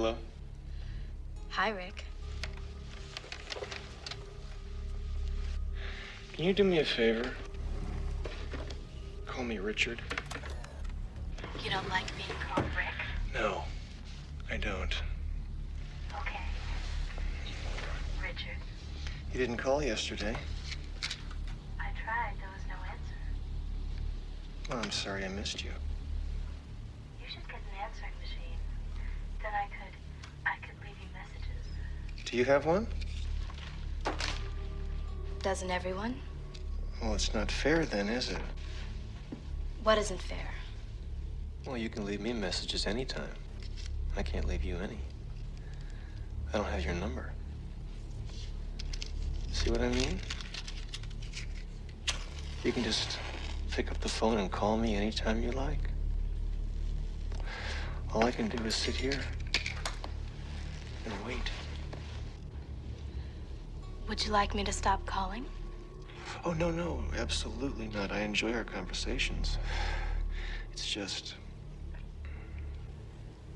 hello. Hi, Rick. Can you do me a favor? Call me Richard. You don't like being called Rick? No, I don't. Okay. Richard. You didn't call yesterday. I tried. There was no answer. Well, I'm sorry I missed you. You should get an answering machine. Then I could leave you messages. Do you have one? Doesn't everyone? Well, it's not fair then, is it? What isn't fair? Well, you can leave me messages anytime. I can't leave you any. I don't have your number. See what I mean? You can just pick up the phone and call me anytime you like. All I can do is sit here and wait. Would you like me to stop calling? Oh, no, absolutely not. I enjoy our conversations. It's just,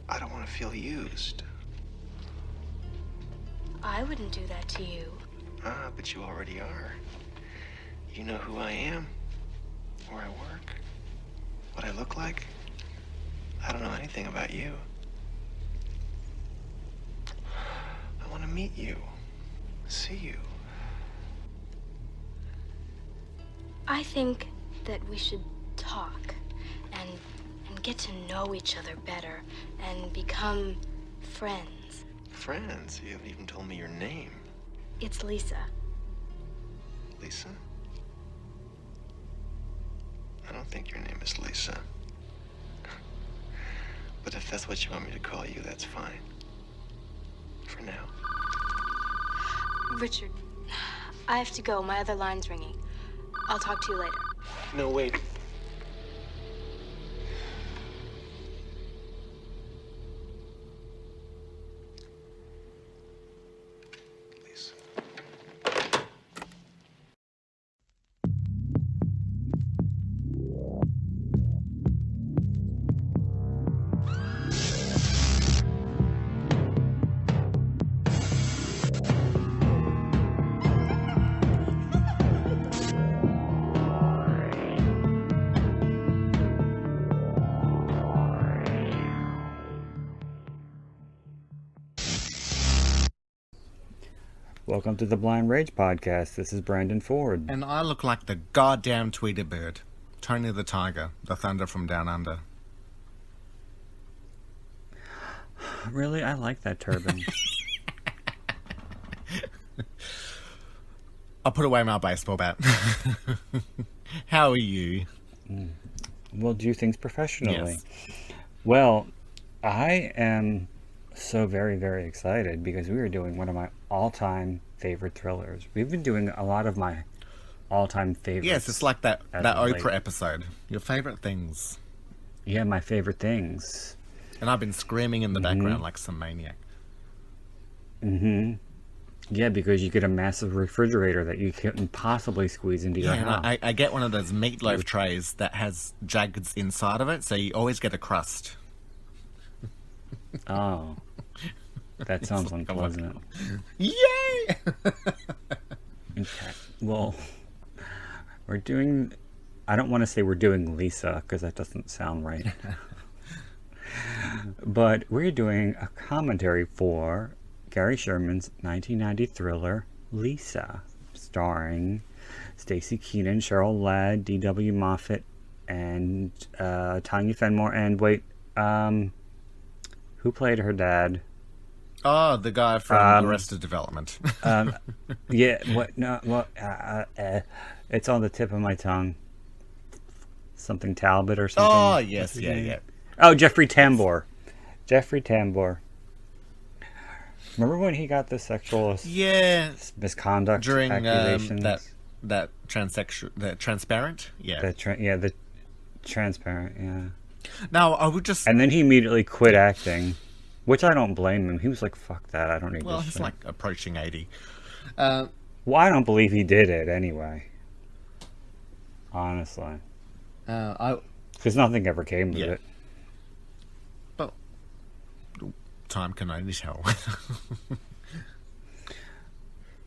I don't want to feel used. I wouldn't do that to you. Ah, but you already are. You know who I am, where I work, what I look like. I don't know anything about you. I want to meet you, see you. I think that we should talk and get to know each other better and become friends. Friends? You haven't even told me your name. It's Lisa. Lisa? I don't think your name is Lisa. But if that's what you want me to call you, that's fine. For now. Richard, I have to go. My other line's ringing. I'll talk to you later. No, wait. Please. Welcome to the Blind Rage Podcast. This is Brandon Ford. And I look like the goddamn Tweety Bird. Tony the Tiger, the thunder from down under. Really? I like that turban. I'll put away my baseball bat. How are you? We'll do things professionally. Yes. Well, I am so very, very excited because we are doing one of my all-time favorite thrillers. We've been doing a lot of my all-time favorites. Yes, it's like that as of Oprah late. episode. Your favourite things. Yeah, my favorite things. And I've been screaming in the background like some maniac. Yeah, because you get a massive refrigerator that you couldn't possibly squeeze into your Yeah, house. and I get one of those meatloaf trays that has jaggeds inside of it, so you always get a crust. Oh. That sounds unpleasant. Yay! Okay. Well, we're doing... I don't want to say we're doing Lisa, because that doesn't sound right. But we're doing a commentary for Gary Sherman's 1990 thriller, Lisa, starring Staci, Keanan, Cheryl Ladd, D.W. Moffat, and Tanya Fenmore. And wait, who played her dad? Oh, the guy from Arrested Development. Yeah, what? No, what? It's on the tip of my tongue. Something Talbot or something. Oh, yes, yeah. Oh, Jeffrey Tambor. Jeffrey Tambor. Remember when he got the sexual Yeah, misconduct during accusations? that transsexual, the transparent, yeah. The transparent, yeah. Now I would just And then he immediately quit acting, which I don't blame him. He was like, "Fuck that! I don't need well, this." he's shit." like approaching 80. Well, I don't believe he did it anyway. Honestly, I because nothing ever came of Yeah. it. But time can only tell.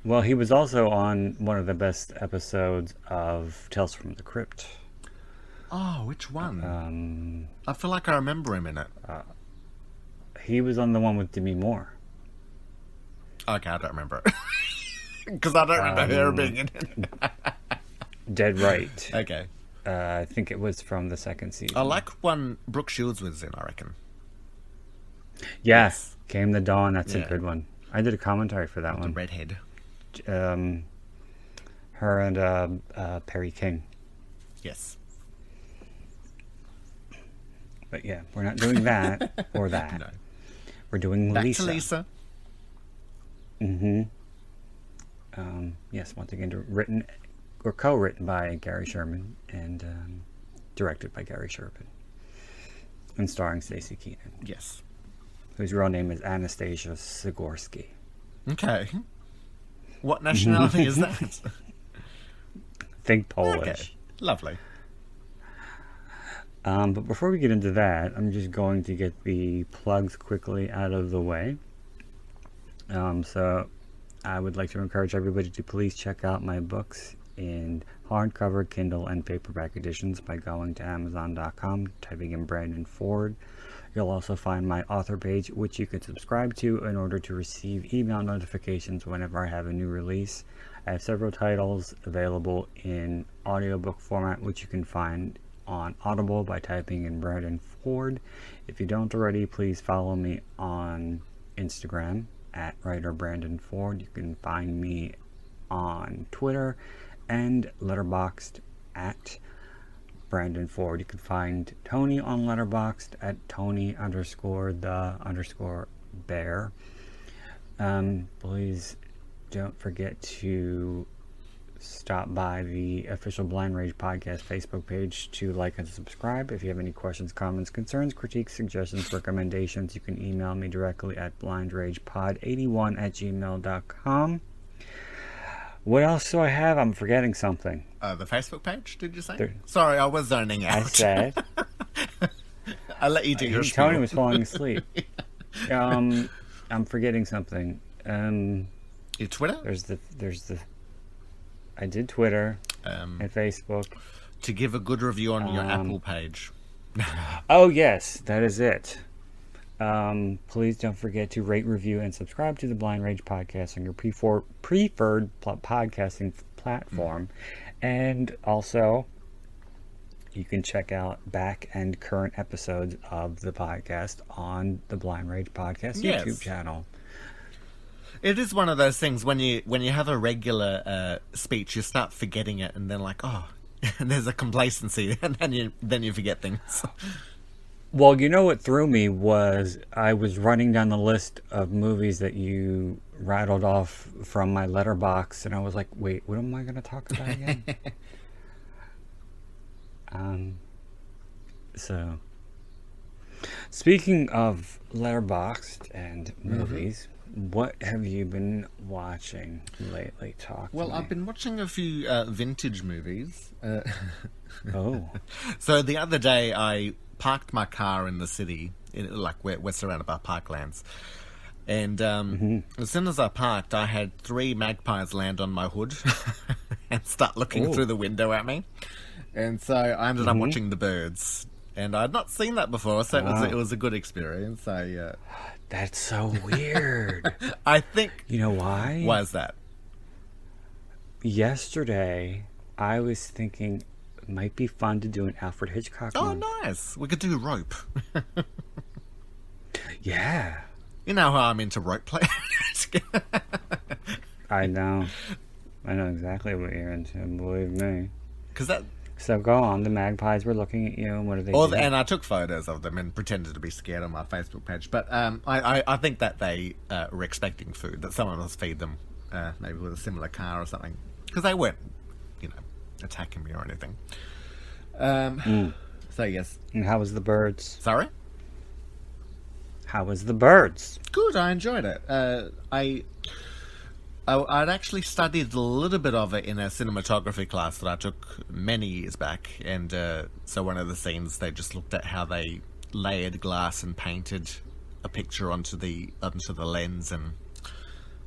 Well, he was also on one of the best episodes of Tales from the Crypt. Oh, which one? I feel like I remember him in it. He was on the one with Demi Moore. Okay, I don't remember it. Because I don't remember her being in it. Dead Right. Okay. I think it was from the second season. I like one Brooke Shields was in, I reckon. Yes. Came the Dawn. That's Yeah. a good one. I did a commentary for that The one. redhead. Her and Perry King. Yes. But yeah, we're not doing that or that. No. We're doing Back Lisa. to Lisa. Mm-hmm. Yes, once again, written or co-written by Gary Sherman and directed by Gary Sherman, and starring Staci Keanan, Yes. whose real name is Anastasia Sigorsky. Okay. What nationality is that? Think Polish. Okay. Lovely. But before we get into that, I'm just going to get the plugs quickly out of the way. So I would like to encourage everybody to please check out my books in hardcover, Kindle, and paperback editions by going to Amazon.com, typing in Brandon Ford. You'll also find my author page, which you can subscribe to in order to receive email notifications whenever I have a new release. I have several titles available in audiobook format, which you can find on Audible by typing in Brandon Ford. If you don't already, please follow me on Instagram at writer Brandon Ford. You can find me on Twitter and Letterboxd at Brandon Ford. You can find Tony on Letterboxd at Tony_the_bear. Please don't forget to stop by the official Blind Rage Podcast Facebook page to like and subscribe. If you have any questions, comments, concerns, critiques, suggestions, recommendations, you can email me directly at blindragepod81@gmail.com. What else do I have? I'm forgetting something. The Facebook page, did you say? There- Sorry, I was zoning out. I said I'll let you do your Tony spiel. was falling asleep. I'm forgetting something. Your Twitter? There's the I did Twitter and Facebook. To give a good review on your Apple page. Oh yes, that is it. Please don't forget to rate, review, and subscribe to the Blind Rage Podcast on your preferred podcasting platform. And also, you can check out back and current episodes of the podcast on the Blind Rage Podcast Yes. YouTube channel. It is one of those things when you have a regular speech, you start forgetting it, and then like, oh, and there's a complacency, and then you forget things. Well, you know what threw me was I was running down the list of movies that you rattled off from my letterbox, and I was like, wait, what am I going to talk about again? So, speaking of letterboxed and movies, what have you been watching lately? Talk to Well, me. I've been watching a few vintage movies. Oh, So the other day, I parked my car in the city, we're surrounded by parklands. And as soon as I parked, I had 3 magpies land on my hood and start looking Ooh. through the window at me. And so I ended up watching the birds. And I'd not seen that before, so it was a good experience. that's so weird. I think... You know why? Why is that? Yesterday, I was thinking it might be fun to do an Alfred Hitchcock Oh, one. nice. We could do rope. Yeah, You know how I'm into rope play? I know. I know exactly what you're into, believe me. Because that... So go on. The magpies were looking at you, and what do they do? And I took photos of them and pretended to be scared on my Facebook page. But I think that they were expecting food, that someone was feed them, maybe with a similar car or something. Because they weren't, attacking me or anything. So, yes. And how was the birds? Sorry? How was the birds? Good, I enjoyed it. I'd actually studied a little bit of it in a cinematography class that I took many years back, and so one of the scenes, they just looked at how they layered glass and painted a picture onto the lens and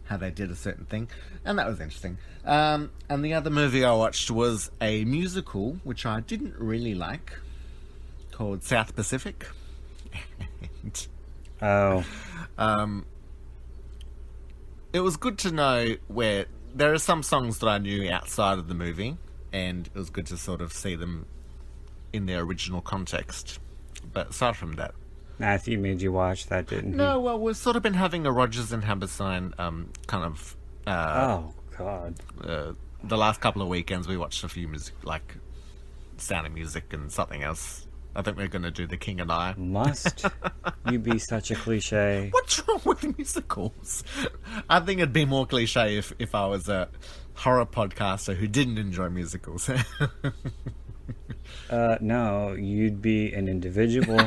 how they did a certain thing, and that was interesting. And the other movie I watched was a musical which I didn't really like, called South Pacific. Oh, It was good to know where there are some songs that I knew outside of the movie, and it was good to sort of see them in their original context. But aside from that, Matthew made you watch that, didn't he? no. Well, we've sort of been having a Rogers and Hammerstein kind of. Oh God. The last couple of weekends, we watched a few music, like Sound of Music and something else. I think we're going to do The King and I. Must you be such a cliche? What's wrong with musicals? I think it'd be more cliche if I was a horror podcaster who didn't enjoy musicals. No, you'd be an individual.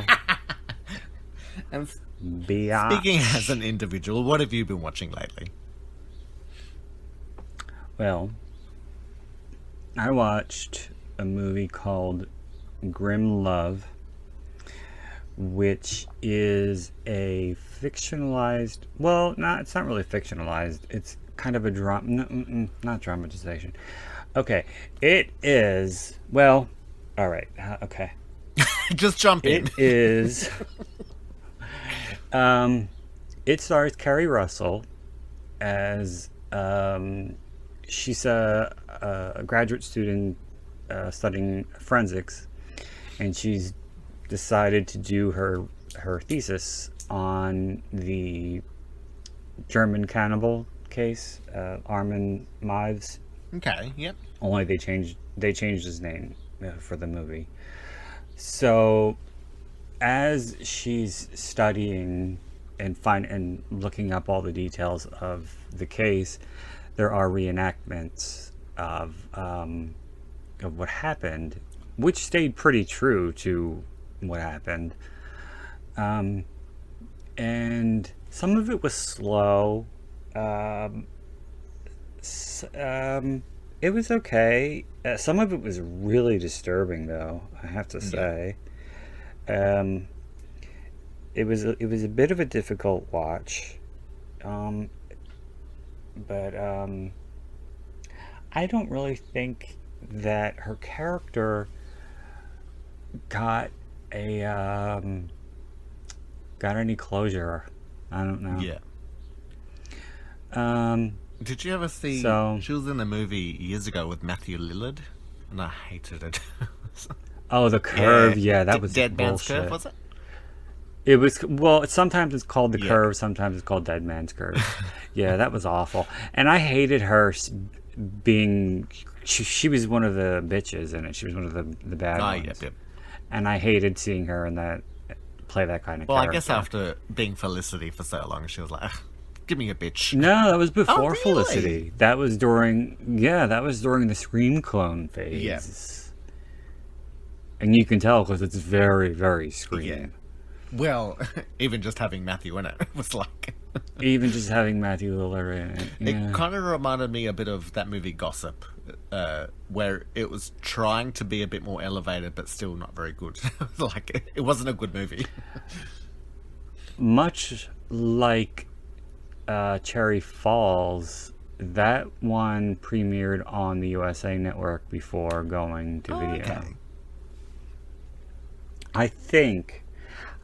And Biatch. speaking as an individual, what have you been watching lately? Well, I watched a movie called Grim Love, which is a fictionalized. Well, it's not really fictionalized. It's kind of a drama. No, not dramatization. Okay, it is. Well, all right. Okay, Just jump in. it is. It stars Carrie Russell as she's a graduate student studying forensics, and she's decided to do her thesis on the German cannibal case, Armin Meiwes. Okay, yep. Only they changed his name for the movie. So as she's studying and looking up all the details of the case, there are reenactments of what happened, which stayed pretty true to what happened. And some of it was slow. It was okay. Some of it was really disturbing, though, I have to say. It was a bit of a difficult watch. But I don't really think that her character got any closure. I don't know. Yeah. Um, Did you ever see? So- She was in a movie years ago with Matthew Lillard, and I hated it. oh, The Curve. Yeah, that was Dead Man's bullshit. Curve, was it? It was, well, sometimes it's called The Yeah. Curve, sometimes it's called Dead Man's Curve. Yeah, that was awful. And I hated her being, she was one of the bitches in it. She was one of the bad Ah, ones. yep. And I hated seeing her in that, play that kind of Well, character. I guess after being Felicity for so long, she was like, "Ugh, give me a bitch." No, that was before Oh, really? Felicity. That was during the Scream clone phase. Yeah. And you can tell because it's very, very Scream. Yeah. Well, even just having Matthew in it was like... Even just having Matthew Lillard in it. Yeah. It kind of reminded me a bit of that movie Gossip, where it was trying to be a bit more elevated, but still not very good. Like, it wasn't a good movie. Much like Cherry Falls, that one premiered on the USA Network before going to video. Okay. I think,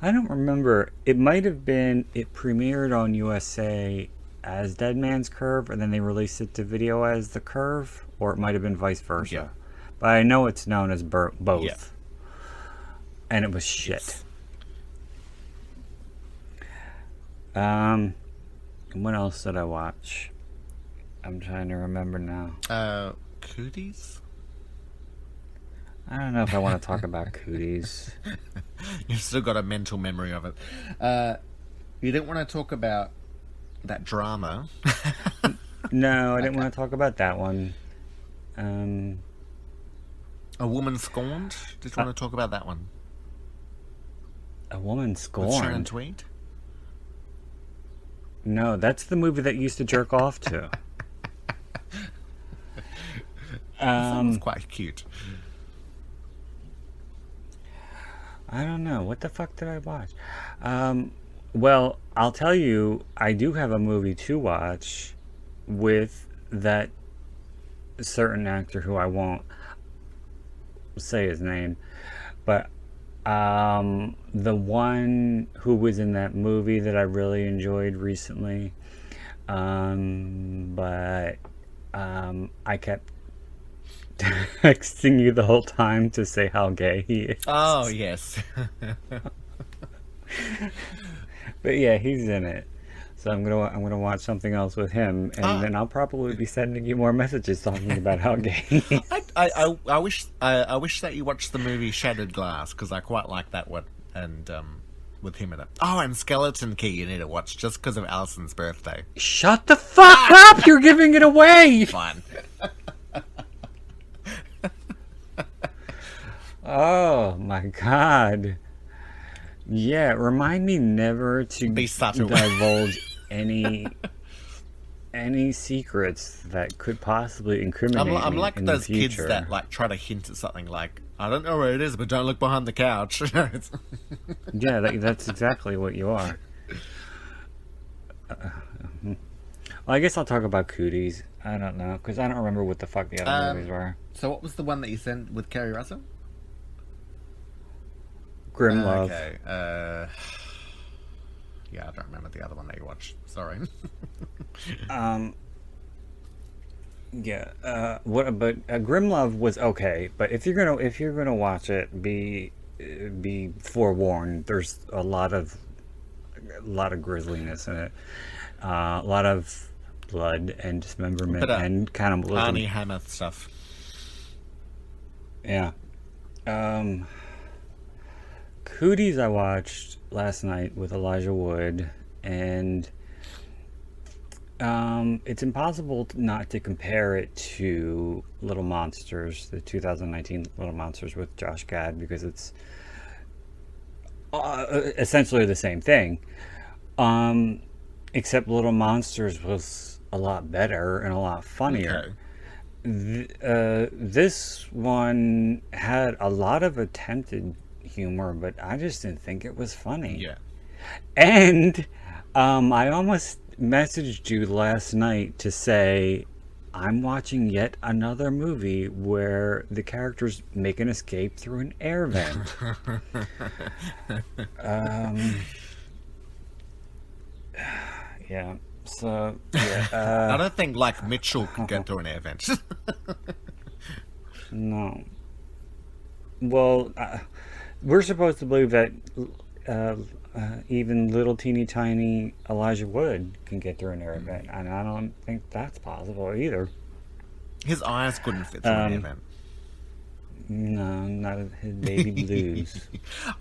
I don't remember, it might have been, it premiered on USA as Dead Man's Curve, and then they released it to video as The Curve, or it might have been vice versa. Yeah. But I know it's known as both. Yeah. And it was shit. Yes. What else did I watch? I'm trying to remember now. Cooties? I don't know if I want to talk about Cooties. You've still got a mental memory of it. You didn't want to talk about that drama. No, I didn't want to talk about that one. A Woman Scorned? Did you want to talk about that one? A Woman With Sharon Scorned. Tweed? No, that's the movie that you used to jerk off to. That was quite cute. I don't know. What the fuck did I watch? Well, I'll tell you, I do have a movie to watch with that certain actor who I won't say his name, but the one who was in that movie that I really enjoyed recently, but I kept texting you the whole time to say how gay he Oh, is. yes. But yeah, he's in it. So I'm gonna watch something else with him, and Ah, then I'll probably be sending you more messages talking about how gay he is. I wish that you watched the movie Shattered Glass because I quite like that one and with him in it. Oh, and Skeleton Key you need to watch just because of Alison's birthday. Shut the fuck up! You're giving it away. Fine. Oh my god. Yeah, remind me never to Be subtle. divulge any secrets that could possibly incriminate I'm me like in the those kids future. that like try to hint at something like I don't know where it is, but don't look behind the couch. Yeah, that's exactly what you are. Well, I guess I'll talk about cooties. I don't know, because I don't remember what the fuck the other movies were. So what was the one that you sent with Kerry Russell? Grim Love. Okay. Yeah, I don't remember the other one that you watched. Sorry. Yeah. What? But Grim Love was okay. But if you're gonna watch it, be forewarned. There's a lot of grisliness in it. A lot of blood and dismemberment Bit of and cannibalism. Arnie Hammer stuff. Yeah. Um, Cooties I watched last night with Elijah Wood, and it's impossible not to compare it to Little Monsters, the 2019 Little Monsters with Josh Gad, because it's essentially the same thing. Um, Except Little Monsters was a lot better and a lot funnier. Okay. This one had a lot of attempted humor, but I just didn't think it was funny. Yeah. And I almost messaged you last night to say I'm watching yet another movie where the characters make an escape through an air vent. um, yeah. So yeah. I don't think like Mitchell could get through an air vent. No. Well, we're supposed to believe that uh, even little teeny tiny Elijah Wood can get through an air vent, and I don't think that's possible either. His eyes couldn't fit through an air Um, vent. no, not his baby blues.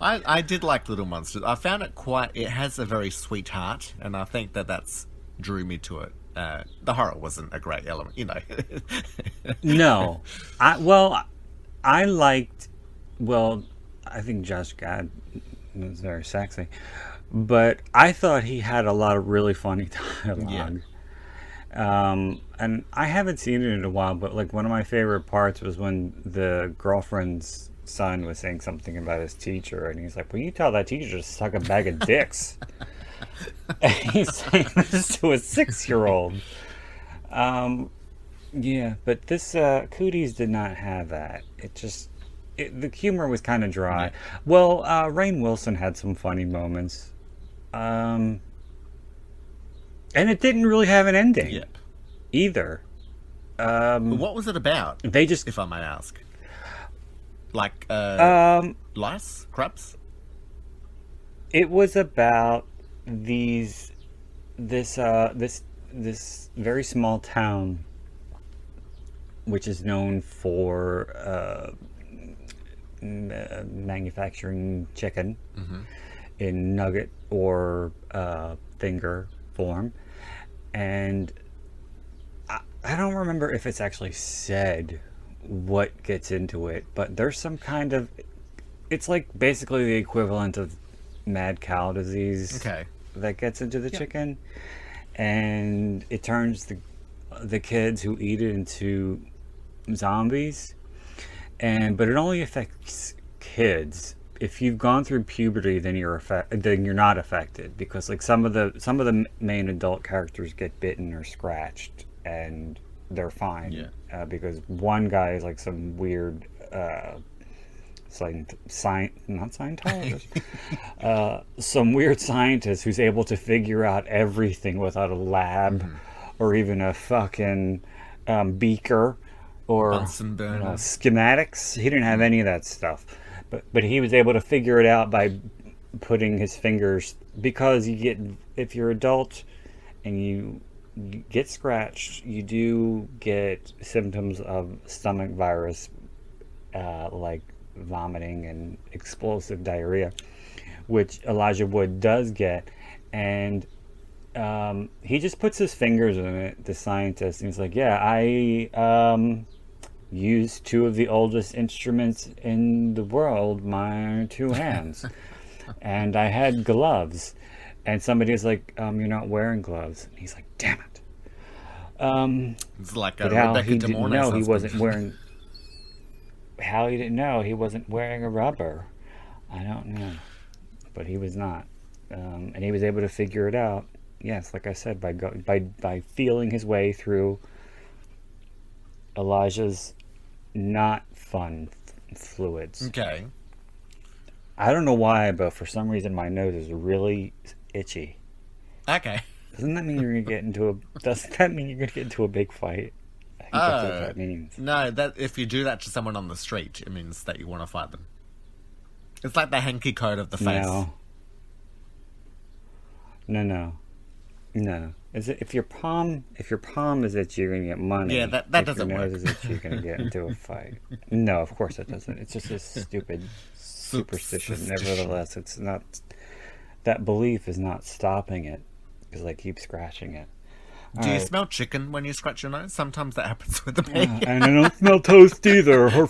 I did like Little Monsters. I found it quite. It has a very sweet heart, and I think that's drew me to it. The horror wasn't a great element, you know. No, I liked. Well, I think Josh Gad was very sexy, but I thought he had a lot of really funny Yeah. dialogue. And I haven't seen it in a while, but like one of my favorite parts was when the girlfriend's son was saying something about his teacher, and he's like, "Well, you tell that teacher to suck a bag of dicks." And he's saying this to a 6-year-old. Um, yeah, but this Cooties did not have that. The humor was kind of dry. Yeah. Well, Rainn Wilson had some funny moments. Um, and it didn't really have an ending Yep. either. But what was it about, They just if I may ask? Like um, lice, crabs? it was about these this very small town which is known for manufacturing chicken in nugget or finger form, and I don't remember if it's actually said what gets into it, but there's some kind of, it's like basically the equivalent of mad cow disease Okay. that gets into the Yep. chicken, and it turns the kids who eat it into zombies, but it only affects kids. if you've gone through puberty, then you're not affected, because like some of the main adult characters get bitten or scratched and they're fine. Yeah. Because one guy is like some weird not Scientologist, some weird scientist who's able to figure out everything without a lab or even a fucking beaker or Bunsen burner. schematics. He didn't have any of that stuff, but he was able to figure it out by putting his fingers, because if you're adult and you get scratched, you do get symptoms of stomach virus, like vomiting and explosive diarrhea, which Elijah Wood does get. And he just puts his fingers in it, the scientist, and he's like, yeah, I used two of the oldest instruments in the world, my two hands. And I had gloves. And somebody's like, you're not wearing gloves. And he's like, damn it. It's like a But how Rebecca he De didn't Mornay know he husband. wasn't wearing... How he didn't know he wasn't wearing a rubber, I don't know. But he was not. And he was able to figure it out, yes, like I said, by feeling his way through Elijah's not fun fluids. Okay. I don't know why, but for some reason my nose is really itchy. Okay. Doesn't that mean you're gonna get into a? Doesn't that mean you're gonna get into a big fight? I think that's what that means. No, that if you do that to someone on the street, it means that you want to fight them. It's like the hanky code of the face. No. Is it if your palm is itchy, you're gonna get money? Yeah, that doesn't If your work. nose is itchy, you're gonna get into a fight. No, of course it doesn't. It's just a stupid superstition. Nevertheless, it's not. That belief is not stopping it, because I keep scratching it. Do you Alright. smell chicken when you scratch your nose? Sometimes that happens with the baby. And I don't smell toast either. Oh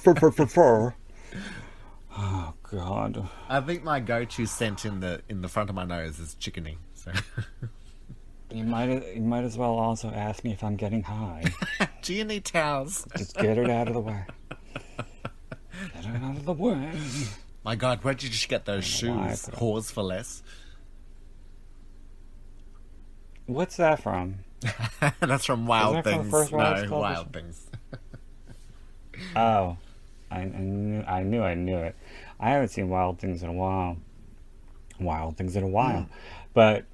God. I think my go-to scent in the front of my nose is chickeny. So, You might as well also ask me if I'm getting high. do you need towels? Just get it out of the way. Get it out of the way. My God, where did you just get those don't know why I shoes? put 'em. Whores for less. What's that from? That's from Wild that from Things. First Wives No, Club or Wild something? Things. Oh, I knew it. I haven't seen Wild Things in a while. But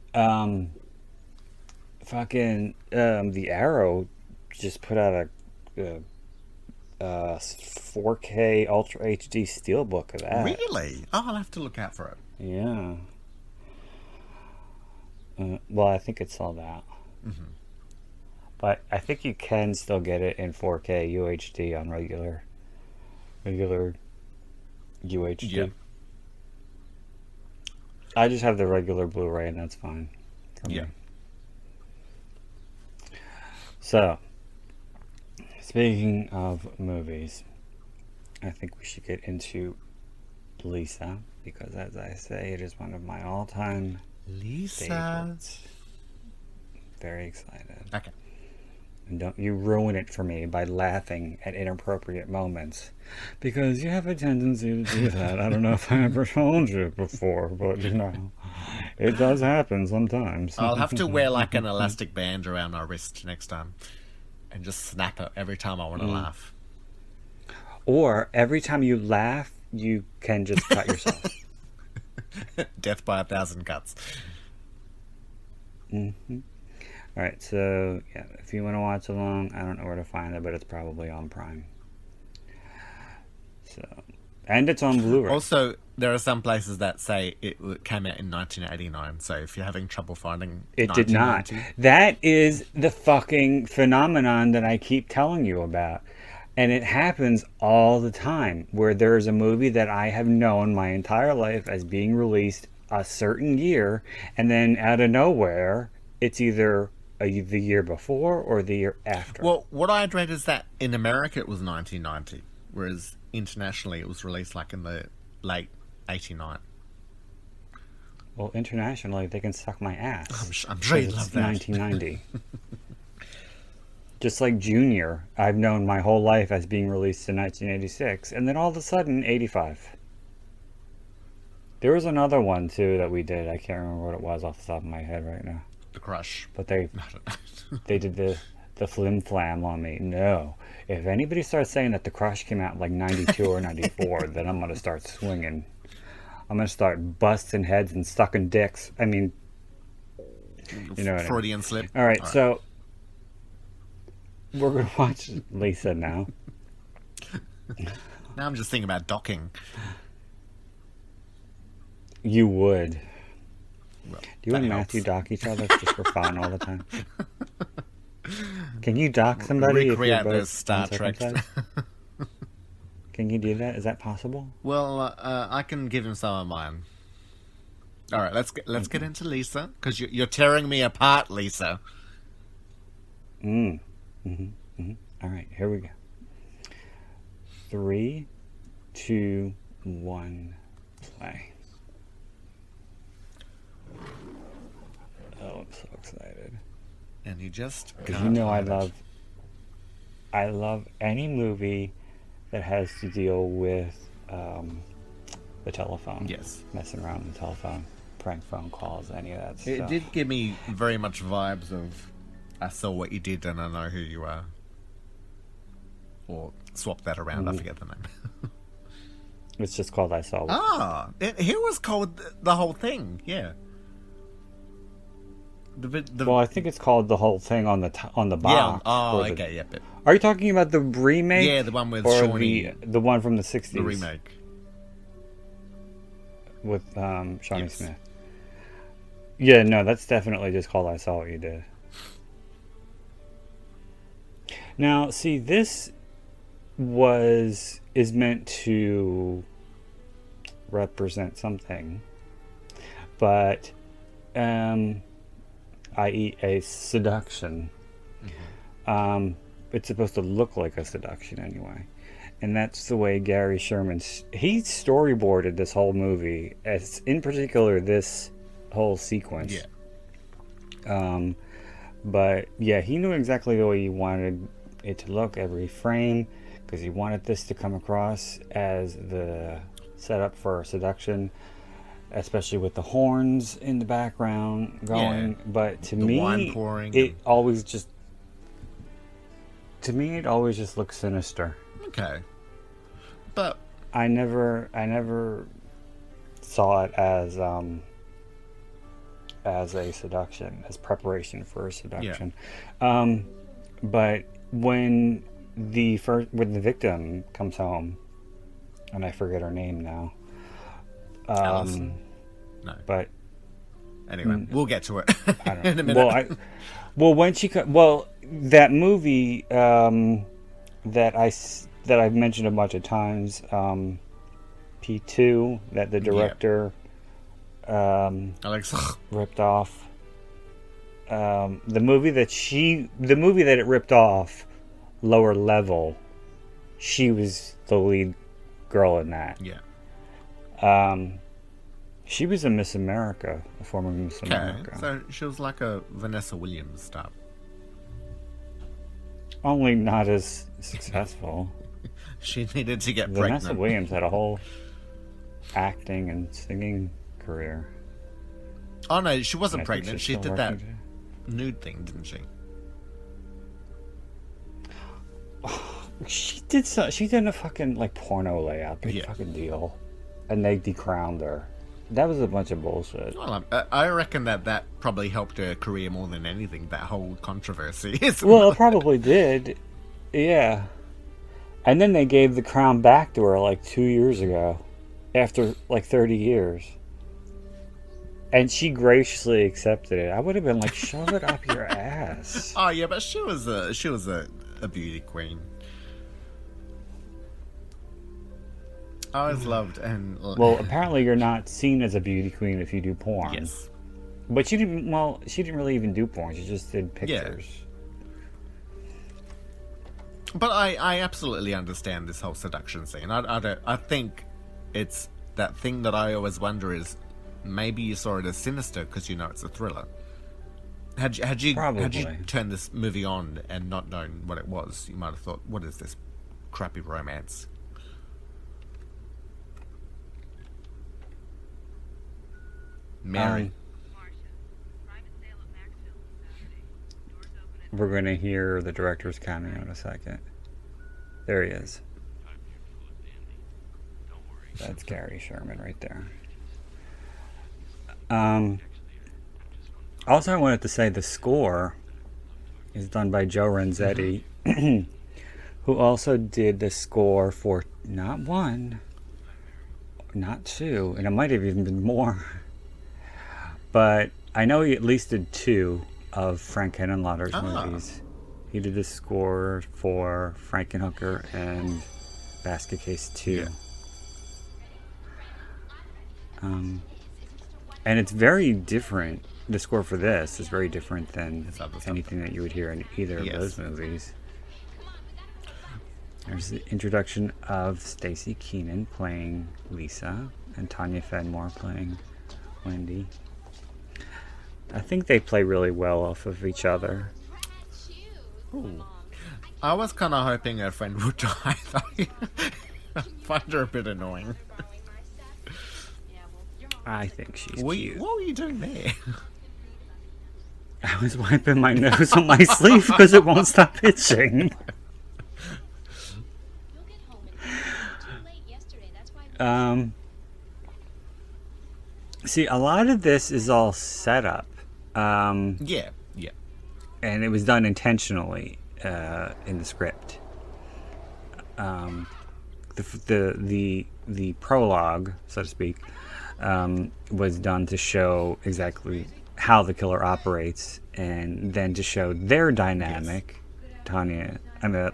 fucking the Arrow just put out a 4K Ultra HD Steelbook of that. Really? Oh, I'll have to look out for it. Yeah. Well, I think it's sold out. But I think you can still get it in 4K UHD on regular UHD. Yep. I just have the regular Blu-ray, and that's fine for Yeah. me. So, speaking of movies, I think we should get into Lisa, because as I say, it is one of my all-time Lisa. favorites. Very excited. Okay. And don't you ruin it for me by laughing at inappropriate moments, because you have a tendency to do that. I don't know if I ever told you before, but it does happen sometimes. I'll have to wear like an elastic band around my wrist next time and just snap it every time I want to laugh. Or every time you laugh, you can just cut yourself. Death by 1,000 cuts. All right, so yeah, if you want to watch along, I don't know where to find it, but it's probably on Prime. So, and it's on Blu-ray. Also, there are some places that say it came out in 1989, so if you're having trouble finding It did not. 1990 That is the fucking phenomenon that I keep telling you about. And it happens all the time, where there is a movie that I have known my entire life as being released a certain year, and then out of nowhere, it's either the year before or the year after. Well, what I'd read is that in America it was 1990, whereas internationally it was released like in the late 89. Well, internationally, they can suck my ass. I'm sure you'd Because love it's that. 1990. Just like Junior, I've known my whole life as being released in 1986, and then all of a sudden, 85. There was another one too that we did. I can't remember what it was off the top of my head right now. The Crush. But they I don't know. they did the flim flam on me. No, if anybody starts saying that The Crush came out in like 92 or 94, then I'm gonna start swinging. I'm gonna start busting heads and sucking dicks. I mean, you know what I mean. Freudian slip. All right, so we're gonna watch Lisa now. Now I'm just thinking about docking. You would. Well, Do you that and helps. Matthew dock each other just for fun all the time? Can you dock somebody if you're Recreate both those Star Trek. uncircumcised? Can you do that? Is that possible? Well, I can give him some of mine. All right, let's get into Lisa, because you're tearing me apart, Lisa. All right, here we go. 3, 2, 1, play. Oh, I'm so excited. And you just Because you know I love any movie that has to deal with the telephone. Yes. Messing around with the telephone, prank phone calls, any of that It stuff. did give me very much vibes of I saw what you did and I know who you are. Or swap that around, I forget the name. It's just called I Saw. Here was called the whole thing, yeah. Well, I think it's called the whole thing on the yeah. box. Oh, or the- okay, yeah. But Are you talking about the remake? Yeah, the one with or Shawnee. the one from the 60s? the remake. With Shawnee Yes. Smith. Yeah, no, that's definitely just called I Saw What You Did. Now, see, this is meant to represent something, but i.e. a seduction. It's supposed to look like a seduction anyway. And that's the way Gary Sherman... He storyboarded this whole movie, as in particular this whole sequence. Yeah. But yeah, he knew exactly the way he wanted it to look, every frame, because he wanted this to come across as the setup for seduction, especially with the horns in the background going. Yeah. But to The me, wine pouring it and- always just... To me, it always just looks sinister. Okay. But I never saw it as a seduction, as preparation for a seduction. But when the victim comes home, and I forget her name now. Allison. No. But Anyway, we'll get to it I don't in a know. minute. That movie that I've mentioned a bunch of times, P2, that the director Alex. ripped off. The movie that it ripped off, Lower Level, she was the lead girl in that. Yeah. She was a Miss America, a former Miss Okay. America. So she was like a Vanessa Williams type. Only not as successful. She needed to get Vanessa pregnant. Williams had a whole acting and singing career. Oh no, she And wasn't I think pregnant. she's She still did that working nude thing, didn't she? She did a fucking like porno layout, big Yeah. fucking deal, and they decrowned her. That was a bunch of bullshit. Well, I reckon that probably helped her career more than anything. That whole controversy. Well, it probably did, yeah. And then they gave the crown back to her like 2 years ago, after like 30 years, and she graciously accepted it. I would have been like, shove it up your ass. Oh yeah, but she was a beauty queen. I always loved and Well, apparently you're not seen as a beauty queen if you do porn. yes, But she didn't. Well, she didn't really even do porn. She just did pictures. but I absolutely understand this whole seduction scene. I think it's that thing that I always wonder is maybe you saw it as sinister because you know it's a thriller. Had you Probably. turned this movie on and not known what it was, you might have thought, what is this crappy romance? Mary. We're going to hear the director's cameo in a second. There he is. That's Gary Sherman right there. Also, I wanted to say the score is done by Joe Renzetti, who also did the score for not one, not two, and it might have even been more. But I know he at least did two of Frank Henenlotter's movies. He did the score for Frankenhooker and Basket Case 2. Yeah. And it's very different. The score for this is very different than It's other stuff. anything that you would hear in either Yes. of those movies. There's the introduction of Staci Keanan playing Lisa and Tanya Fenmore playing Wendy. I think they play really well off of each other. Ooh. I was kind of hoping her friend would die, though. I find her a bit annoying. I think she's What cute. were you doing there? I was wiping my nose on my sleeve because it won't stop itching. See, a lot of this is all set up. Yeah. And it was done intentionally in the script. The prologue, so to speak, was done to show exactly how the killer operates, and then to show their dynamic,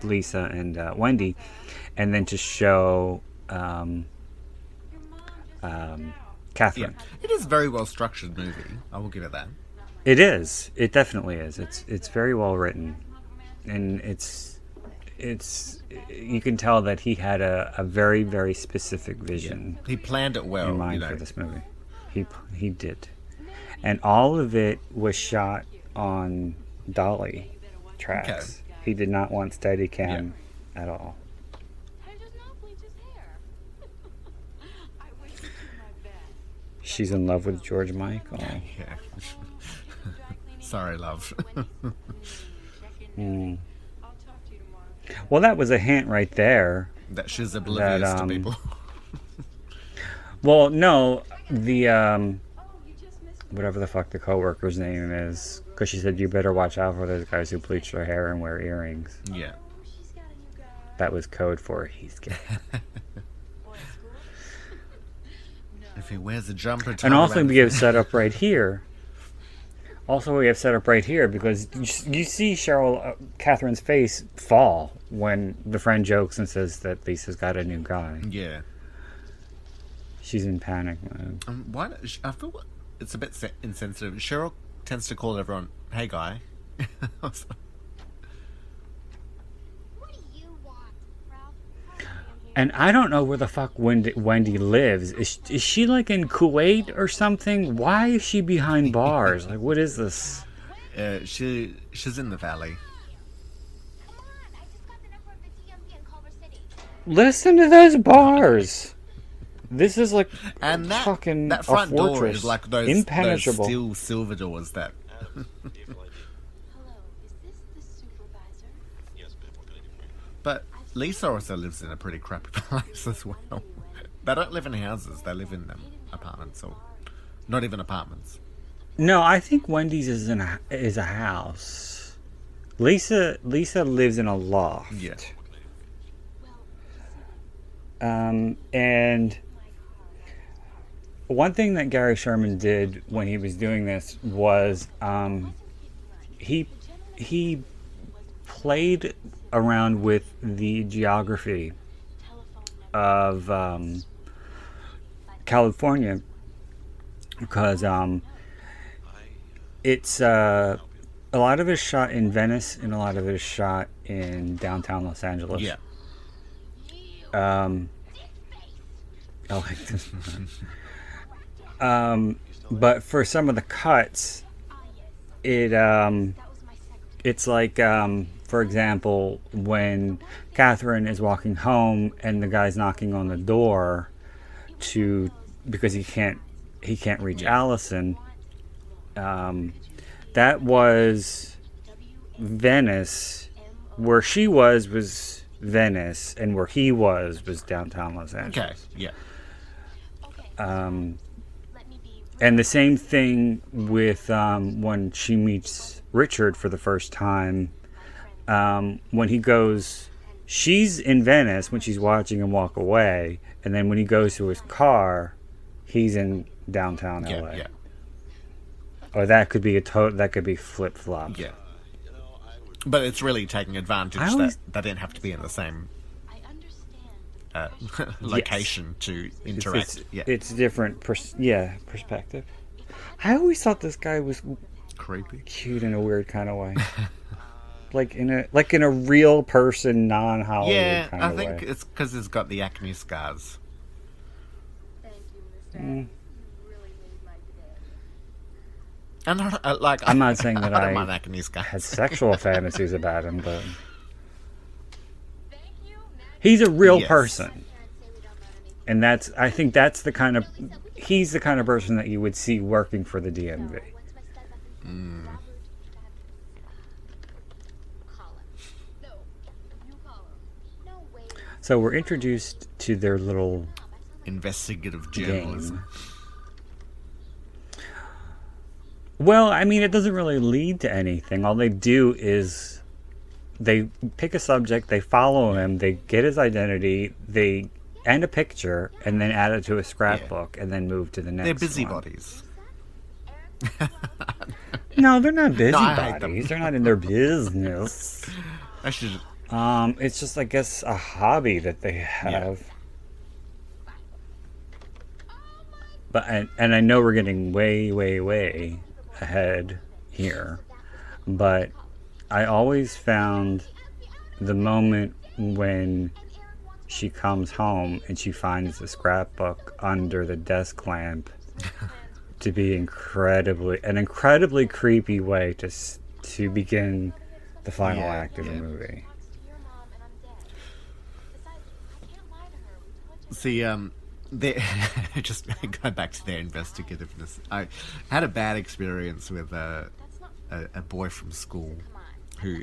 Lisa and Wendy, and then to show Catherine. Yeah. It is a very well structured movie. I will give it that. It is. It definitely is. It's very well written, and it's you can tell that he had a very, very specific vision He planned it well, in mind you know. for this movie. He did, and all of it was shot on dolly tracks. Okay. He did not want Steadicam at all. She's in love with George Michael. Yeah. Sorry, love. Well, that was a hint right there. That she's oblivious to people. Well, no, the whatever the fuck the coworker's name is, because she said you better watch out for those guys who bleach their hair and wear earrings. Yeah. That was code for he's gay. If he wears a jumper, And also we have set up right here. Because you see Cheryl, Catherine's face fall when the friend jokes and says that Lisa's got a new guy. Yeah. She's in panic mode. Why? I feel it's a bit insensitive. Cheryl tends to call everyone, "Hey, guy." What do you want, Ralph? And I don't know where the fuck Wendy lives. Is she like in Kuwait or something? Why is she behind bars? Like, what is this? She's in the valley. Come on, I just got the number of the DMV in Culver City. Listen to those bars. This is like And fucking that front a door fortress. is like those impenetrable. steel silver doors that. Hello, is this the supervisor? But Lisa also lives in a pretty crappy place as well. They don't live in houses; they live in apartments, or not even apartments. No, I think Wendy's is a house. Lisa lives in a loft. Yeah. And one thing that Gary Sherman did when he was doing this was he played around with the geography of California, because it's a lot of it is shot in Venice and a lot of it is shot in downtown Los Angeles. Yeah. I like this one. But for some of the cuts, it's like, for example, when Catherine is walking home and the guy's knocking on the door because he can't he can't reach Yeah. Allison. That was Venice. Where she was Venice, and where he was downtown Los Okay. Angeles. Yeah. And the same thing with when she meets Richard for the first time. When he goes, she's in Venice when she's watching him walk away, and then when he goes to his car, he's in downtown LA. Yeah. Yeah. Or that could be that could be flip flop. Yeah. But it's really taking advantage that they didn't have to be in the same location to interact. It's different. Perspective. I always thought this guy was Creepy. cute in a weird kind of way. like in a real person, non-Hollywood Yeah, kind I of think way. it's because he's got the acne scars. Thank you, Mr. You really made my day. And I'm not saying that I don't I mind acne scars. had sexual fantasies about him, but Thank you. he's a real Yes. person, Parents say we don't learn anything. and I think that's the kind of he's the kind of person that you would see working for the DMV. Once my stud back Robert, call him. No, you call him. No way. So we're introduced to their little Investigative journalism. game. Well, I mean, it doesn't really lead to anything. All they do is they pick a subject, they follow him, they get his identity, they and a picture, and then add it to a scrapbook, and then move to the next. They're one. busybodies. No, they're not I hate them. busybodies. They're not in their business. I should. It's just, I guess, a hobby that they have. But and I know we're getting way, way, way ahead here, but I always found the moment when she comes home and she finds the scrapbook under the desk lamp to be an incredibly creepy way to begin the final Yeah, act of the yeah. movie. Your mom and I'm dead. Besides, I can't lie to her. We told you. See, they just going back to their investigativeness. I had a bad experience with a boy from school who.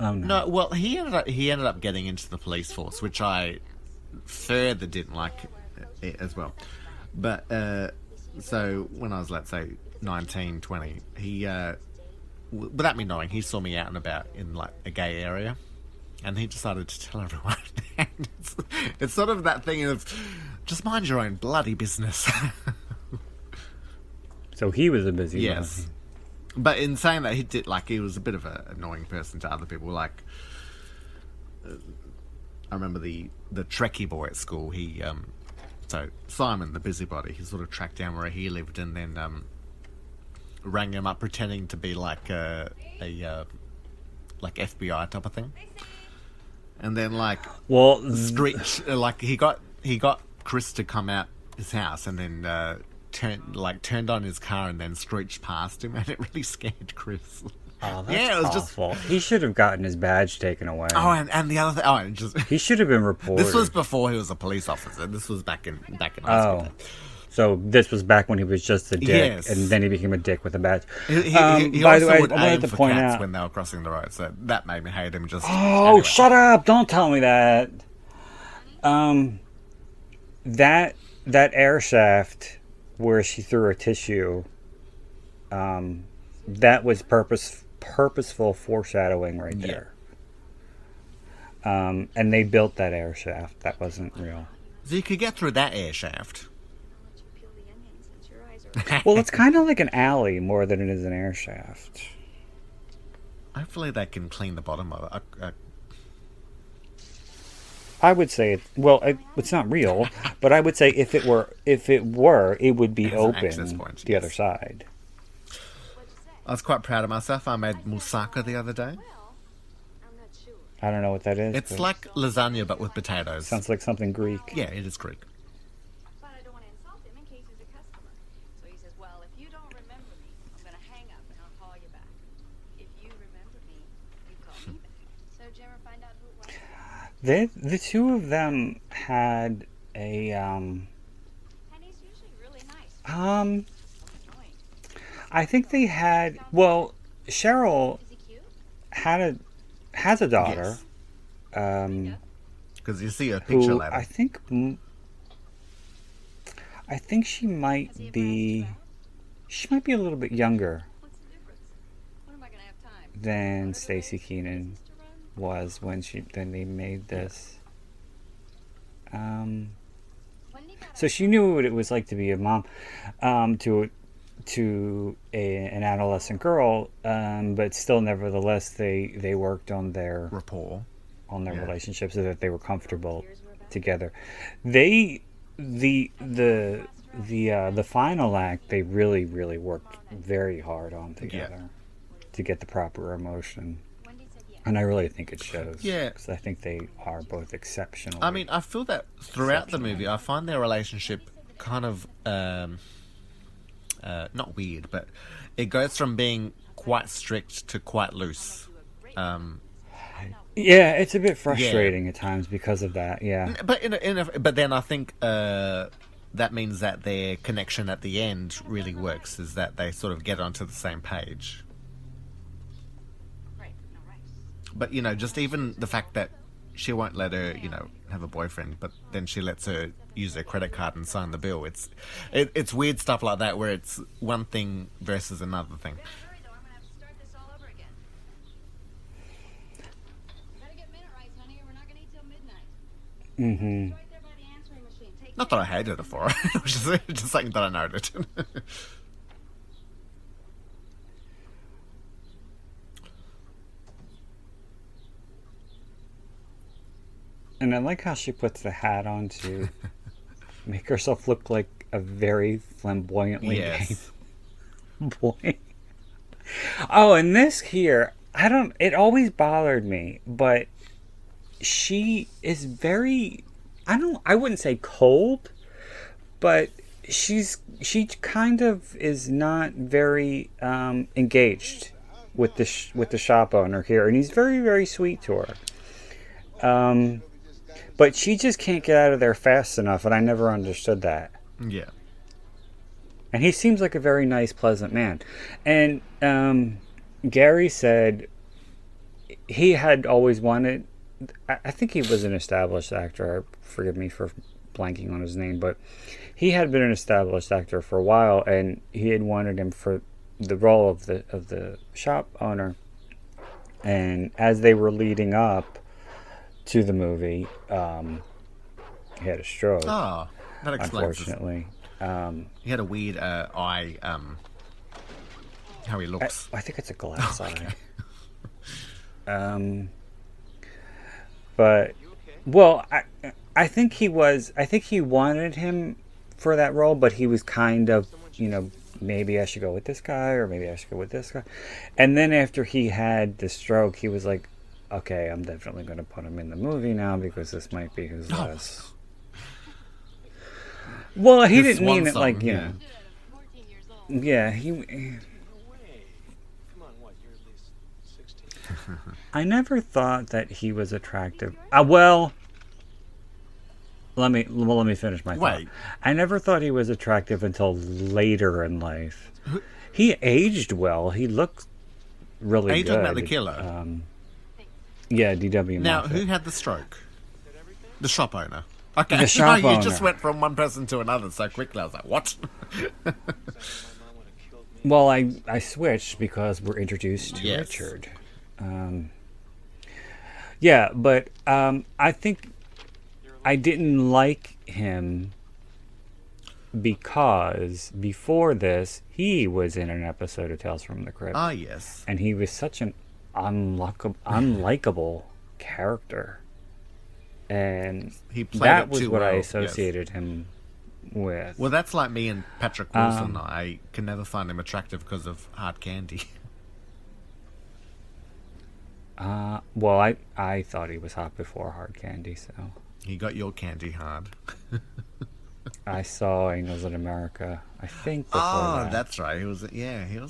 Oh no. No, well, he ended up getting into the police force, which I further didn't like as well. But so when I was, let's say, 19, 20, he without me knowing, he saw me out and about in like a gay area, and he decided to tell everyone. And it's sort of that thing of just mind your own bloody business. So he was a busy Yes. But in saying that, he was a bit of an annoying person to other people. Like, I remember the Trekkie boy at school. So Simon, the busybody, he sort of tracked down where he lived and then rang him up, pretending to be like a like FBI type of thing. And then screech, like he got Chris to come out his house and then turned on his car and then screeched past him, and it really scared Chris. Oh, that's Yeah, it was awful. He should have gotten his badge taken away. Oh, and the other thing, and just He should have been reported. this was before he was a police officer. This was back in high Oh. school. So this was back when he was just a dick, Yes. and then he became a dick with a badge. He By also the way, would I wanted aim to for point cats out. when they were crossing the road, so that made me hate him. Just Oh, anyway. shut up! Don't tell me that. That air shaft where she threw her tissue. That was purposeful foreshadowing right Yeah. there. And they built that air shaft. That wasn't real. So you could get through that air shaft. Peel the onions since your eyes are Well, it's kind of like an alley more than it is an air shaft. Hopefully they can clean the bottom of it. I would say it's not real, but I would say if it were, it would be As an access open point, the yes. other side. I was quite proud of myself. I made moussaka the other day. I'm not sure. I don't know what that is. It's but like lasagna but with potatoes. sounds like something Greek. Yeah, it is Greek. But I don't want to insult him in case he's a customer. So he says, well, if you don't remember me, I'm going to hang up and I'll call you back. If you remember me, you call me back. So did you ever find out who it was? The two of them had a And he's usually really nice. Um, I think they had. Well, Cheryl Is he cute? had a has a daughter. Yes. Um, Because you see her picture who later. I think she might be a little bit younger What's the difference? When am I gonna have time? than Stacy Keanan To run? was when they made this. When do you So she knew what it was like to be a mom, an adolescent girl, but still, nevertheless, they worked on their Rapport. Yeah. relationship so that they were comfortable together. They the final act they really worked very hard on together to get the proper emotion. Wendy said yes. And I really think it shows. Yeah. Because I think they are both exceptional. I mean, I feel that throughout the movie, I find their relationship kind of not weird, but it goes from being quite strict to quite loose. Yeah, it's a bit frustrating at times because of that. Yeah. But but then I think that means that their connection at the end really works. Is that they sort of get onto the same page. Right. No, right. But just even the fact that she won't let her, have a boyfriend, but then she lets her use her credit card and sign the bill. It's weird stuff like that where it's one thing versus another thing. Better hurry though. I'm gonna have to start this all over again. Better get minute rights, honey, or we're not gonna eat till midnight. Mm-hmm. Right there by the answering machine. Take Not that I hated it for her. It was just something that I noted. And I like how she puts the hat on to make herself look like a very flamboyantly gay Yes. boy. Oh, and this here, it always bothered me, but she is very, I wouldn't say cold, but she kind of is not very engaged with the shop owner here, and he's very sweet to her. But she just can't get out of there fast enough, and I never understood that. Yeah. And he seems like a very nice, pleasant man. And Gary said he had always wanted. I think he was an established actor. Forgive me for blanking on his name, but he had been an established actor for a while, and he had wanted him for the role of the shop owner. And as they were leading up to the movie, he had a stroke. Oh, that explains it. Unfortunately, He had a weird eye, how he looks. I think it's a glass eye. But well, I think he wanted him for that role, but he was kind of, maybe I should go with this guy, or maybe I should go with this guy. And then after he had the stroke, he was like, okay, I'm definitely going to put him in the movie now because this might be his last. Well, he His didn't mean it swan like, song, yeah. 14 years old. Yeah, No way. Come on, what? You're at least 16. I never thought that he was attractive. Well, let me finish my thought. Wait. I never thought he was attractive until later in life. He aged well. He looked really Are you good. talking about the killer? Yeah, D.W. Now, Moffat. who had the stroke? The shop owner. Okay, The shop you just owner. went from one person to another so quickly. I was like, what? Well, I switched because we're introduced to Yes. Richard. Yeah, but I think I didn't like him because before this, he was in an episode of Tales from the Crypt. Ah, yes. And he was such an unlikable character. And He played that it was too what I well, associated him with. Well, that's like me and Patrick Wilson. I can never find him attractive because of hard candy. Well, I thought he was hot before Hard Candy, so He got your candy hard. I saw Angels in America, I think, before Oh, that. that's right. He was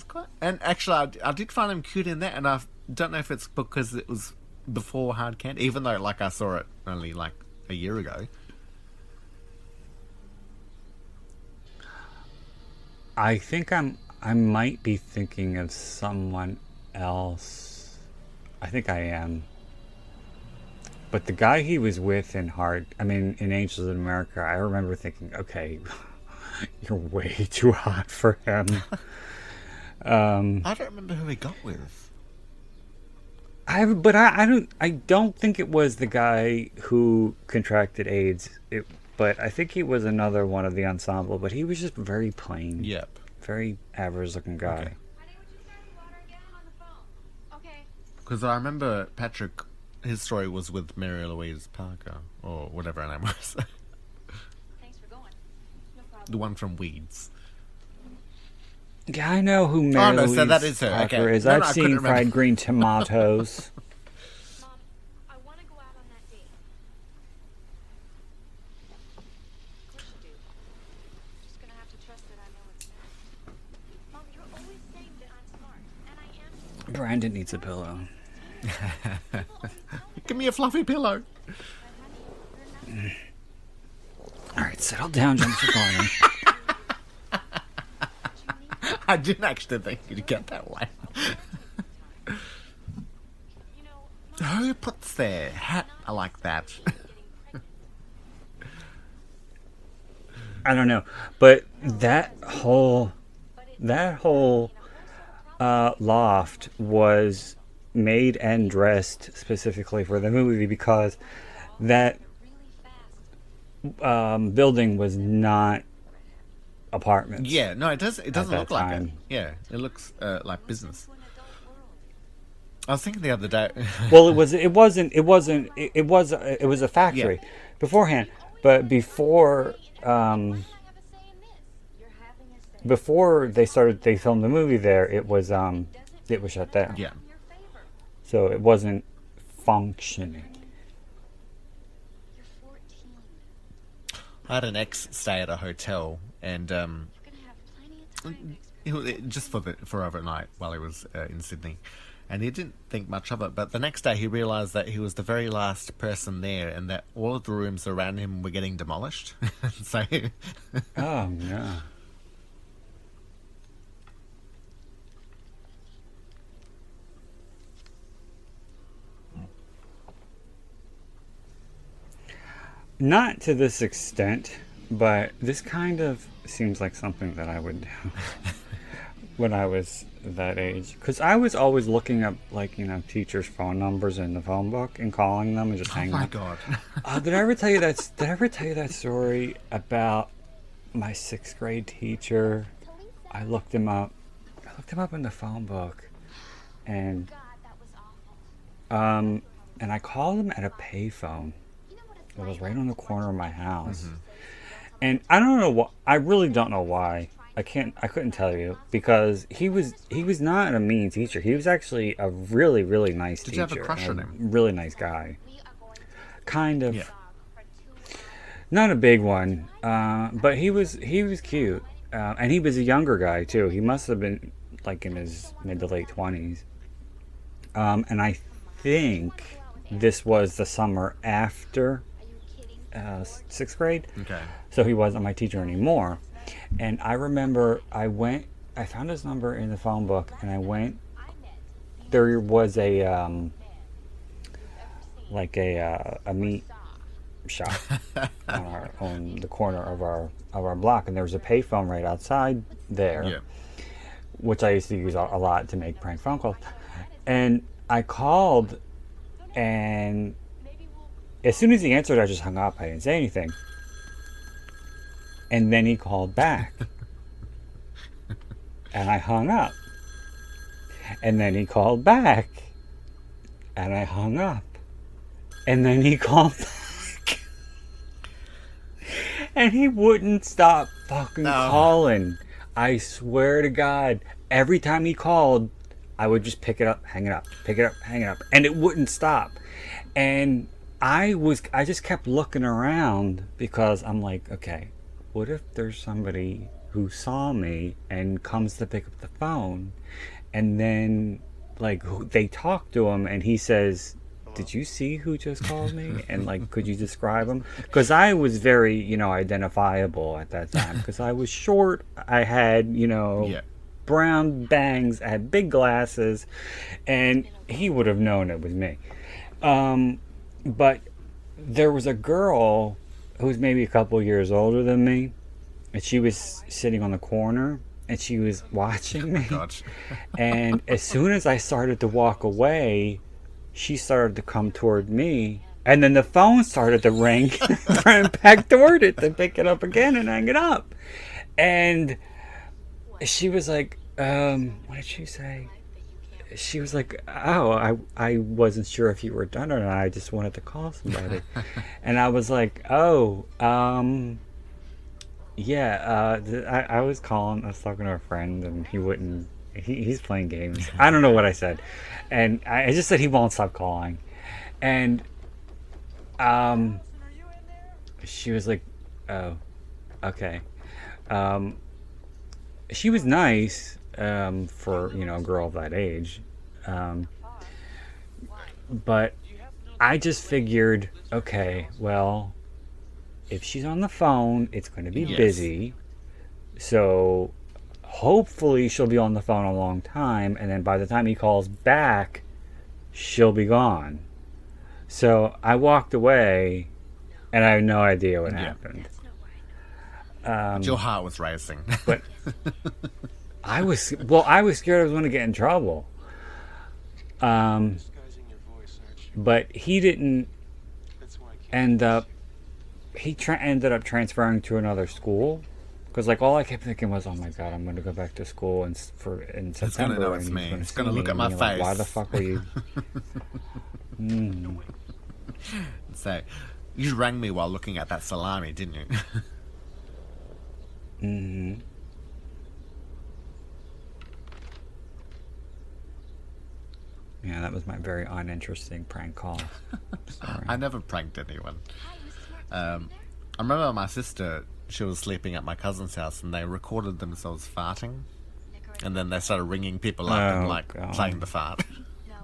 quite. And actually, I did find him cute in that, and I don't know if it's because it was before Hard Candy, even though like I saw it only like a year ago. I think I might be thinking of someone else. I think I am. But the guy he was with in in Angels in America, I remember thinking, okay, you're way too hot for him. I don't remember who he got with. I don't think it was the guy who contracted AIDS. But I think he was another one of the ensemble. But he was just very plain. Yep. Very average looking guy. Okay. Honey, would you start the water again on the phone? Okay. Because I remember Patrick, his story was with Mary Louise Parker, or whatever her name was. Thanks for going. No problem. The one from Weeds. Yeah, I know who Mary no, Louise so that is her. Parker Okay. is. No, I've I couldn't seen remember. Fried Green Tomatoes. Mom, I want to go out on that date. Of course you do. Just gonna have to trust that I know what's best. Mom, you're always saying that I'm smart, and I am. Brandon needs a pillow. Give me a fluffy pillow. But honey, you're not. All right, settle down, Jennifer Garner. I didn't actually think you'd get that way. You know, Who puts their hat like that? getting pregnant. I don't know, but that whole loft was made and dressed specifically for the movie because that Really fast. building was not apartments. Yeah, no, it doesn't that look like it. time. Yeah, it looks like business. To an adult world. I was thinking the other day. Well, it was a factory beforehand, but before I have a say in this. You're having a say. before they filmed the movie there, it was shut down. Yeah. In your favor. So it wasn't functioning. You're 14. I had an ex stay at a hotel, and You're gonna have plenty of time next just for overnight while he was in Sydney, and he didn't think much of it. But the next day, he realised that he was the very last person there, and that all of the rooms around him were getting demolished. So, Oh no. Not to this extent, but this kind of seems like something that I would do when I was that age. Because I was always looking up, teachers' phone numbers in the phone book and calling them and just oh hanging my up. god, Did I ever tell you that? Did I ever tell you that story about my 6th grade teacher? I looked him up. I looked him up in the phone book, and God, that was awful. and I called him at a payphone. You know what it's It was like right on the corner of my house, Mm-hmm. and I don't know what. I really don't know why. I couldn't tell you because he was not a mean teacher. He was actually a really, really nice Did teacher. you have a crush and on him? Really nice guy. We are going to Kind of. Yeah. for 2 hours. Not a big one, but he was cute, and he was a younger guy too. He must have been like in his mid to late 20s, and I think this was the summer after Are you kidding? 6th grade, okay. so he wasn't my teacher anymore. And I remember I found his number in the phone book, and I went. I met There was a the a meat shop on the corner of our block, and there was a payphone right outside there, Yeah. which I used to use a lot to make prank phone calls. And I called, and as soon as he answered, I just hung up. I didn't say anything. And then he called back, and I hung up. And then he called back, and I hung up. And then he called back. And he wouldn't stop fucking No. calling. I swear to God, every time he called, I would just pick it up, hang it up, pick it up, hang it up, and it wouldn't stop. And I just kept looking around because I'm like, okay, what if there's somebody who saw me and comes to pick up the phone, and then they talk to him, and he says, did you see who just called me? And like, could you describe him? Because I was very, identifiable at that time. Because I was short. I had, Yeah. brown bangs. I had big glasses, and he would have known it was me. But there was a girl who was maybe a couple years older than me, and she was sitting on the corner, and she was watching me. Gosh. And as soon as I started to walk away, she started to come toward me. And then the phone started to ring. I ran back toward it to pick it up again and hang it up. And she was like, what did she say? She was like, oh, I wasn't sure if you were done or not. I just wanted to call somebody. And I was like, oh, yeah, I was calling. I was talking to a friend, and he wouldn't. He's playing games. I don't know what I said, and I just said he won't stop calling, and she was like, "Oh, okay." She was nice for a girl of that age, but I just figured, okay, well, if she's on the phone, it's going to be busy. So hopefully she'll be on the phone a long time, and then by the time he calls back, she'll be gone. So I walked away, and I had no idea what happened. Your heart was racing. But I was scared I was going to get in trouble. But he didn't end up. He ended up transferring to another school, because like all I kept thinking was, oh my god, I'm going to go back to school in September. It's going to know it's me. It's going to look at my face. Like, why the fuck were you? So, you rang me while looking at that salami, didn't you? Mm-hmm. Yeah, that was my very uninteresting prank call. Sorry. I never pranked anyone. I remember my sister, she was sleeping at my cousin's house, and they recorded themselves farting, and then they started ringing people up and playing the fart. No,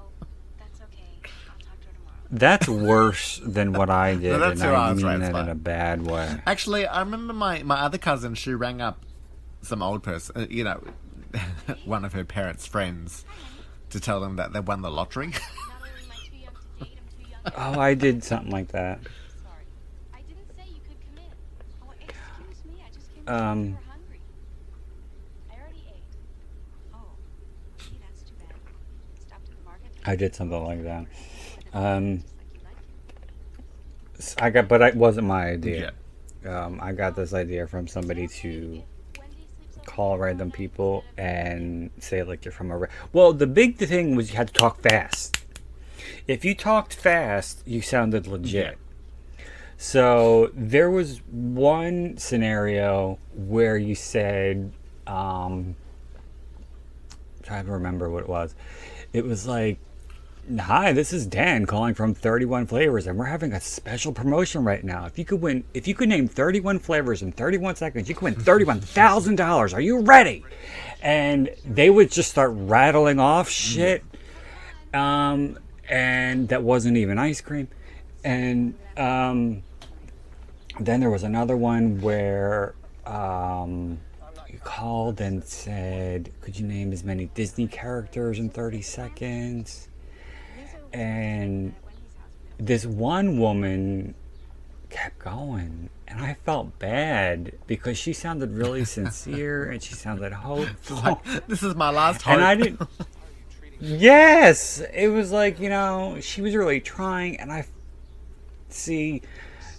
that's okay. I'll talk to her tomorrow. That's worse than what I did, No, that's and who I I was mean raised that in by. a bad way. Actually, I remember my other cousin, she rang up some old person, one of her parents' friends, to tell them that they won the lottery. Not only am I too young to date, I'm too young to... Oh, I did something like that. Sorry. I didn't say you could come in. Oh, excuse me. I just came to Um, see if you were hungry. I already ate. Oh, gee, that's too bad. Stopped at the market. I did something like that. Just like you like. But it wasn't my idea. I got this idea from somebody to call random people and say like you're from a. Well, the big thing was you had to talk fast. If you talked fast, you sounded legit. So there was one scenario where you said, trying to remember what it was. It was like, hi, this is Dan calling from 31 Flavors, and we're having a special promotion right now. If you could name 31 flavors in 31 seconds, you could win $31,000. Are you ready? And they would just start rattling off shit, and that wasn't even ice cream. And then there was another one where you called and said, could you name as many Disney characters in 30 seconds? And this one woman kept going, and I felt bad because she sounded really sincere and she sounded hopeful. Like, this is my last hope. And I didn't. Yes, it was like, she was really trying, and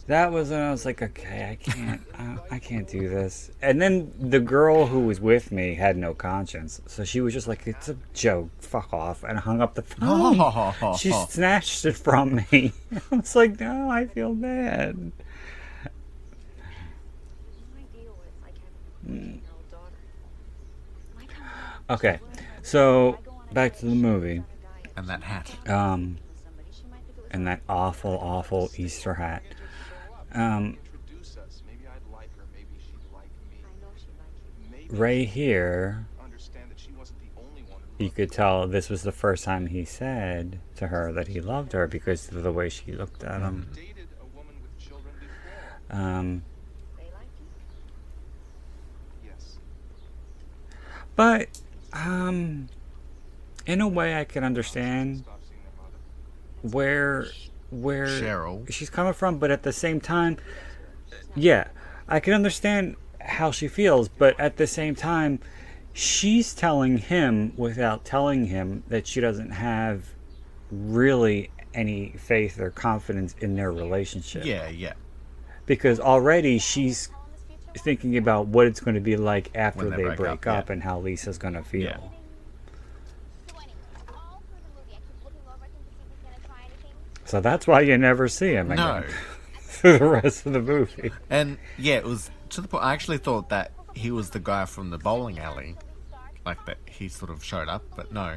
that was when I was like, okay, I can't do this. And then the girl who was with me had no conscience, so she was just like, it's a joke, fuck off, and hung up the phone. She snatched it from me. I was like, no, I feel bad. Okay, so back to the movie. And that hat. And that awful Easter hat. Ray here you could tell this was the first time he said to her that he loved her because of the way she looked at him. Dated a woman with children before. They like you? Yes. But in a way I can understand Stop seeing their mother. where Cheryl. she's coming from, but at the same time, yeah, I can understand how she feels, but at the same time, she's telling him without telling him that she doesn't have really any faith or confidence in their relationship. Yeah, yeah. Because already she's thinking about what it's going to be like after When they they break break up, up yeah. and how Lisa's going to feel. Yeah. So anyway, all through the movie, I keep looking over at him to see if he's gonna try anything. So that's why you never see him again No. through the rest of the movie. And yeah, it was to the point. I actually thought that he was the guy from the bowling alley, like that he sort of showed up, but no,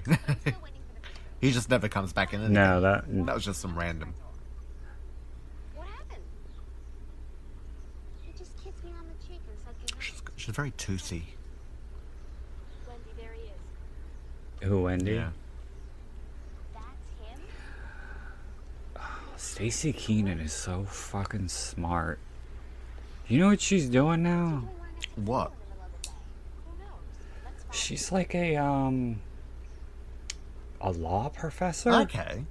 he just never comes back in. No, That that was just some random. What happened? He just kissed me on the cheek and said goodnight. She's very toothy. Wendy, there he is. who Wendy? Yeah. That's him? Staci Keanan is so fucking smart. You know what she's doing now? What? Who knows? Let's find She's like a law professor. Okay.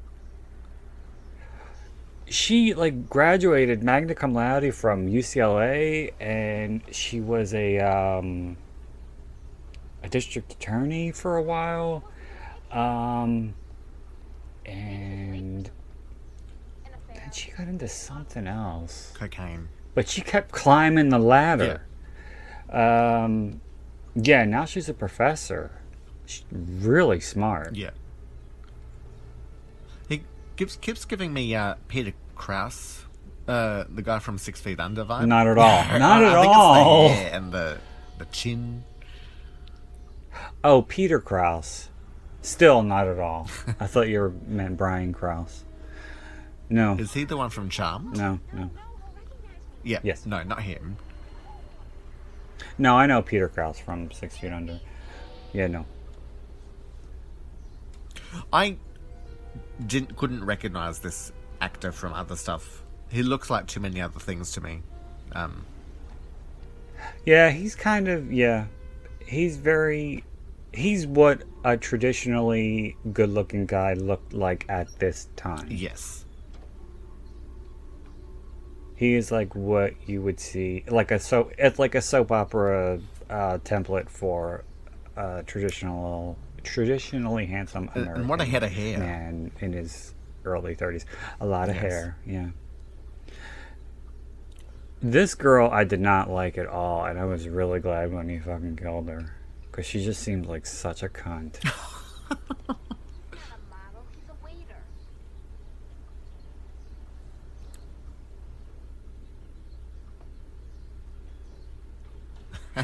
She like graduated magna cum laude from UCLA, and she was a district attorney for a while, and then she got into something else. Cocaine. But she kept climbing the ladder. Yeah, now she's a professor. She's really smart. Yeah. He keeps giving me Peter Krause, the guy from 6 Feet Under vibe. Not at all. Not at I think all. It's the hair and the chin. Oh, Peter Krause. Still not at all. I thought you meant Brian Krause. No, Is he the one from Charmed? no. Yeah. Yes. No, not him. No, I know Peter Krause from 6 Feet Under. Yeah, no. I couldn't recognize this actor from other stuff. He looks like too many other things to me. Yeah, he's kind of, yeah. He's what a traditionally good-looking guy looked like at this time. Yes. He is like what you would see, it's like a soap opera template for traditionally handsome American And what a head of hair. man in his early 30s. A lot of Yes. hair, yeah. This girl I did not like at all, and I was really glad when he fucking killed her. Because she just seemed like such a cunt. He's not a model, he's a waiter.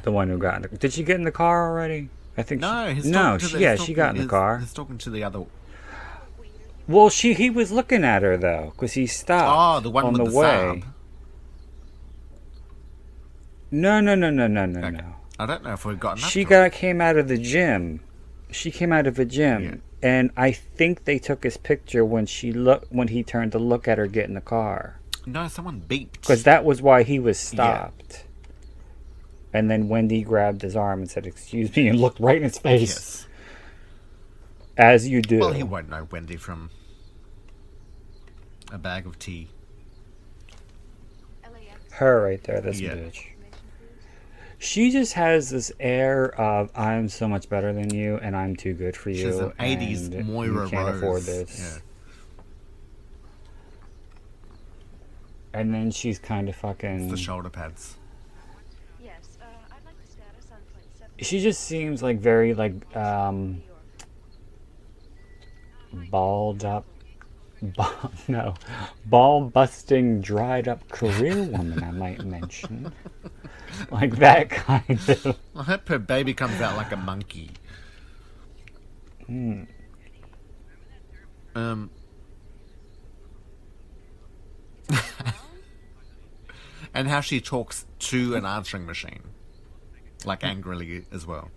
The one who got in the... Did she get in the car already? I think No, she... he's No, talking to she, the- yeah, he's she got in the talking- car. He's talking to the other. Well, he was looking at her, though, because he stopped Oh, the one on with the the way. Saab. No. Okay. I don't know if we've gotten. She up to it. came out of the gym. She came out of a gym, Yeah. and I think they took his picture when he turned to look at her get in the car, No, someone beeped. because that was why he was stopped. And then Wendy grabbed his arm and said, "Excuse me," and looked right in his face, Yes. as you do. Well, he won't know Wendy from a bag of tea. LAX. Her right there, this Yeah. bitch. Information, please. She just has this air of I'm so much better than you, and I'm too good for you. She's an 80s and Moira you can't Rose. afford this. Yeah. And then she's kind of It's fucking. the shoulder pads. Yes, I'd like the status on plane 7. She just seems like very like New York. balled up. Ball busting, dried up career woman. I might mention, like that kind of. I hope her baby comes out like a monkey. Hmm. And how she talks to an answering machine, like angrily as well.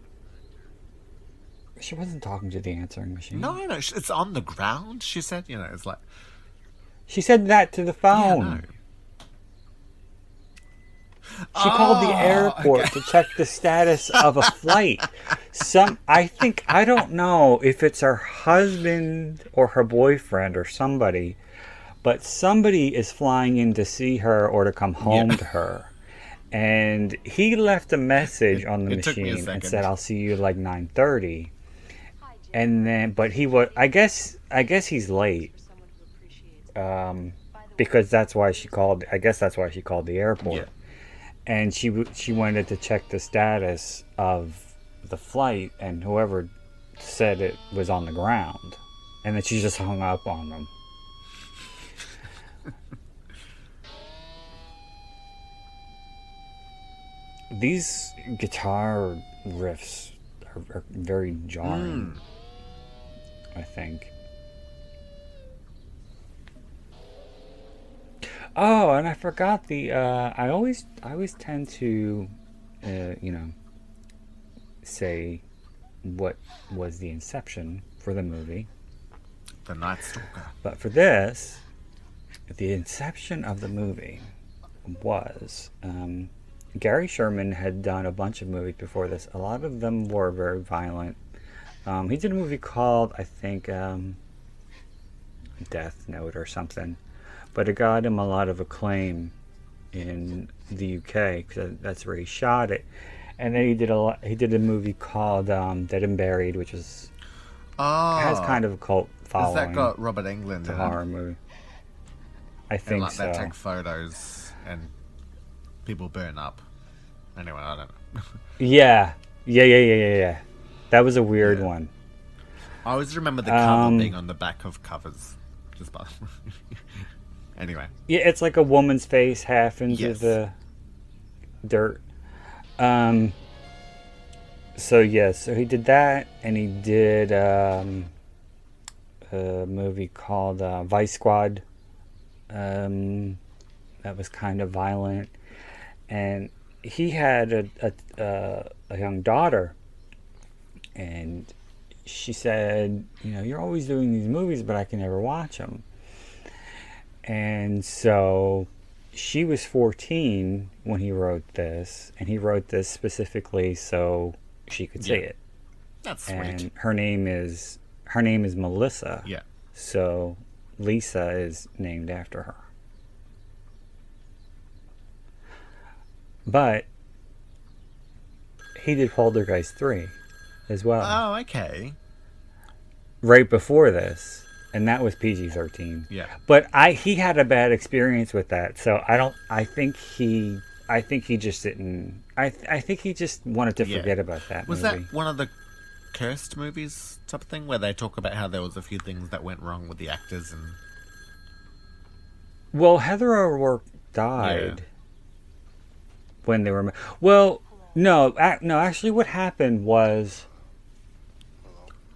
She wasn't talking to the answering machine. No, it's on the ground. She said, it's like, She said that to the phone. yeah, no. She called the airport okay. to check the status of a flight. I don't know if it's her husband or her boyfriend or somebody, but somebody is flying in to see her or to come home to her. And he left a message on the It took me a machine and second. said, "I'll see you like 9:30." And then, but he was, I guess he's late. Because that's why she called. I guess that's why she called the airport. Yeah. And she wanted to check the status of the flight, and whoever said it was on the ground, and then she just hung up on them. These guitar riffs are very jarring, I think. Oh, and I forgot I always tend to, say what was the inception for the movie. The Night Stalker. But for this, the inception of the movie was Gary Sherman had done a bunch of movies before this. A lot of them were very violent. He did a movie called, I think, Death Note or something. But it got him a lot of acclaim in the UK because that's where he shot it. And then he did a movie called Dead and Buried, which has kind of a cult following. Has that got Robert Englund It's a in horror it? movie. I And think like so. they take photos and people burn up. Anyway, I don't know. Yeah. That was a weird one. I always remember the cover being on the back of covers. Just by anyway. Yeah, it's like a woman's face half into Yes. the dirt. So he did that, and he did a movie called Vice Squad. That was kind of violent, and he had a young daughter, and she said, "You're always doing these movies, but I can never watch them." And so she was 14 when he wrote this, and he wrote this specifically so she could see it. That's sweet. And her name is Melissa. Yeah. So Lisa is named after her. But he did Poltergeist 3 as well. Oh, okay. Right before this. And that was PG-13. Yeah. But he had a bad experience with that. So I think he just didn't. I think he just wanted to forget about that Was movie. that one of the cursed movies type of thing where they talk about how there was a few things that went wrong with the actors and Well, Heather O'Rourke died when they were. Well, no. Actually, what happened was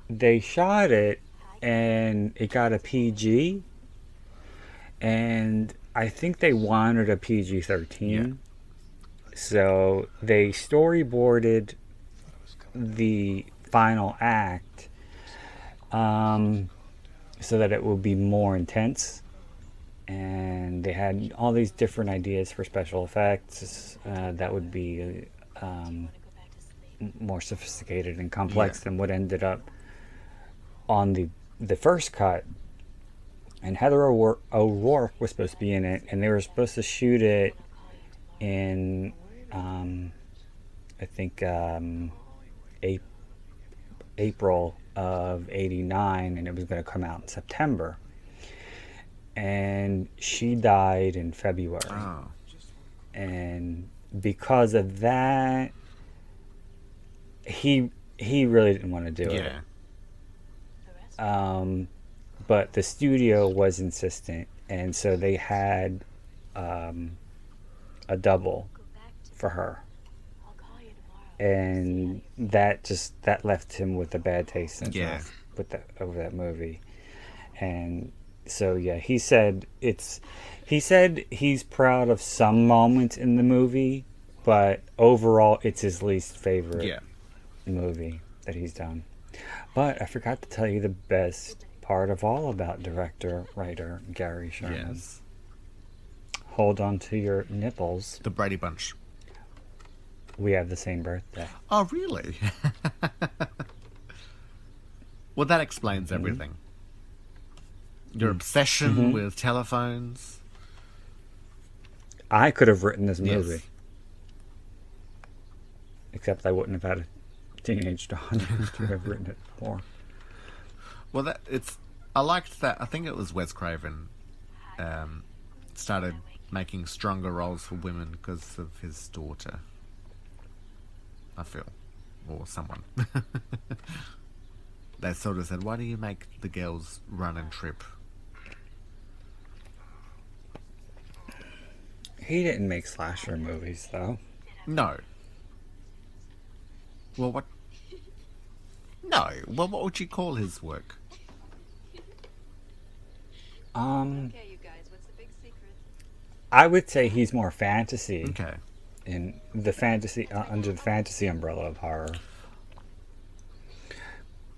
they shot it and it got a PG, and I think they wanted a PG-13. So they storyboarded the final act so that it would be more intense. And they had all these different ideas for special effects that would be more sophisticated and complex than what ended up on the first cut. And Heather O'Rourke was supposed to be in it, and they were supposed to shoot it in I think April of '89, and it was going to come out in September. And she died in February. oh. And because of that, he really didn't want to do it. But the studio was insistent, and so they had a double for her, and that left him with a bad taste in his mouth over that movie. And so he said he's proud of some moments in the movie, but overall it's his least favorite movie that he's done. But I forgot to tell you the best part of all about director, writer Gary Sherman. Yes. Hold on to your nipples. The Brady Bunch. We have the same birthday. Oh, really? Well, that explains everything. Your obsession with telephones. I could have written this Yes. movie. Except I wouldn't have had a teenage daughter to have written it for. Well, I liked that. I think it was Wes Craven started making stronger roles for women because of his daughter. I feel. Or someone. They sort of said, why do you make the girls run and trip? He didn't make slasher movies, though. No. Well, what? No. Well, what would you call his work? Okay, you guys, what's the big secret? I would say he's more fantasy Okay. in the fantasy under the fantasy umbrella of horror.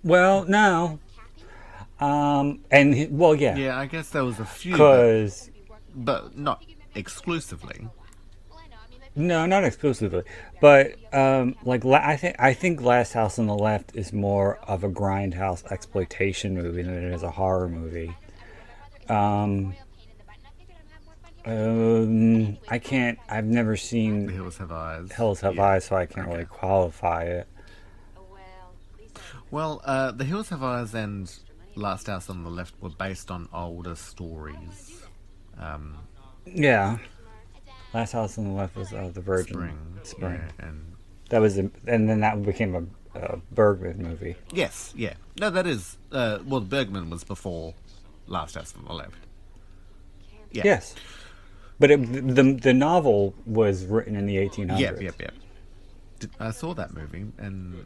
Well, no. Well, yeah, Yeah, I guess there was a few, because but not exclusively. Well, I know. I mean, like, no, not exclusively, but I think Last House on the Left is more of a grindhouse exploitation movie than it is a horror movie. royal pain in the butt, and I figured I'd have more fun here. I can't. I've never The seen Hills Have Eyes. Hills Have Yeah. Eyes, so I can't really qualify it. Oh, well, Lisa. Well, The Hills Have Eyes and Last House on the Left were based on older stories. Yeah, Last House on the Left was the Virgin Spring. Yeah, and That was, and then that became a Bergman movie. yes, yeah. No, that is. Well, Bergman was before Last House on the Left. Yeah. Yes, but the novel was written in the 1800s. Yep. I saw that movie and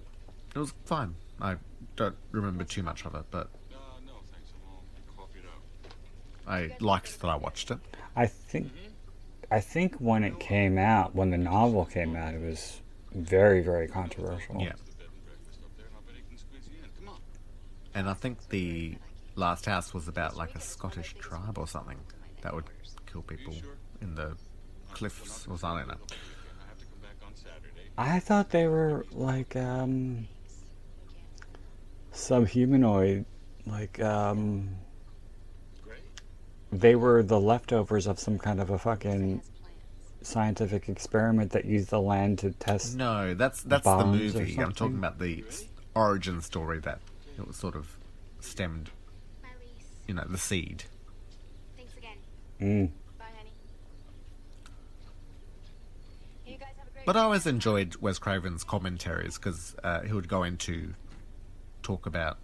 it was fine. I don't remember too much of it, but No, thanks. I'm all coffeeed up. I liked that I watched it. I think when it came out, when the novel came out, it was very, very controversial. Yeah. The bed and breakfast up there, and I'll bet he can squeeze you in. Come on. And I think the Last House was about like a Scottish tribe or something that would kill people in the cliffs or something. I don't know. I have to come back on Saturday. I thought they were like subhumanoid, like Great. they were the leftovers of some kind of a fucking scientific experiment that used the land to test. No, that's the Bombs or movie. I'm something? talking about the origin story that it was sort of stemmed, Bye, Lise. you know, the seed. Thanks again. Mm. Bye, honey. Hey, you guys have a great But I always enjoyed Wes Craven's commentaries because he would go into talk about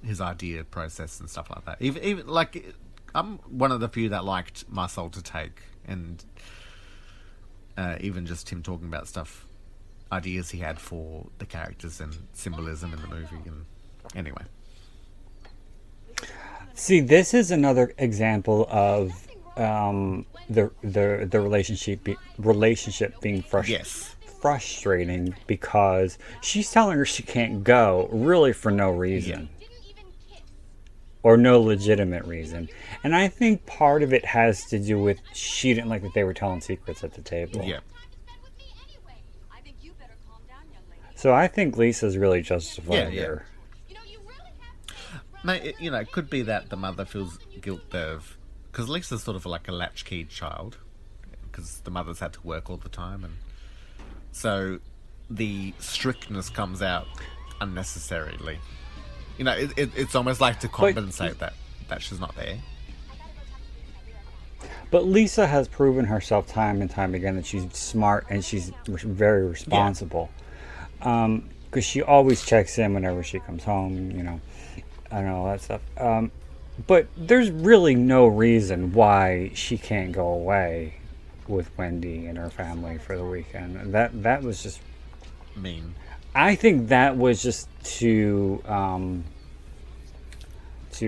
his idea process and stuff like that. Even like, I'm one of the few that liked My Soul to Take, and even just him talking about stuff, ideas he had for the characters and symbolism in the movie. And anyway, See, this is another example of the relationship being yes, frustrating because she's telling her she can't go really for no reason. Didn't even kiss. Or no legitimate reason. And I think part of it has to do with she didn't like that they were telling secrets at the table. yeah. Spend with me anyway. I think you better calm down, young lady. So I think Lisa's really justified Yeah. here. You know, you really have. Mate, it could be that the mother feels guilt because Lisa's sort of like a latchkey child because the mother's had to work all the time, and so the strictness comes out unnecessarily. You know, it's almost like to compensate that she's not there. But Lisa has proven herself time and time again that she's smart and she's very responsible. Because she always checks in whenever she comes home, and all that stuff. But there's really no reason why she can't go away with Wendy and her family for the weekend. That was just... Mean. I think that was just to pull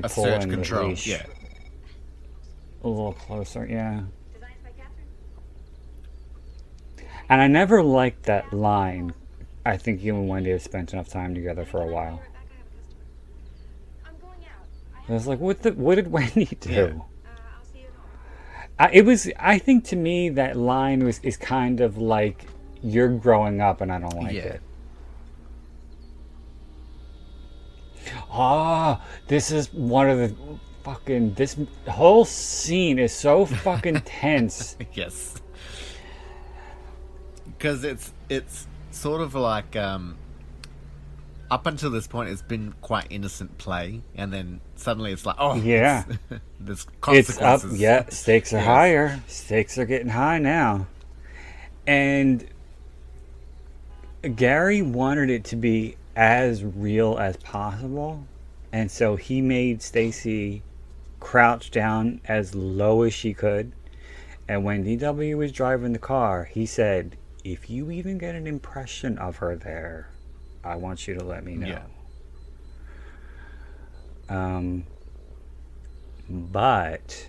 Assert in control. the leash Yeah. a little closer, yeah. Designs by Catherine. And I never liked that line, I think you and Wendy have spent enough time together for a while. I'm going out. I was like, what did Wendy do? Yeah. I'll see you at home. I think to me that line is kind of like, you're growing up and I don't like Yeah. it. Ah, this is one of the fucking, this whole scene is so fucking tense. Yes. Because it's sort of like up until this point it's been quite innocent play, and then suddenly it's like, oh Yeah. there's It's up, consequences. yeah, stakes are Yes. higher. Stakes are getting high now. And Gary wanted it to be as real as possible. And so he made Staci crouch down as low as she could. And when DW was driving the car, he said, if you even get an impression of her there, I want you to let me know. Yeah. But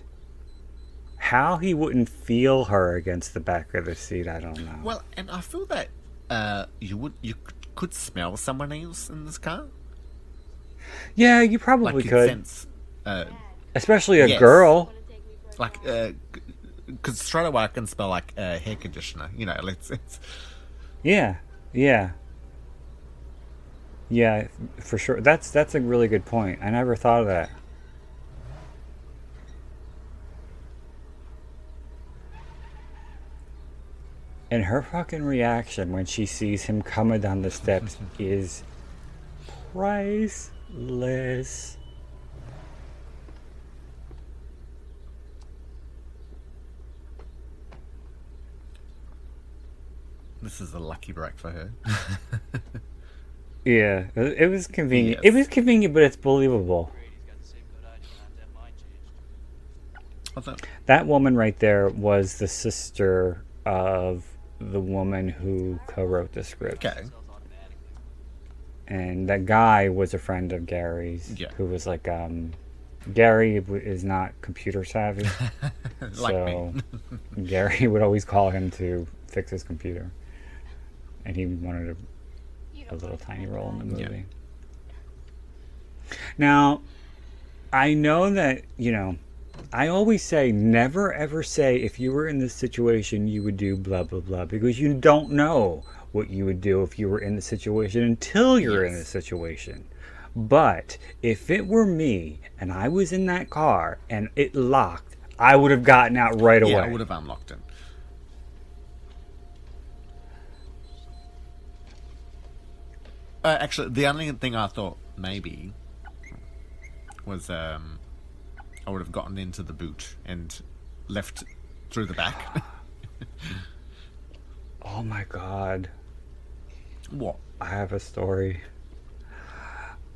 how he wouldn't feel her against the back of the seat, I don't know. Well, and I feel that you could smell someone else in this car. Yeah, you probably Like you could. sense, Especially a Yes. girl. like, because straight away I can smell like hair conditioner. You know, it's Yeah, yeah. Yeah, for sure. That's a really good point. I never thought of that. And her fucking reaction when she sees him coming down the steps is priceless. this is a lucky break for her. Yeah, it was convenient. Yes. It was convenient, but it's believable. Although, That woman right there was the sister of the woman who co-wrote the script. okay, And that guy was a friend of Gary's, Yeah. who was like, Gary is not computer savvy, like so me. Gary would always call him to fix his computer, and he wanted a little tiny role in the Yeah. movie. Now, I know that, I always say, never ever say if you were in this situation you would do blah blah blah, because you don't know what you would do if you were in the situation until you're in the Yes. situation. But if it were me and I was in that car and it locked, I would have gotten out right away. Yeah, I would have unlocked it. Actually, the only thing I thought maybe was I would have gotten into the boot and left through the back. Oh my god. What? I have a story.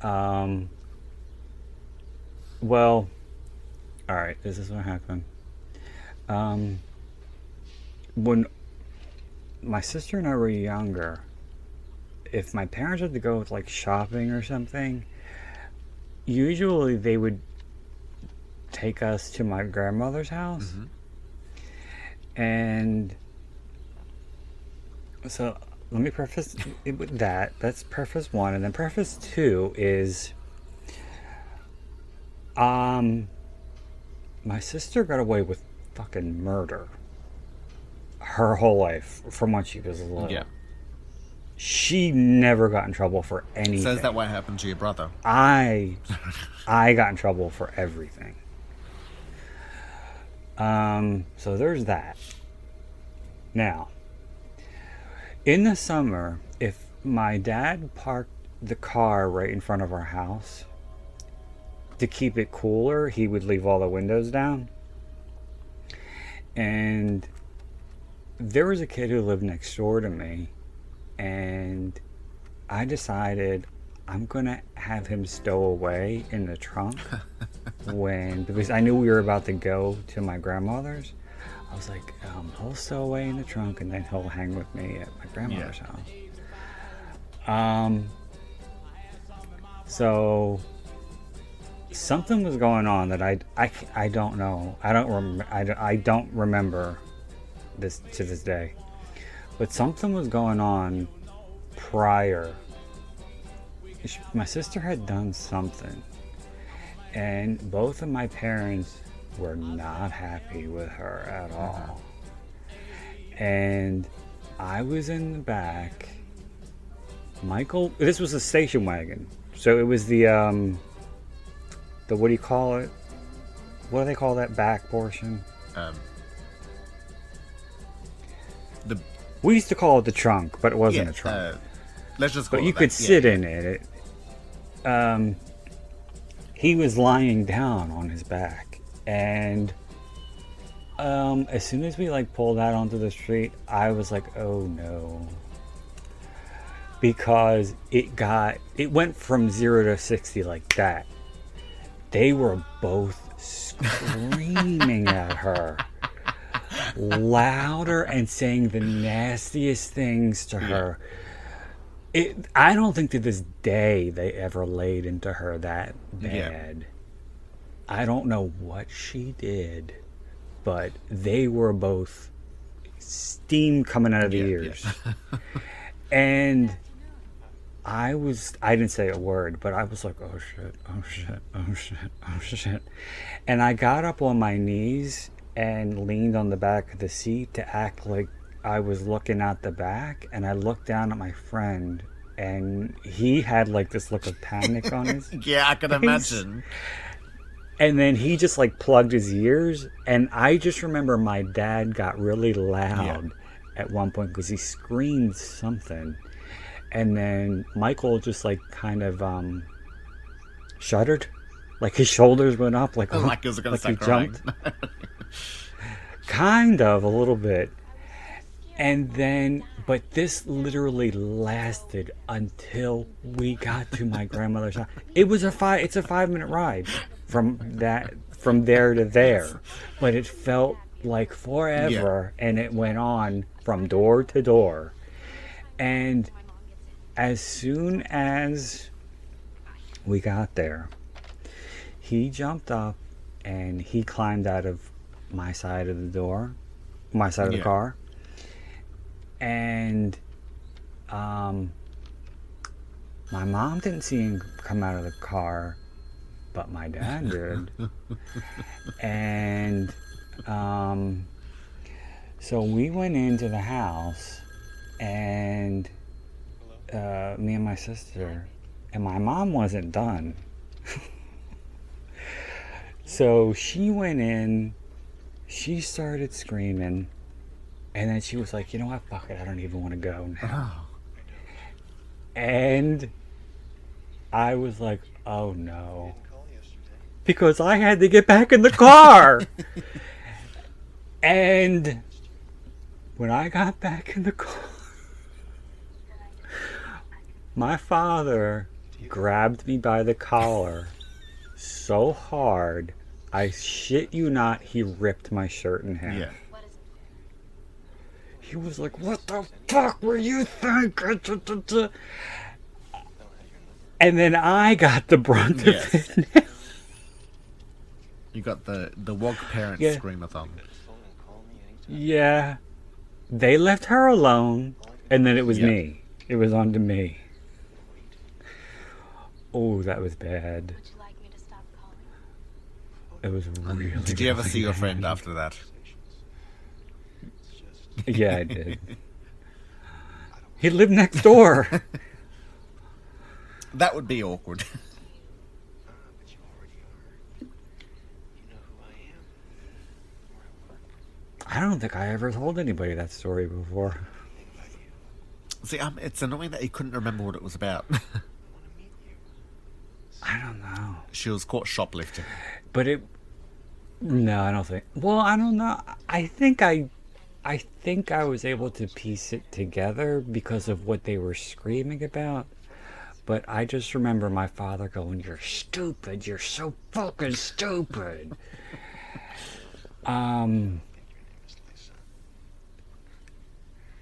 Well, alright, this is what happened. When my sister and I were younger, if my parents had to go like shopping or something, usually they would take us to my grandmother's house. And so let me preface it with that. That's preface one. And then preface two is my sister got away with fucking murder her whole life from when she was little. Yeah. She never got in trouble for anything. So is that what happened to your brother? I got in trouble for everything. So there's that. Now, in the summer, if my dad parked the car right in front of our house, to keep it cooler, he would leave all the windows down. And there was a kid who lived next door to me, and I decided I'm gonna have him stow away in the trunk because I knew we were about to go to my grandmother's. I was like, he'll stow away in the trunk and then he'll hang with me at my grandmother's house. So something was going on that I don't know. I don't remember this to this day. But something was going on prior, my sister had done something, and both of my parents were not happy with her at all. And I was in the back. Michael, this was a station wagon, so it was the what do you call it? What do they call that back portion? We used to call it the trunk, but it wasn't a trunk. Let's just call But it you that. could sit in it. He was lying down on his back, and as soon as we like pulled out onto the street, I was like, oh no, because it went from 0 to 60 like that. They were both screaming at her louder and saying the nastiest things to her. I don't think to this day they ever laid into her that bad. Yeah. I don't know what she did, but they were both steam coming out of the ears. And I didn't say a word, but I was like, oh shit, oh shit, oh shit, oh shit. And I got up on my knees and leaned on the back of the seat to act like I was looking at the back, and I looked down at my friend, and he had like this look of panic on his Yeah, I can imagine. And then he just like plugged his ears, and I just remember my dad got really loud at one point because he screamed something, and then Michael just like kind of shuddered, like his shoulders went up, like he was gonna start crying. Kind of a little bit. And then, but this literally lasted until we got to my grandmother's house. It's a 5-minute ride from there to there, but it felt like forever, and it went on from door to door. And as soon as we got there, he jumped up and he climbed out of my side of the car. And my mom didn't see him come out of the car, but my dad did. And so we went into the house, and me and my sister, and my mom wasn't done. So she went in, she started screaming. And then she was like, you know what, fuck it, I don't even want to go now. Oh. And I was like, oh no. Because I had to get back in the car. And when I got back in the car, my father grabbed me by the collar so hard, I shit you not, he ripped my shirt in half. Yeah. He was like, what the fuck were you thinking? And then I got the brunt of it. You got the woke parent scream-a-thon. Yeah. They left her alone, and then it was me. It was on to me. Oh, that was bad. Would you like me to stop calling? It was really Did you ever see your friend after that? Yeah, I did. He lived next door. That would be awkward. But you already are. You know who I am. Where I work. I don't think I ever told anybody that story before. See, it's annoying that he couldn't remember what it was about. I don't know. She was caught shoplifting. But no, I don't think. Well, I don't know. I think I was able to piece it together because of what they were screaming about. But I just remember my father going, "You're stupid. You're so fucking stupid."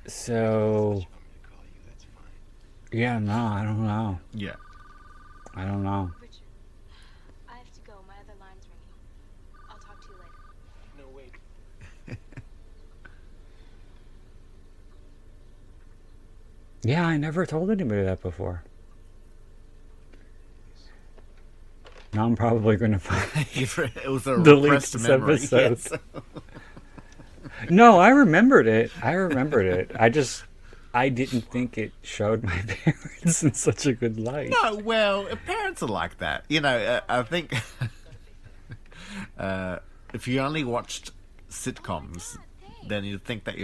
So, yeah, no, I don't know. Yeah. I don't know. Richard, I have to go. My other line's ringing. I'll talk to you later. No, wait. Yeah, I never told anybody that before. Now I'm probably going to It was a delete repressed this memory. episode. Yes. No, I remembered it. I didn't think it showed my parents in such a good light. No, well, parents are like that. I think if you only watched sitcoms, then you'd think that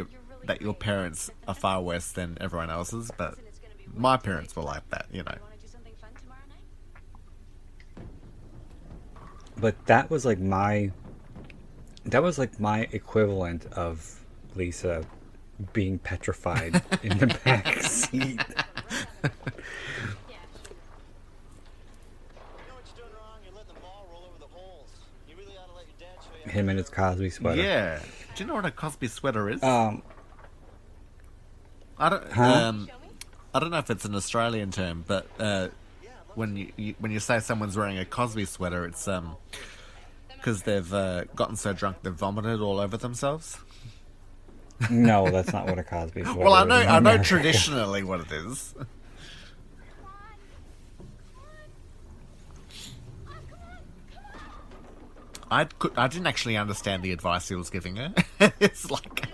your parents are far worse than everyone else's. But my parents were like that. Want to do something fun tomorrow night? But that was like my equivalent of Lisa being petrified in the back seat. You know what you're doing wrong? You're letting the ball roll over the holes. You really ought to let your dad show you. Him in his Cosby sweater. Yeah. Do you know what a Cosby sweater is? Um, I don't. Huh? I don't know if it's an Australian term, but when you say someone's wearing a Cosby sweater, it's because they've gotten so drunk they've vomited all over themselves. no, that's not what a Cosby sweater Well, is in I know America. traditionally what it is. I didn't actually understand the advice he was giving her. It's like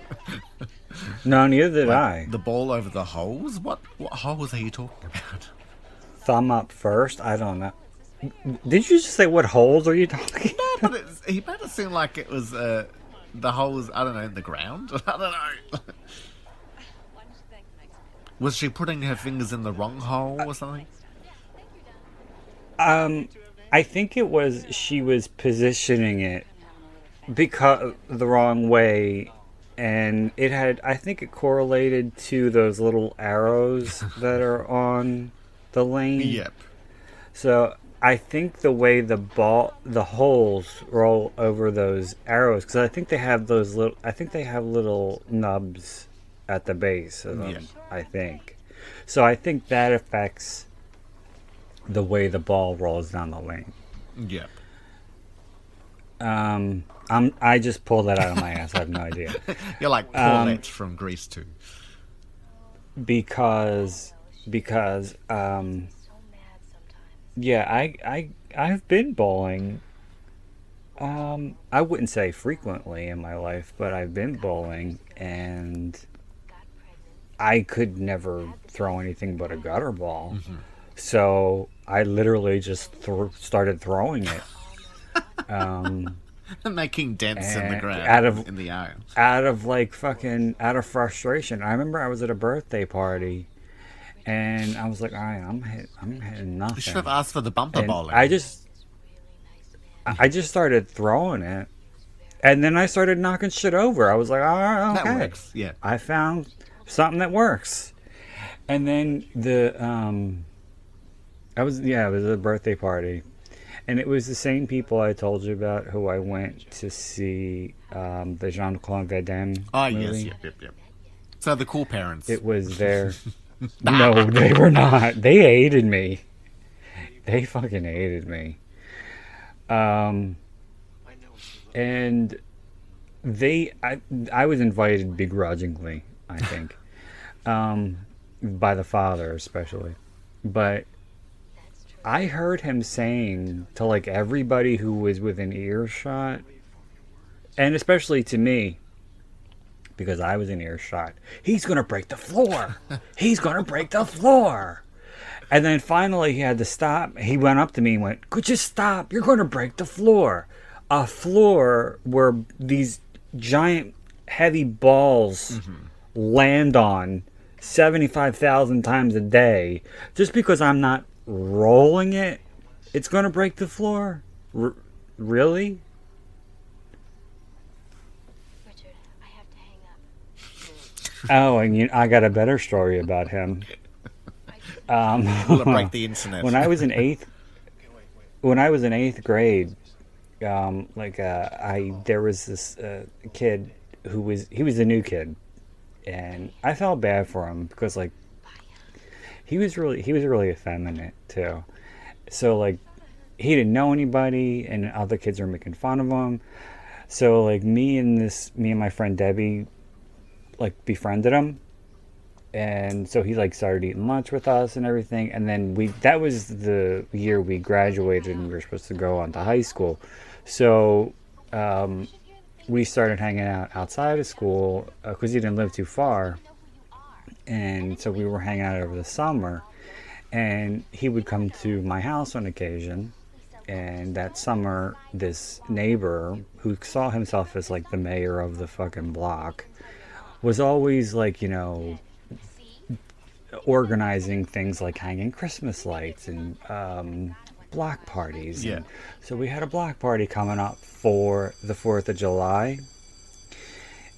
No, neither did I. the ball over the holes. What holes are you talking about? Thumb up first. I don't know. Did you just say what holes are you talking? No, but he made it seem like it was the holes. I don't know, in the ground. I don't know. Why don't you thank the next man? Was she putting her fingers in the wrong hole or something? I think it was she was positioning it because the wrong way, and it had. I think it correlated to those little arrows that are on the lane. Yep. So I think the way the holes roll over those arrows, because I think they have those little. I think they have little nubs at the base of them. Yeah. I think. So I think that affects the way the ball rolls down the lane. Yep. I just pulled that out of my ass. I have no idea. You're like Paulette from Grease 2. because yeah, I've been bowling. I wouldn't say frequently in my life, but I've been bowling, and I could never throw anything but a gutter ball. So I literally just started throwing it. Making dents in the And ground, in the iron. out of frustration. I remember I was at a birthday party, and I was like, all right, I'm hitting nothing. You should have asked for the bumper And bowling. I just started throwing it, and then I started knocking shit over. I was like, all right, okay. That works, yeah. I found something that works. And then it was a birthday party, and it was the same people I told you about who I went to see the Jean-Claude Van Damme Oh, movie. yes, yep. So the cool parents. It was their... No, they were not. They hated me. They fucking hated me. And I was invited begrudgingly, I think, by the father especially. But I heard him saying to like everybody who was within earshot, and especially to me, because I was in earshot, he's gonna break the floor. He's gonna break the floor. And then finally he had to stop. He went up to me and went, could you stop? You're gonna break the floor. A floor where these giant heavy balls land on 75,000 times a day. Just because I'm not rolling it, it's gonna break the floor? Really? Richard, I have to hang up. Oh, and I got a better story about him. Will it break the internet? When I was in eighth grade, there was this kid who was a new kid, and I felt bad for him because like he was really effeminate too. So like he didn't know anybody, and other kids were making fun of him. So like me and my friend Debbie like befriended him, and so he like started eating lunch with us and everything. And then that was the year we graduated and we were supposed to go on to high school. So we started hanging out outside of school because he didn't live too far, and so we were hanging out over the summer. And he would come to my house on occasion. And that summer, this neighbor who saw himself as like the mayor of the fucking block was always like, organizing things like hanging Christmas lights and block parties. Yeah. And so we had a block party coming up for the 4th of July.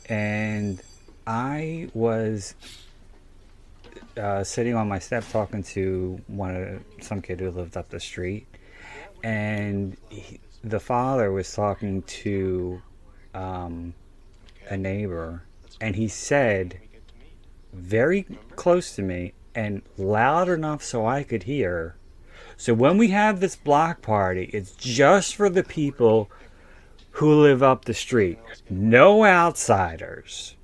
And I was sitting on my step talking to some kid who lived up the street. And the father was talking to a neighbor. And he said, very close to me and loud enough so I could hear, so when we have this block party, it's just for the people who live up the street. No outsiders.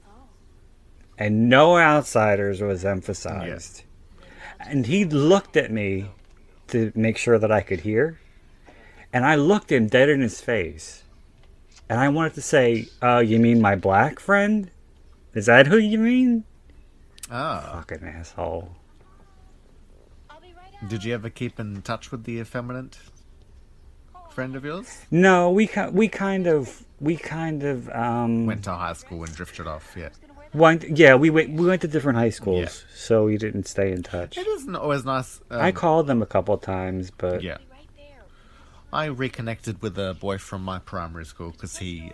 And no outsiders was emphasized. Yeah. And he looked at me to make sure that I could hear. And I looked him dead in his face. And I wanted to say, you mean my black friend? Is that who you mean? Oh. Fucking asshole. Did you ever keep in touch with the effeminate friend of yours? No, we kind of went to high school and drifted off. Yeah. We went to different high schools, so we didn't stay in touch. It isn't always nice. I called them a couple of times, but yeah. I reconnected with a boy from my primary school because he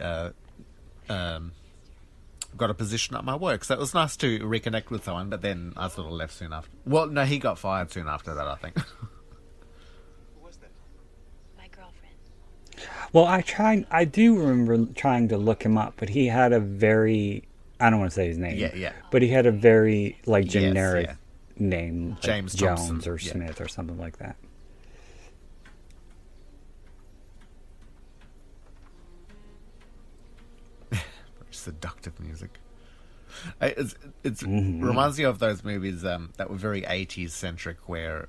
got a position at my work, so it was nice to reconnect with someone, but then I sort of left soon after. Well, no, he got fired soon after that, I think. My girlfriend. Well, I do remember trying to look him up, but he had a very, I don't want to say his name. Yeah. But he had a very, like, generic name. Like James Jones Thompson. or Smith or something like that. Seductive music. It reminds me of those movies that were very 80s centric, where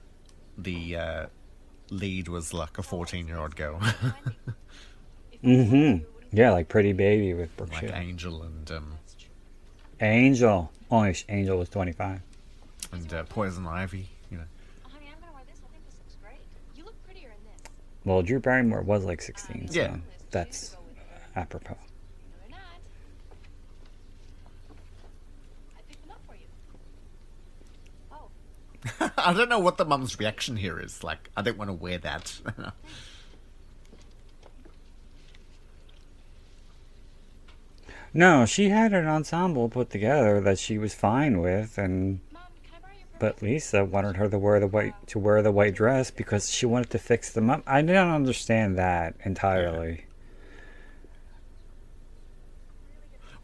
the lead was like a 14-year-old girl. Yeah, like Pretty Baby with Brooke like Shields. Angel and Angel. Only Angel was 25. And Poison Ivy. Honey, I'm gonna wear this. I think this looks great. You look prettier in this. Well, Drew Barrymore was like 16, so Yeah. that's apropos. No, they're not. I picked them up for you. Oh. I don't know what the mum's reaction here is. Like, I don't want to wear that. No, she had an ensemble put together that she was fine with, and Mom, can I borrow your but Lisa wanted her to wear the white dress because she wanted to fix them up. I didn't understand that entirely.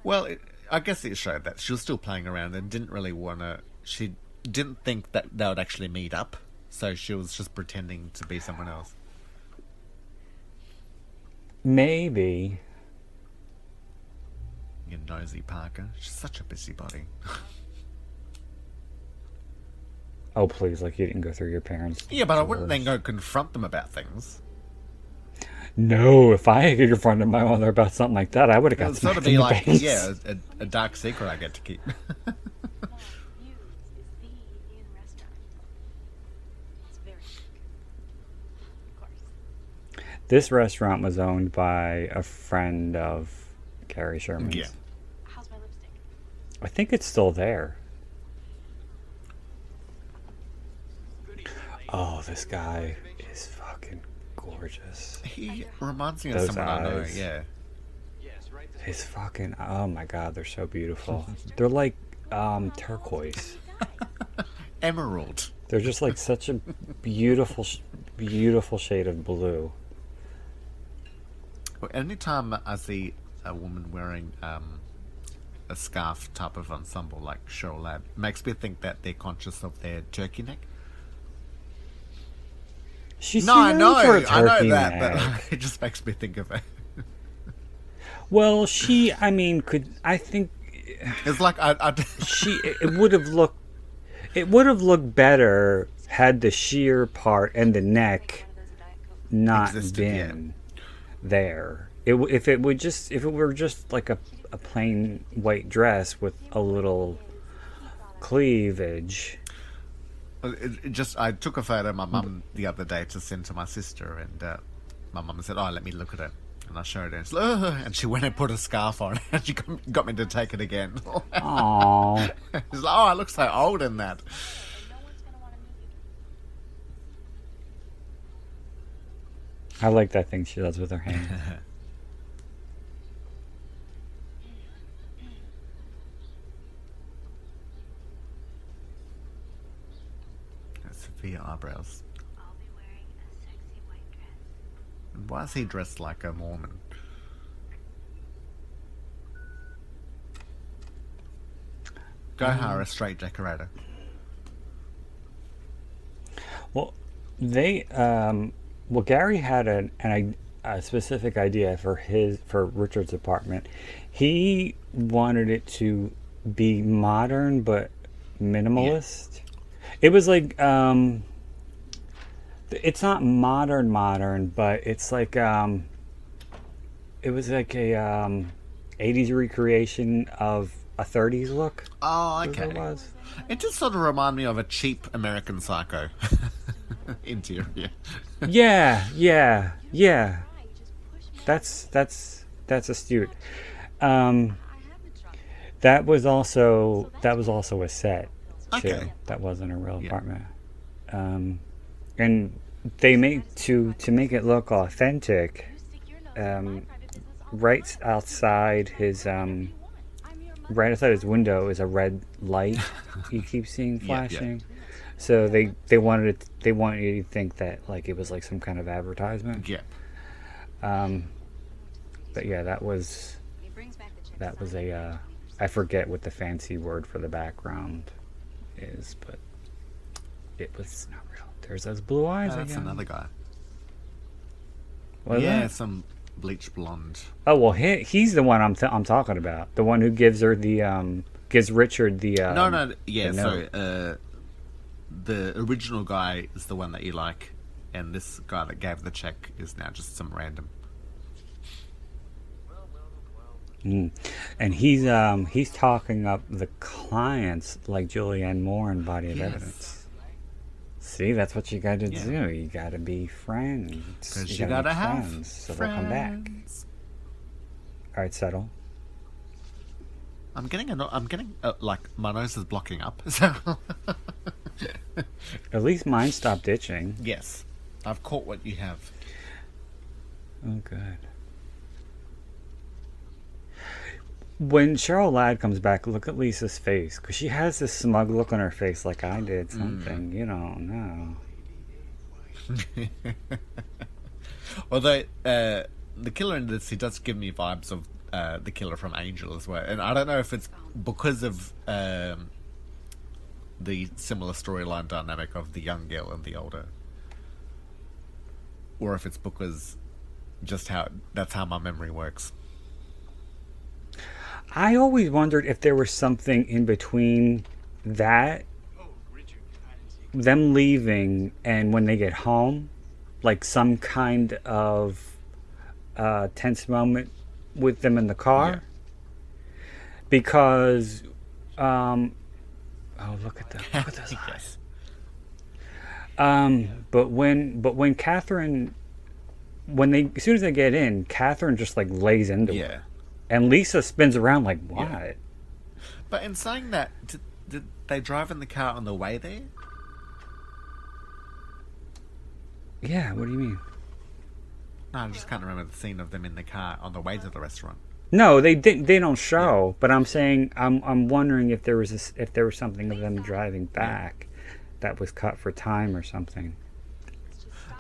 Well, I guess it showed that she was still playing around and didn't really want to. She didn't think that they would actually meet up, so she was just pretending to be someone else. Maybe. You nosy Parker. She's such a busybody. Oh, please, like you didn't go through your parents' Yeah, but I wouldn't drawers. then go confront them about things. No, if I had confronted my mother about something like that, I would have It got would sort of smacked in be the like, face. yeah, a dark secret I get to keep. Muse is the Indian restaurant. It's very chic. Of course. This restaurant was owned by a friend of Gary Sherman's. Yeah. How's my lipstick? I think it's still there. Oh, this guy is fucking gorgeous. He reminds me of Those someone I know, eyes. yeah. His fucking, oh my god, they're so beautiful. They're like turquoise. Emerald. They're just like such a beautiful, beautiful shade of blue. Well, anytime I see a woman wearing a scarf type of ensemble like Cheryl Ladd, makes me think that they're conscious of their turkey neck. She's No, I too know, young for a I know turkey that, neck. but it just makes me think of it. Well, I mean, I think It's like it would have looked It would have looked better had the sheer part and the neck not Existed, yeah. been there. If it were just like a plain white dress with a little cleavage. I took a photo of my mum the other day to send to my sister, and my mum said, "Oh, let me look at it." And I showed her, and, and she went and put a scarf on, and she got me to take it again. Aww. She's like, "Oh, I look so old in that." I like that thing she does with her hands. Severe eyebrows. I'll be wearing a sexy white dress. Why is he dressed like a Mormon? Go hire a straight decorator. Well, Gary had a specific idea for Richard's apartment. He wanted it to be modern but minimalist. It was like it's not modern, but it's like it was like a 80s recreation of a 30s look. Oh, Is what okay. it was. It just sort of reminded me of a cheap American Psycho interior. Yeah. That's astute. That was also a set too. Okay. That wasn't a real Yeah. apartment. And they make to make it look authentic. Right outside his window is a red light you keep seeing Yeah, yeah. flashing. So they want you to think that like it was like some kind of advertisement. Yeah. But yeah, that was a I forget what the fancy word for the background is, but it was not real. There's those blue eyes That's again. another guy. Was Yeah, it? some bleach blonde. Oh well, he's the one I'm talking about. The one who gives her the gives Richard the No, yeah. the So note. the original guy is the one that you like, and this guy that gave the check is now just some random. And he's talking up the clients like Julianne Moore in Body of Yes. Evidence. See, that's what you got to Yeah. do. You got to be friends. Because you gotta gotta make have friends, so they'll come back. friends. All right, settle. I'm getting like my nose is blocking up. So At least mine stopped itching. yes, I've caught what you have. Oh, good. When Cheryl Ladd comes back, look at Lisa's face, because she has this smug look on her face, like I did something. You don't know. Although the killer in this, he does give me vibes of the killer from Angel as well, and I don't know if it's because of the similar storyline dynamic of the young girl and the older, or if it's because that's how my memory works. I always wondered if there was something in between that, them leaving, and when they get home, like some kind of tense moment with them in the car. Yeah. Because, oh, look at those eyes. Yes. But when Catherine, as soon as they get in, Catherine just like lays into Yeah. her. And Lisa spins around like, what? Yeah. But in saying that, did they drive in the car on the way there? Yeah, what do you mean? No, I just can't remember the scene of them in the car on the way to the restaurant. No, they don't show. But I'm saying I'm wondering if there was something of them driving back that was cut for time or something.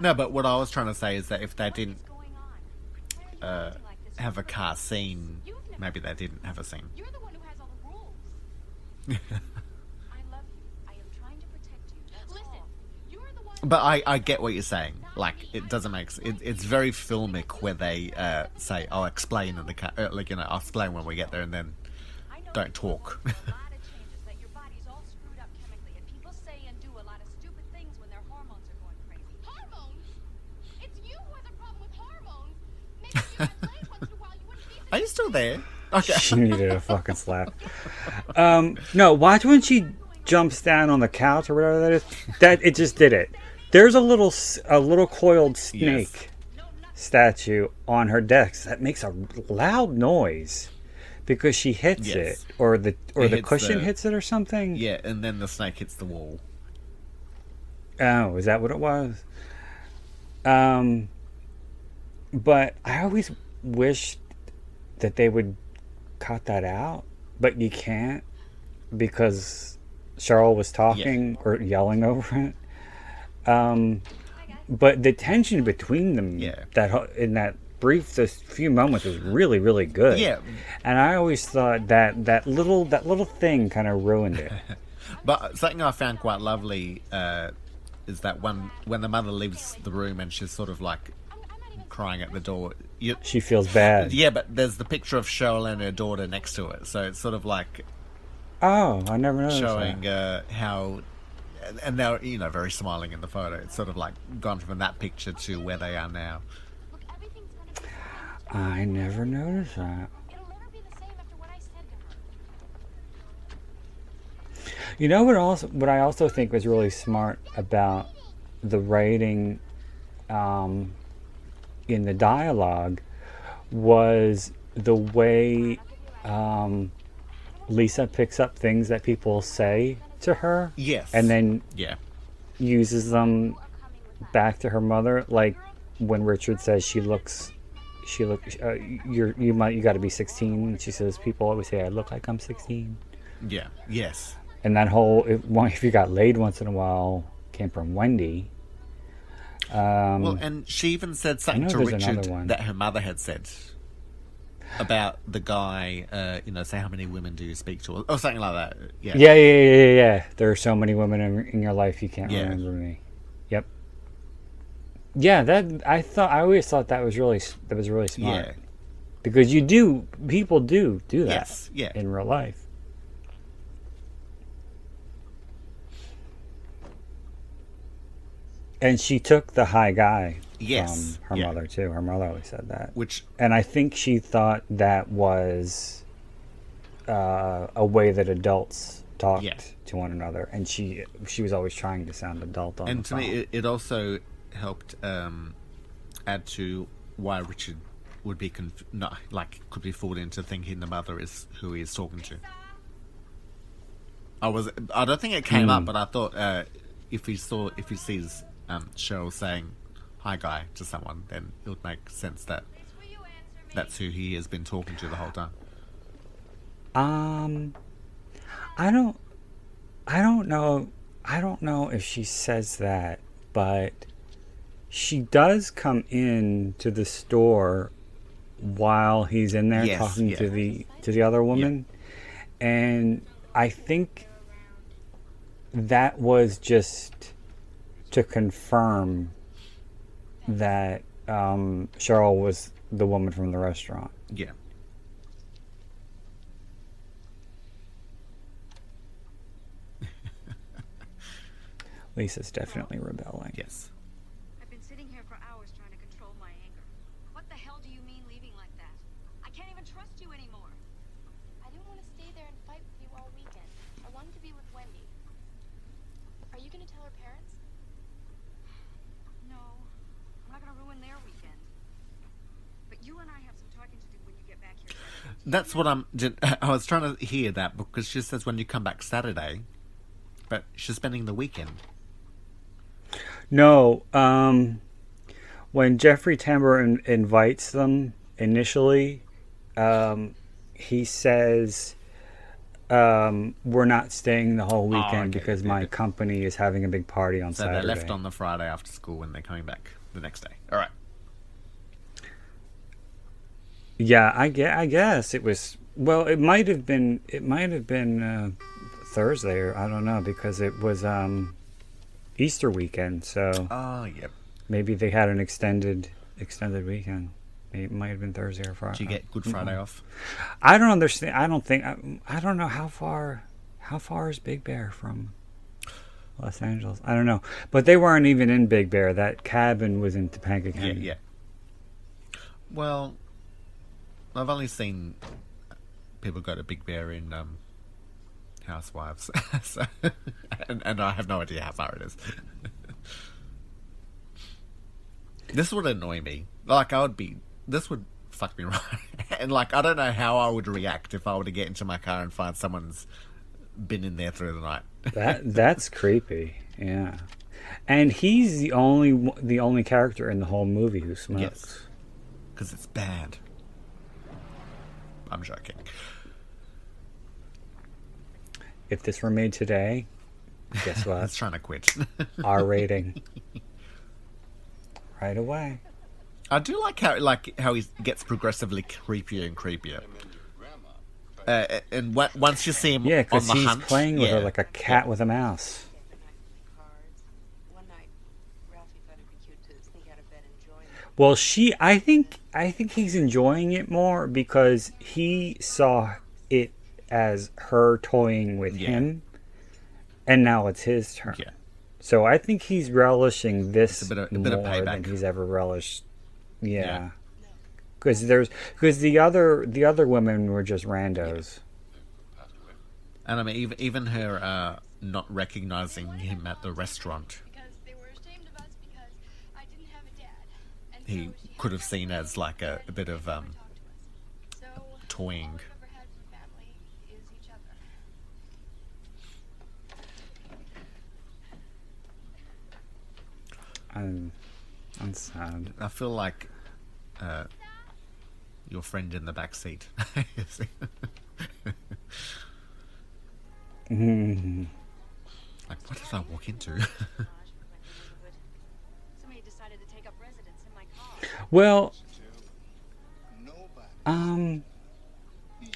No, but what I was trying to say is that if they didn't have a car scene, maybe they didn't have a scene. You're the one who has all the rules. I love you. I am trying to protect you. Listen, you're the one. But I get what you're saying. Like, it doesn't make sense. It's very filmic where they say, I'll explain in the car, I'll explain when we get there, and then don't talk. A lot of changes that your body's all screwed up chemically, and people still there. Okay. She needed a fucking slap. No, watch when she jumps down on the couch or whatever that is. That it just did it. There's a little coiled snake statue on her desk that makes a loud noise because she hits it, or the cushion hits it or something. Yeah, and then the snake hits the wall. Oh, is that what it was? But I always wished that they would cut that out, but you can't because Cheryl was talking or yelling over it. But the tension between them, in that brief, those few moments was really, really good. Yeah, and I always thought that little thing kind of ruined it. But something I found quite lovely is that when the mother leaves the room and she's sort of like crying at the door, she feels bad. Yeah, but there's the picture of Cheryl and her daughter next to it, so it's sort of like, oh, I never noticed showing how, and they're very smiling in the photo. It's sort of like gone from that picture to where they are now. I never noticed that. It'll never be the same after what I said to her. You know what I also think was really smart about the writing in the dialogue was the way Lisa picks up things that people say to her. Yes. And then uses them back to her mother, like when Richard says you got to be 16, and she says people always say I look like I'm 16. Yeah. Yes. And that whole if you got laid once in a while came from Wendy. Well, and she even said something to Richard that her mother had said about the guy, say how many women do you speak to, or something like that. Yeah. There are so many women in your life you can't remember me. Yep. Yeah, I always thought that was really smart. Yeah. Because people do that in real life. And she took the high guy from her mother too. Her mother always said that. And I think she thought that was a way that adults talked to one another, and she was always trying to sound adult on the phone. And to me, it also helped add to why Richard would be could be fooled into thinking the mother is who he is talking to. I don't think it came up, but I thought if he sees Cheryl saying "hi guy" to someone, then it would make sense that that's who he has been talking to the whole time. I don't know if she says that, but she does come in to the store while he's in there talking to the other woman, and I think that was just to confirm that Cheryl was the woman from the restaurant. Yeah. Lisa's definitely rebelling. Yes. I've been sitting here for hours trying to control my anger. What the hell do you mean leaving like that? I can't even trust you anymore. I didn't want to stay there and fight with you all weekend. I wanted to be with Wendy. Are you going to tell her parents? No, I'm not going to ruin their weekend. But you and I have some talking to do when you get back here. That's what I was trying to hear that, because she says when you come back Saturday, but she's spending the weekend. No, when Jeffrey Tambor invites them initially, he says, we're not staying the whole weekend because my company is having a big party on Saturday. So they left on the Friday after school and they're coming back the next day. All right. Yeah, I guess it was. Well, it might have been Thursday, or I don't know, because it was Easter weekend. So. Oh, yep. Maybe they had an extended weekend. It might have been Thursday or Friday. Did you get Good Friday off? I don't understand. I don't know how far is Big Bear from Los Angeles. I don't know. But they weren't even in Big Bear. That cabin was in Topanga Canyon. Yeah. Well, I've only seen people go to Big Bear in Housewives, so, and I have no idea how far it is. This would annoy me. Like, this would fuck me right. And, like, I don't know how I would react if I were to get into my car and find someone's been in there through the night. That's creepy. Yeah. And he's the only character in the whole movie who smokes. Yes. Because it's bad. I'm joking. If this were made today, guess what? It's trying to quit. R rating. Right away. I do like how he gets progressively creepier and creepier. And once you see him Yeah, on because the he's hunt, playing with her like a cat with a mouse. One night, Ralphie thought it'd be cute to sneak out of bed and join them. Well, I think he's enjoying it more because he saw it as her toying with him, and now it's his turn. Yeah. So I think he's relishing this It's a bit of more payback. than he's ever relished. Yeah. Because the other women were just randos. And I mean, even her not recognizing him at the restaurant, Because they were ashamed of us because I didn't have a dad. And he so she could have had seen us as like a bit of talk to us. So toying. all we've ever had for family is each other. I'm sad. I feel like your friend in the back seat. Like, what did I walk into? Somebody decided to take up residence in my car. Well,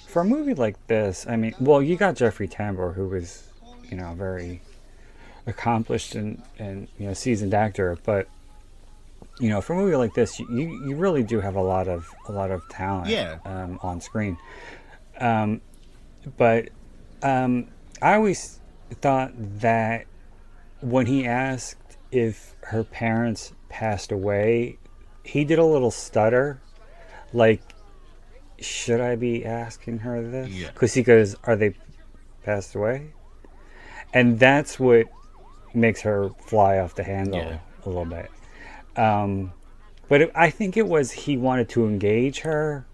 for a movie like this, I mean, well, you got Jeffrey Tambor, who was, very accomplished and seasoned actor, but for a movie like this, you really do have a lot of talent, on screen. But I always thought that when he asked if her parents passed away, he did a little stutter, like, should I be asking her this? Yeah. Because he goes, are they passed away? And that's what makes her fly off the handle a little bit. But I think it was he wanted to engage her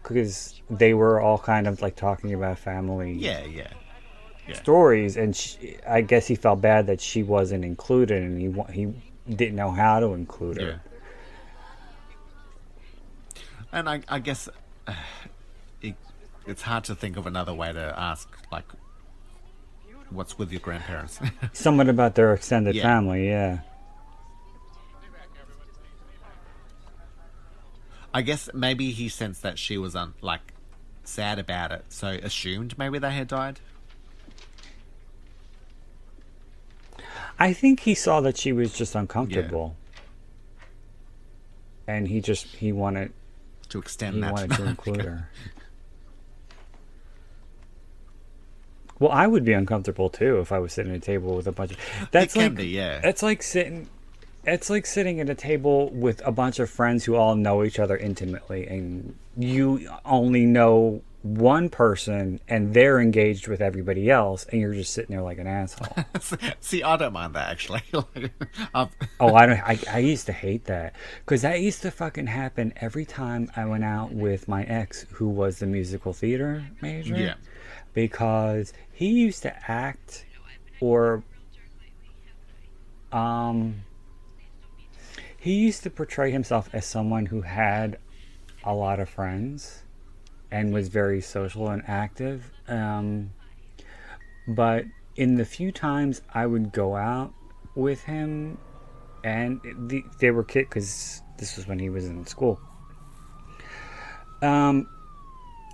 because they were all kind of like talking about family stories, and I guess he felt bad that she wasn't included, and he didn't know how to include her. And I guess it's hard to think of another way to ask, like, what's with your grandparents? Somewhat about their extended family, yeah. I guess maybe he sensed that she was sad about it, so assumed maybe they had died. I think he saw that she was just uncomfortable, and he wanted to extend he that. wanted to include her. Well, I would be uncomfortable too if I was sitting at a table with a bunch of. That's like It's like sitting at a table with a bunch of friends who all know each other intimately, and you only know one person, and they're engaged with everybody else, and you're just sitting there like an asshole. See, I don't mind that actually. I used to hate that because that used to fucking happen every time I went out with my ex, who was the musical theater major. Yeah. Because he used to act, or he used to portray himself as someone who had a lot of friends and was very social and active. But in the few times I would go out with him, and they were kids, because this was when he was in school.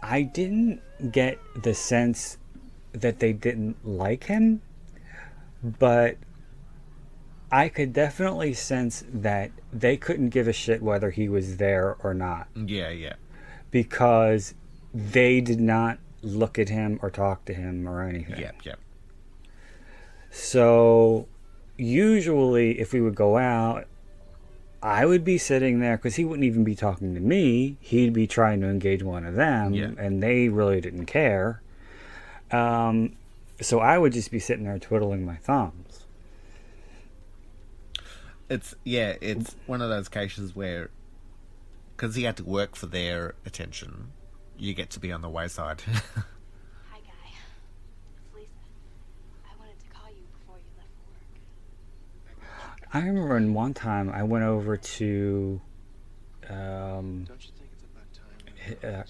I didn't get the sense that they didn't like him, but I could definitely sense that they couldn't give a shit whether he was there or not. Yeah. Because they did not look at him or talk to him or anything. Yeah. So usually if we would go out, I would be sitting there because he wouldn't even be talking to me. He'd be trying to engage one of them, Yeah. and they really didn't care. So I would just be sitting there twiddling my thumbs. It's one of those cases where, because he had to work for their attention, you get to be on the wayside. Hi, Guy. It's Lisa. I wanted to call you before you left for work. I remember in one time I went over to Don't you think it's about time?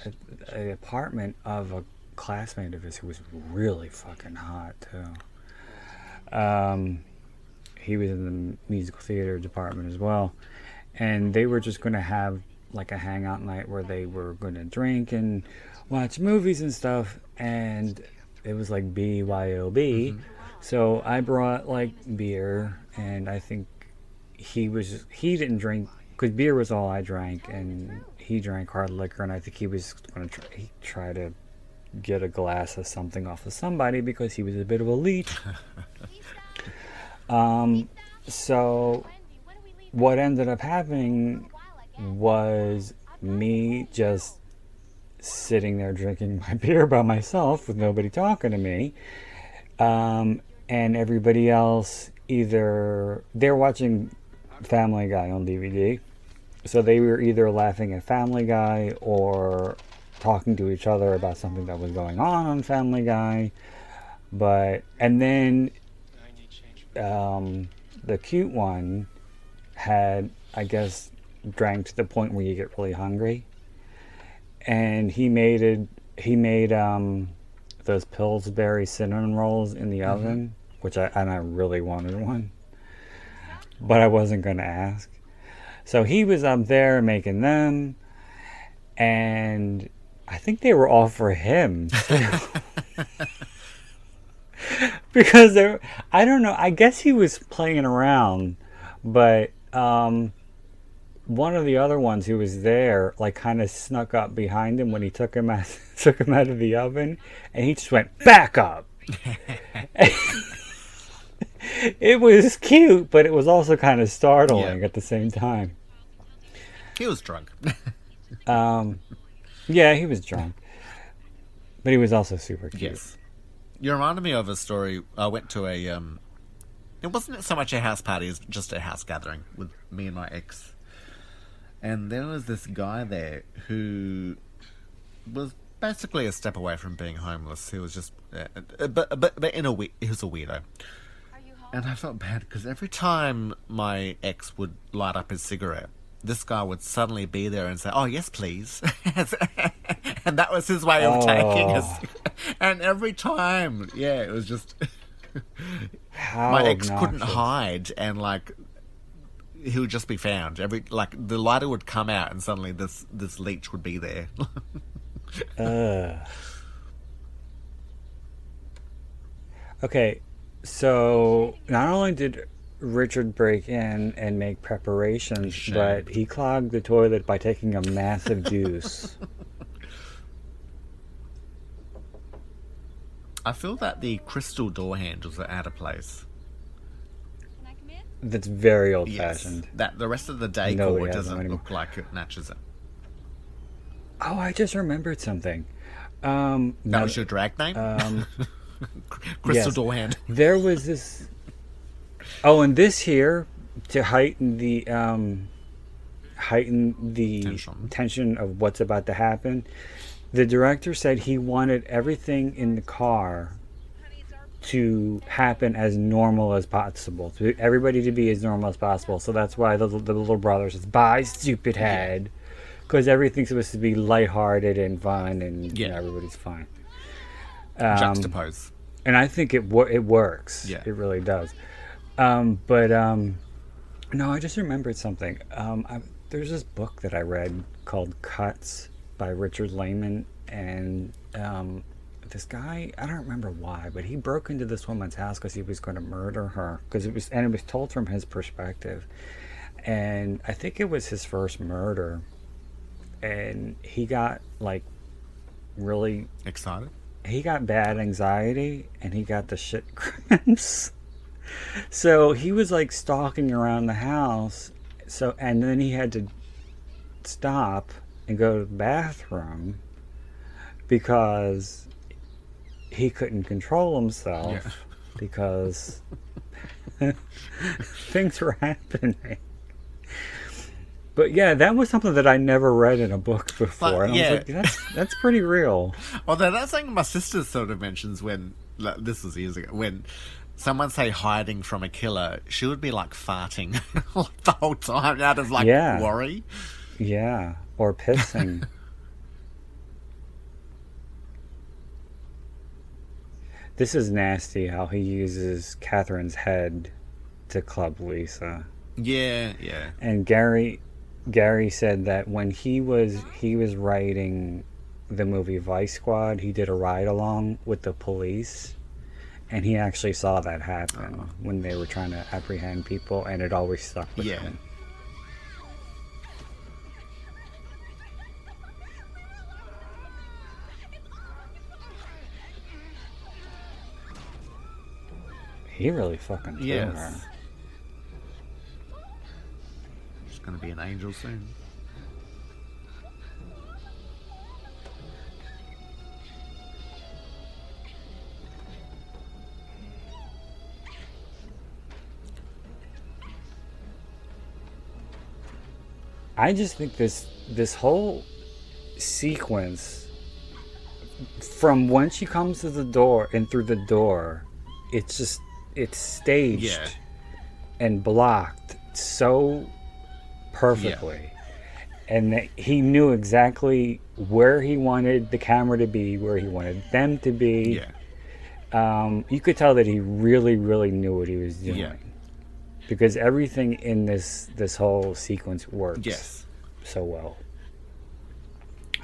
an apartment of a classmate of his who was really fucking hot too. He was in the musical theater department as well, and they were just going to have like a hangout night where they were going to drink and watch movies and stuff, and it was like BYOB. So I brought like beer, and I think he didn't drink because beer was all I drank, and he drank hard liquor, and I think he was going to try to get a glass of something off of somebody because he was a bit of a leech. So what ended up happening was me just sitting there drinking my beer by myself with nobody talking to me, and everybody else, either they're watching Family Guy on DVD, so they were either laughing at Family Guy or talking to each other about something that was going on Family Guy. And then the cute one had, I guess, drank to the point where you get really hungry, and he made those Pillsbury cinnamon rolls in the oven, which I really wanted one, but I wasn't going to ask. So he was up there making them, and I think they were all for him too. Because I don't know, I guess he was playing around, but one of the other ones who was there like kind of snuck up behind him when he took him out of the oven, and he just went back up. It was cute, but it was also kind of startling at the same time. He was drunk. Yeah, he was drunk, but he was also super cute. Yes. You reminded me of a story. I went to a it wasn't so much a house party as just a house gathering with me and my ex, and there was this guy there who was basically a step away from being homeless. He was just but in a way he was a weirdo. And I felt bad because every time my ex would light up his cigarette, this guy would suddenly be there and say, "Oh, yes, please." And that was his way of taking us. And every time, it was just... my ex couldn't hide, and, like, he would just be found. The lighter would come out, and suddenly this leech would be there. Okay, so not only did Richard break in and make preparations, but he clogged the toilet by taking a massive deuce. I feel that the crystal door handles are out of place. Can I come in? That's very old-fashioned. Yes, that the rest of the decor doesn't look like it matches it. Oh, I just remembered something. That was your drag name? Crystal door hand. There was this... Oh, and this here, to heighten the tension of what's about to happen, the director said he wanted everything in the car to happen as normal as possible, to everybody to be as normal as possible. So that's why the little brother says, "Bye, stupid head," because everything's supposed to be lighthearted and fun, and everybody's fine. Juxtapose. And I think it works. Yeah. It really does. No, I just remembered something. There's this book that I read called Cuts by Richard Lehman, and this guy, I don't remember why, but he broke into this woman's house because he was going to murder her, because it was told from his perspective, and I think it was his first murder, and he got like really excited. He got bad anxiety, and he got the shit cramps. So he was like stalking around the house So, and then he had to stop and go to the bathroom because he couldn't control himself because things were happening. But yeah, that was something that I never read in a book before. And I was like, that's pretty real. Although that's something my sister sort of mentions when, like, this was years ago, when someone say hiding from a killer, she would be like farting like, the whole time out of like worry. Yeah, or pissing. This is nasty how he uses Catherine's head to club Lisa. Yeah. And Gary said that when he was writing the movie Vice Squad, he did a ride along with the police, and he actually saw that happen when they were trying to apprehend people, and it always stuck with him. He really fucking threw her. She's gonna be an angel soon. I just think this whole sequence, from when she comes to the door and through the door, it's staged and blocked so perfectly. And that he knew exactly where he wanted the camera to be, where he wanted them to be. You could tell that he really, really knew what he was doing. Because everything in this whole sequence works so well.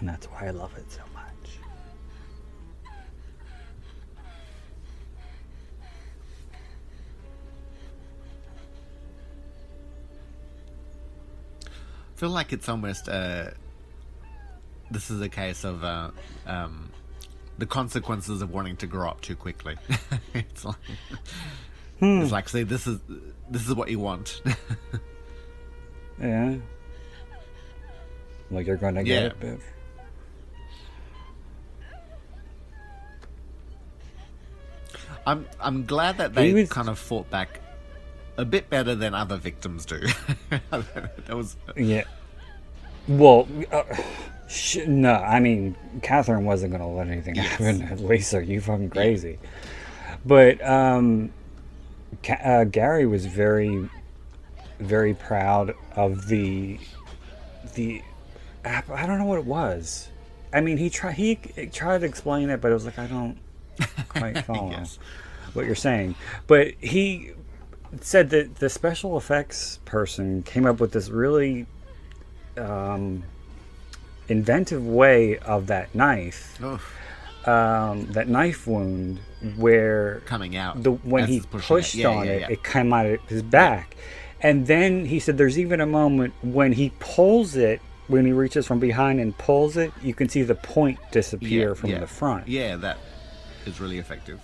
And that's why I love it so much. I feel like it's almost this is a case of the consequences of wanting to grow up too quickly. It's like it's like, see, this is what you want. Yeah. Like you're gonna get it, bitch. I'm glad that they kind of fought back a bit better than other victims do. That was Well, no, I mean, Catherine wasn't going to let anything happen to Lisa. Are you fucking crazy? But Gary was very, very proud of the. I don't know what it was. I mean, he tried to explain it, but it was like, I don't quite follow what you're saying. But he said that the special effects person came up with this really inventive way of that knife, that knife wound where coming out when he pushed on it, it came out of his back. And then he said there's even a moment when he pulls it, when he reaches from behind and pulls it, you can see the point disappear from the front. Yeah, that is really effective.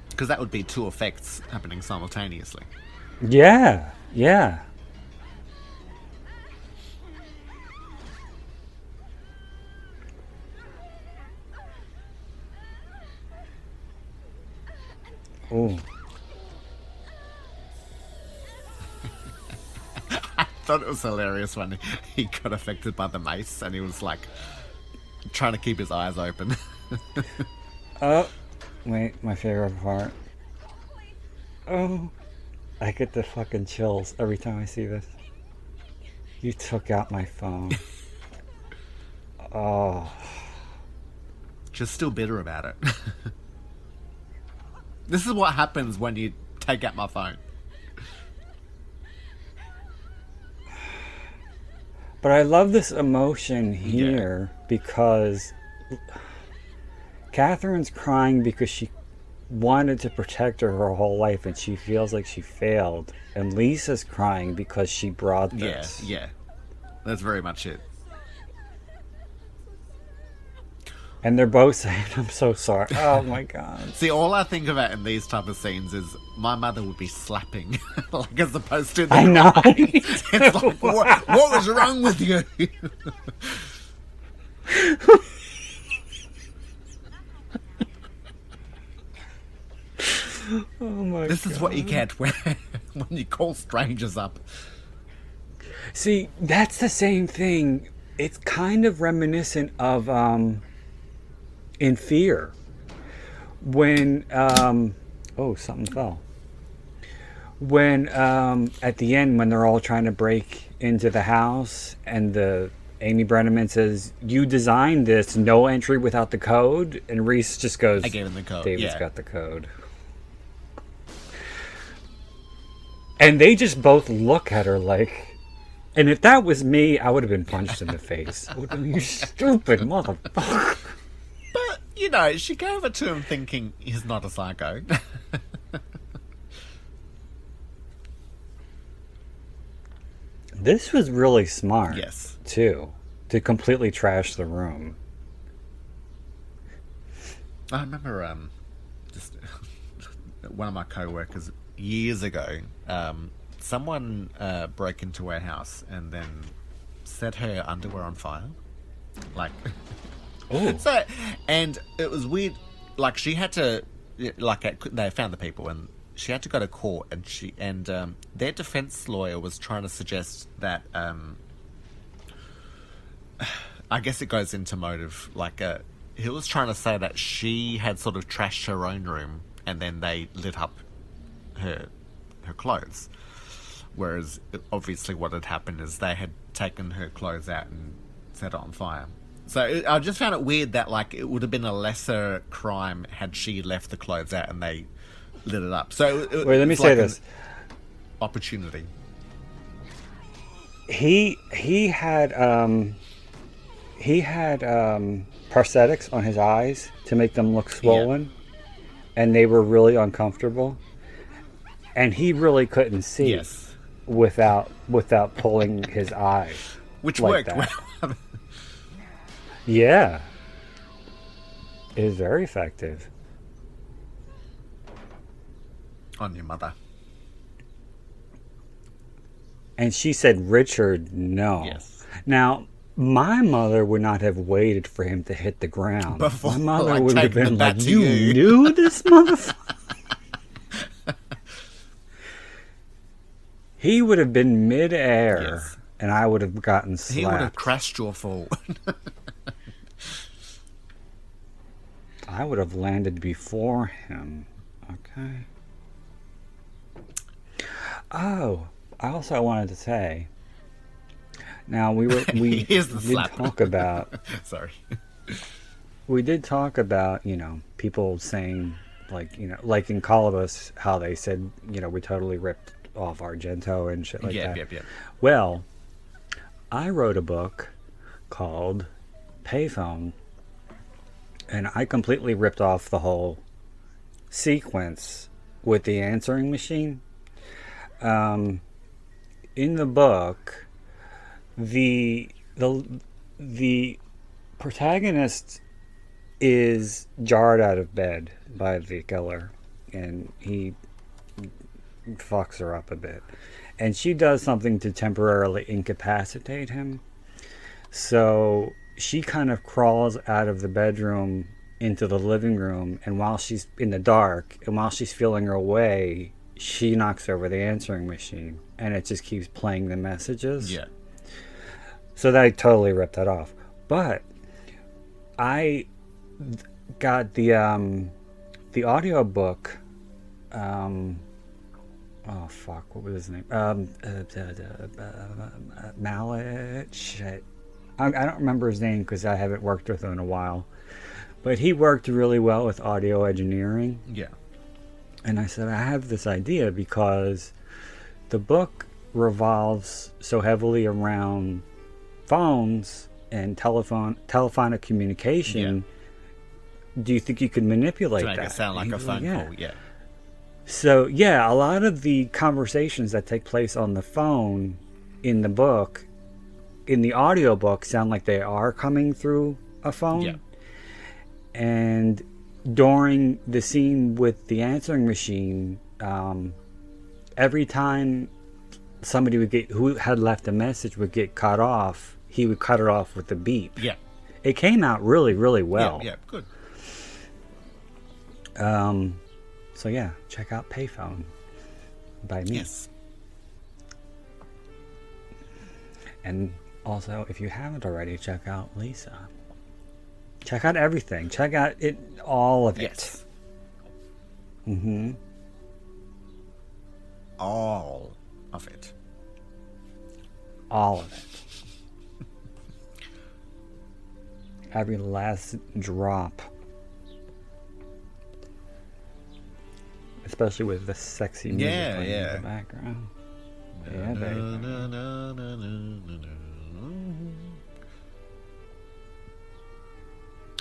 Because that would be two effects happening simultaneously. Yeah. Oh. I thought it was hilarious when he got affected by the mace and he was like trying to keep his eyes open. Oh, wait, my favorite part. Oh, I get the fucking chills every time I see this. You took out my phone. Oh. Just still bitter about it. This is what happens when you take out my phone. But I love this emotion here because Catherine's crying because she wanted to protect her whole life and she feels like she failed. And Lisa's crying because she brought this. Yeah. That's very much it. And they're both saying, I'm so sorry. Oh my God. See, all I think about in these type of scenes is my mother would be slapping, like as opposed to the I know. crying. It's like, what was wrong with you? Oh my This God. is what you get when you call strangers up. See, that's the same thing. It's kind of reminiscent of in Fear. When oh, something fell. When at the end, when they're all trying to break into the house, and the Amy Brenneman says, "You designed this, no entry without the code," and Reese just goes, I gave him the code. "David's Yeah. got the code." And they just both look at her like. And if that was me, I would have been punched in the face. I would have been, you stupid motherfucker. But, you know, she gave it to him thinking he's not a psycho. This was really smart. Yes. Too. To completely trash the room. I remember just one of my co-workers years ago, someone broke into our house and then set her underwear on fire. Like, Oh. so, and it was weird. Like, she had to, like, they found the people and she had to go to court, and their defense lawyer was trying to suggest that, I guess it goes into motive, like, he was trying to say that she had sort of trashed her own room and then they lit up her clothes. Whereas, obviously what had happened is they had taken her clothes out and set it on fire. So I just found it weird that, like, it would have been a lesser crime had she left the clothes out and they lit it up. So Wait, let me say this. Opportunity. He had prosthetics on his eyes to make them look swollen, and they were really uncomfortable. And he really couldn't see Yes. without pulling his eye. Which like worked that. well. Yeah. It is very effective. On your mother. And she said, Richard, no. Yes. Now, my mother would not have waited for him to hit the ground. Before, My mother like, would have taking been it back like, to you you." knew this motherfucker? He would have been midair, Yes. and I would have gotten slapped. He would have crashed your fall. I would have landed before him. Okay. Oh, I also wanted to say. Now we Here's the did slap. talk about Sorry. we did talk about, people saying, like in Colobus, how they said, we totally ripped off Argento and shit like that. Yep. Well, I wrote a book called Payphone, and I completely ripped off the whole sequence with the answering machine. In the book, the protagonist is jarred out of bed by the killer, and he fucks her up a bit, and she does something to temporarily incapacitate him. So she kind of crawls out of the bedroom into the living room, and while she's in the dark and while she's feeling her way, she knocks over the answering machine, and it just keeps playing the messages. Yeah. So I totally ripped that off. But I got the audio book. Oh fuck! What was his name? Mallet. Shit. I don't remember his name because I haven't worked with him in a while. But he worked really well with audio engineering. Yeah. And I said, I have this idea because the book revolves so heavily around phones and telephonic communication. Yeah. Do you think you could manipulate To make that? it sound like a phone call, yeah. So, yeah, a lot of the conversations that take place on the phone in the book, in the audiobook, sound like they are coming through a phone. Yeah. And during the scene with the answering machine, every time somebody who had left a message would get cut off, he would cut it off with a beep. Yeah. It came out really, really well. Yeah, good. So yeah, check out Payphone by me. Yes. And also, if you haven't already, check out Lisa. Check out everything. Check out it, all of it. Yes. Mm-hmm. All of it. All of it. Every last drop. Especially with the sexy music playing in the background. Yeah, baby.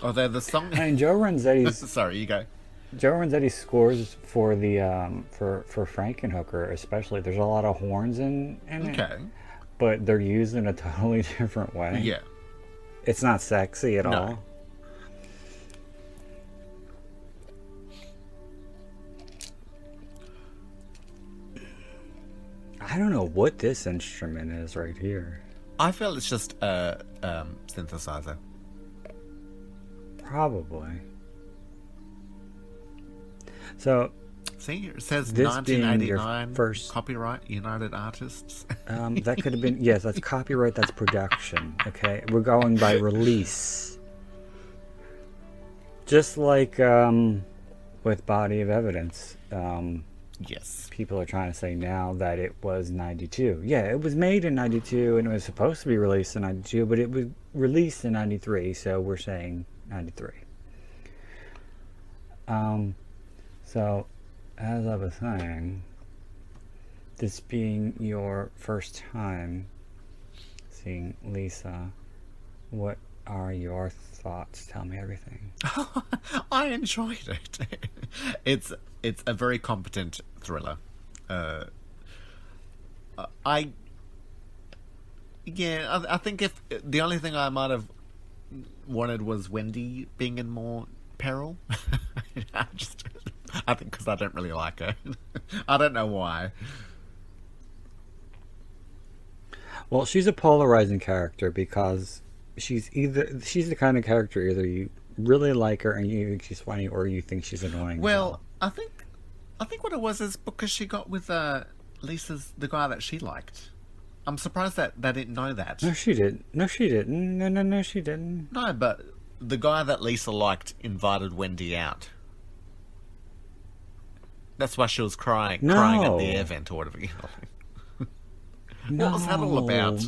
Although the song... And Joe Renzetti's... Sorry, you go. Joe Renzetti's scores for the for Frankenhooker especially, there's a lot of horns in it. Okay. But they're used in a totally different way. Yeah. It's not sexy at all. I don't know what this instrument is right here. I feel it's just a synthesizer. Probably. So, see, it says this 1989 first copyright United Artists. That could have been, yes, that's copyright, that's production. Okay, we're going by release. Just like with Body of Evidence. Yes. People are trying to say now that it was 92. Yeah, it was made in 92 and it was supposed to be released in 92, but it was released in 93, so we're saying 93. So, as I was saying, this being your first time seeing Lisa, what are your thoughts? Tell me everything. I enjoyed it. It's a very competent thriller. I think if the only thing I might have wanted was Wendy being in more peril. I think because I don't really like her. I don't know why. Well, she's a polarizing character because she's the kind of character either you really like her and you think she's funny, or you think she's annoying. Well, I think what it was is because she got with Lisa's the guy that she liked. I'm surprised that they didn't know that. No, she didn't. No, she didn't. No, she didn't. No, but the guy that Lisa liked invited Wendy out. That's why she was crying at the event or whatever. What was that all about?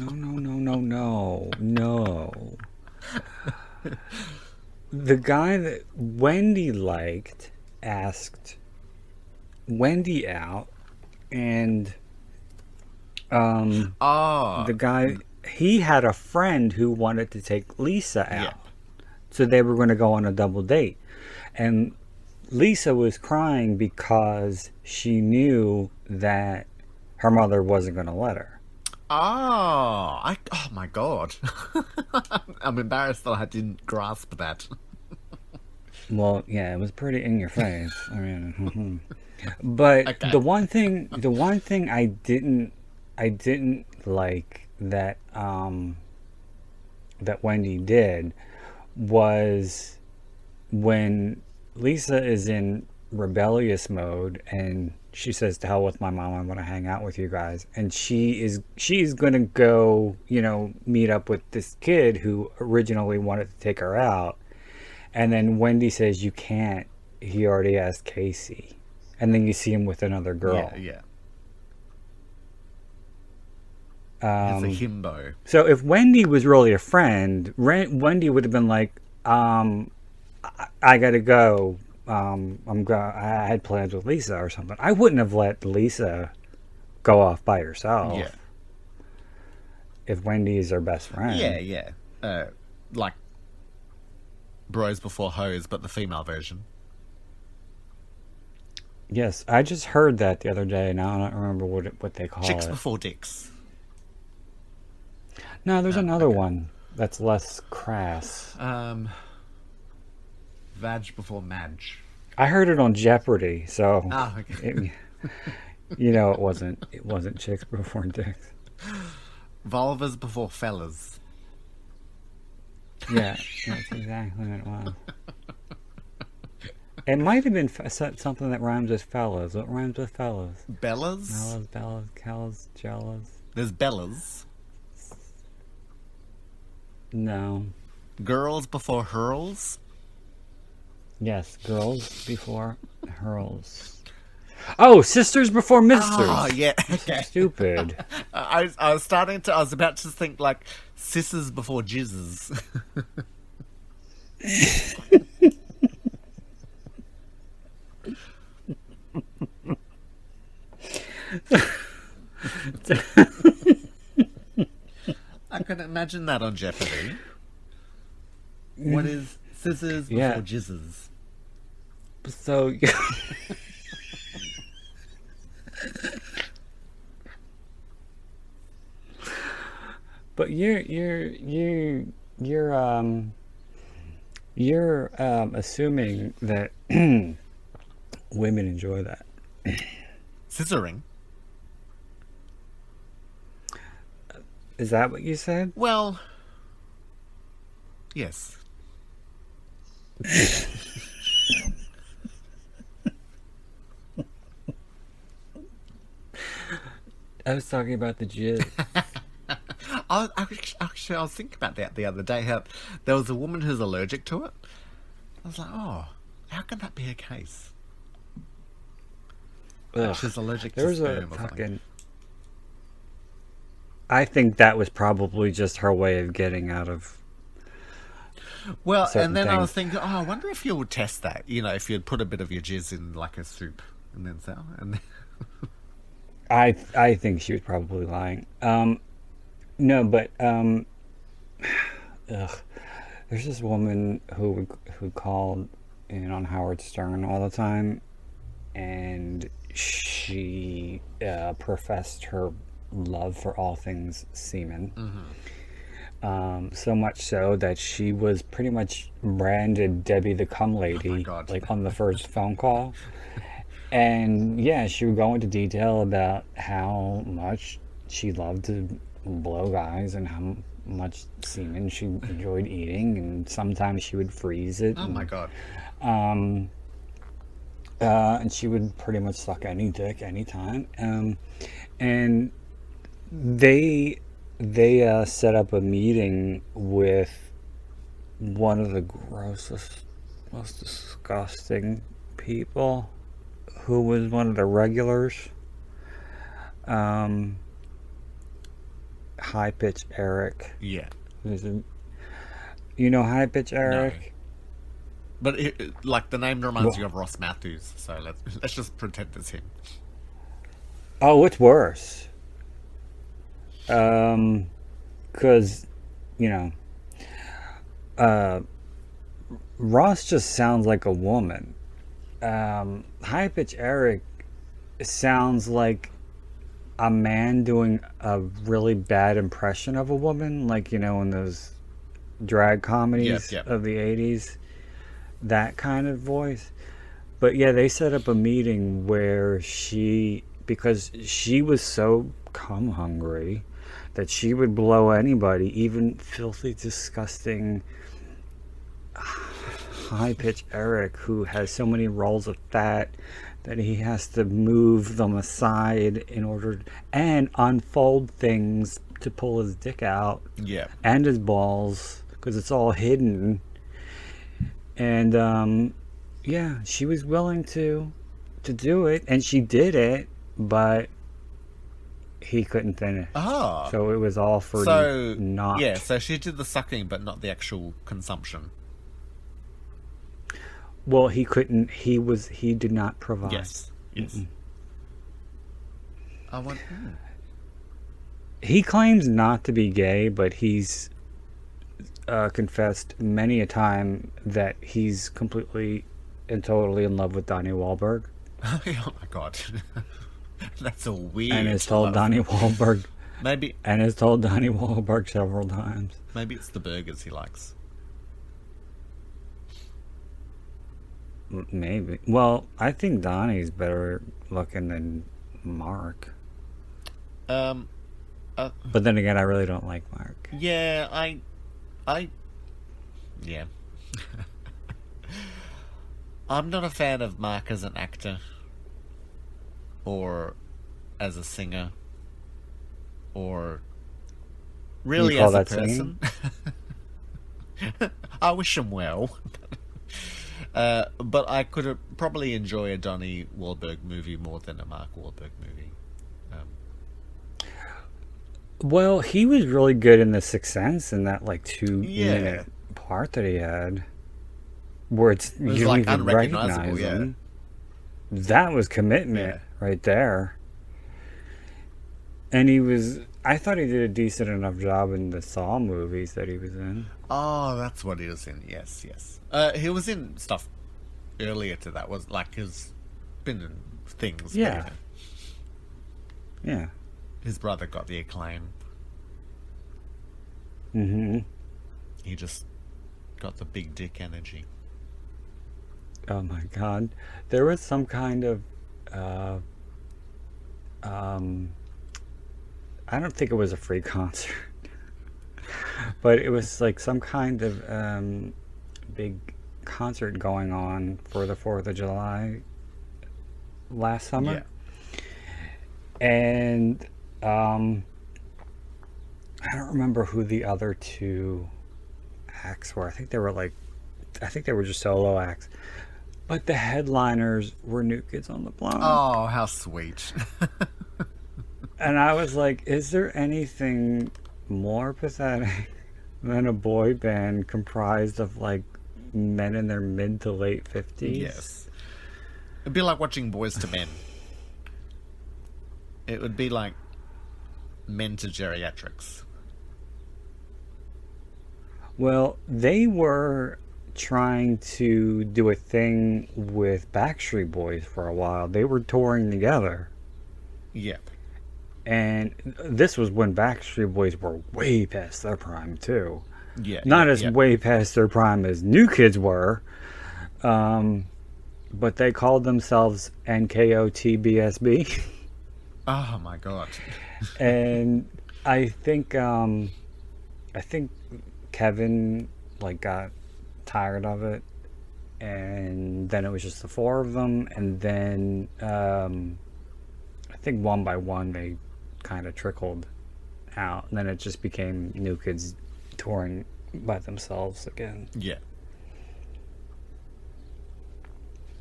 No. The guy that Wendy liked asked Wendy out, and the guy, he had a friend who wanted to take Lisa out. So they were going to go on a double date. And Lisa was crying because she knew that her mother wasn't going to let her. Oh my God. I'm embarrassed that I didn't grasp that. Well, yeah, it was pretty in your face. I mean, but okay. the one thing I didn't like that that Wendy did was when Lisa is in rebellious mode and she says, "To hell with my mom, I want to hang out with you guys," and she's gonna go, meet up with this kid who originally wanted to take her out, and then Wendy says, "You can't. He already asked Casey," and then you see him with another girl. Yeah. It's a himbo. So if Wendy was really a friend, Wendy would have been like, I gotta go. I had plans with Lisa or something. I wouldn't have let Lisa go off by herself. Yeah. If Wendy is her best friend. Yeah. Like bros before hoes, but the female version. Yes, I just heard that the other day. Now I don't remember what they call Chicks it. before dicks. No, there's another one that's less crass. Vag before Madge. I heard it on Jeopardy, so Ah, okay. it wasn't chicks before dicks. Vulvas before fellas. Yeah, that's exactly what it was. It might have been something that rhymes with fellas. What rhymes with fellas? Bellas? Mellas, bellas, kellas, jellas. There's Bellas. No. Girls before hurls. Yes, girls before hurls. Oh, sisters before misters. Oh, yeah. Okay. Stupid. I was about to think like sisses before jizzes. I can imagine that on Jeopardy. What is scissors before Yeah. jizzes? So but you're assuming that women enjoy that. Scissoring? Is that what you said? Well, yes. I was talking about the jizz. I was thinking about that the other day. How there was a woman who's allergic to it. I was like, oh, how can that be a case? Ugh. She's allergic to There was a sperm or something. fucking. I think that was probably just her way of getting out of. Well, certain and then I was things. thinking, oh, I wonder if you would test that. You know, if you'd put a bit of your jizz in like a soup and then so and then... I think she was probably lying. No, but ugh. There's this woman who called in on Howard Stern all the time, and she professed her love for all things semen. So much so that she was pretty much branded Debbie the Cum Lady, God. like on the first phone call. And yeah, she would go into detail about how much she loved to blow guys and how much semen she enjoyed eating, and sometimes she would freeze it. Oh my God. And she would pretty much suck any dick anytime. And they set up a meeting with one of the grossest, most disgusting people who was one of the regulars. High Pitch Eric. Yeah. You know High Pitch Eric? But like the name reminds you of Ross Matthews, so let's just pretend it's him. Oh, it's worse. Because, Ross just sounds like a woman. High Pitch Eric sounds like a man doing a really bad impression of a woman, like, in those drag comedies Yep. of the 80s. That kind of voice. But yeah, they set up a meeting where because she was so cum hungry that she would blow anybody, even filthy, disgusting High Pitch Eric, who has so many rolls of fat that he has to move them aside in order and unfold things to pull his dick out Yeah. and his balls, because it's all hidden. And yeah, she was willing to do it, and she did it, but he couldn't finish. Oh. So it was all for naught. Yeah, so she did the sucking but not the actual consumption. Well, he couldn't. He did not provide. Yes. I want. He claims not to be gay, but he's confessed many a time that he's completely and totally in love with Donnie Wahlberg, Oh my God. That's a weird. and has told Donnie Wahlberg Maybe several times. it's the burgers he likes. Maybe. Well, I think Donnie's better looking than Mark. Um, But then again, I really don't like Mark. yeah, yeah. I'm not a fan of Mark as an actor, or as a singer, or really call as a that singing? person. I wish him well. But I could probably enjoy a Donnie Wahlberg movie more than a Mark Wahlberg movie. Well, he was really good in The Sixth Sense in that like Yeah. 2 minute part that he had, where it's was, you don't like, even unrecognizable, recognize yeah. him. That was commitment Yeah. right there. And I thought he did a decent enough job in the Saw movies that he was in. Oh, that's what he was in. Yes, yes. He was in stuff earlier to that. Was like he's been in things. but, Yeah. Yeah. his brother got the acclaim. Mm-hmm. He just got the big dick energy. Oh my God. There was some kind of, I don't think it was a free concert, but it was like some kind of big concert going on for the 4th of July last summer. Yeah. And I don't remember who the other two acts were. I think they were just solo acts. But the headliners were New Kids on the Block. Oh, how sweet. And I was like, is there anything more pathetic than a boy band comprised of like men in their mid to late 50s? Yes. It'd be like watching Boys to Men. It would be like Men to Geriatrics. Well, they were trying to do a thing with Backstreet Boys for a while. They were touring together. Yep. And this was when Backstreet Boys were way past their prime, too. Yeah. Not yeah, as yeah. way past their prime as New Kids were. But they called themselves NKOTBSB. Oh my God. And I think Kevin like got tired of it, and then it was just the four of them, and then I think one by one they kind of trickled out, and then it just became New Kids touring by themselves again. Yeah.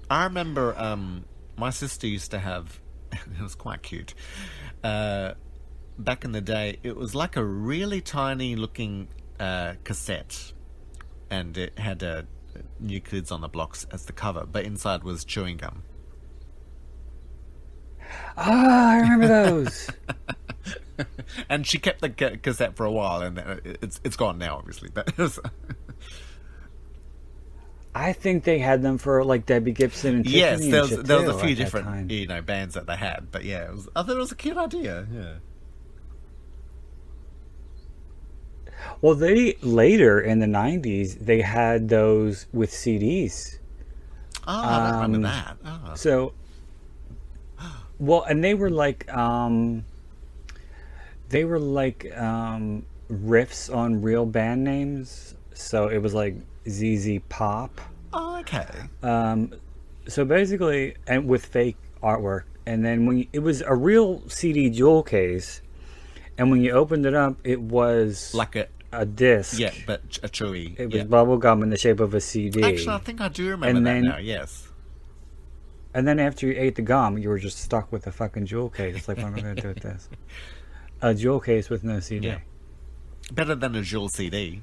I remember my sister used to have, it was quite cute, back in the day, it was like a really tiny looking cassette, and it had New Kids on the Blocks as the cover, but inside was chewing gum. Ah, I remember those. And she kept the cassette for a while, and it's gone now, obviously, but it was... I think they had them for like Debbie Gibson and Yes, Tiffany there and was, shit there was too a few at that different time. bands that they had, but yeah, I thought it was a cute idea. Yeah. Well, they later in the 90s they had those with CDs. Oh, I don't remember that. Oh. So, well, and they were like riffs on real band names. So it was like ZZ Pop. Oh, okay. So basically, and with fake artwork, and then it was a real CD jewel case, and when you opened it up, it was Like a disc. yeah, but a chewy. It was Yeah. bubble gum in the shape of a CD. Actually, I think I do remember And that then- now. Yes. And then after you ate the gum, you were just stuck with a fucking jewel case. It's like, what am I going to do with this? A jewel case with no CD. Yeah. Better than a Jules CD.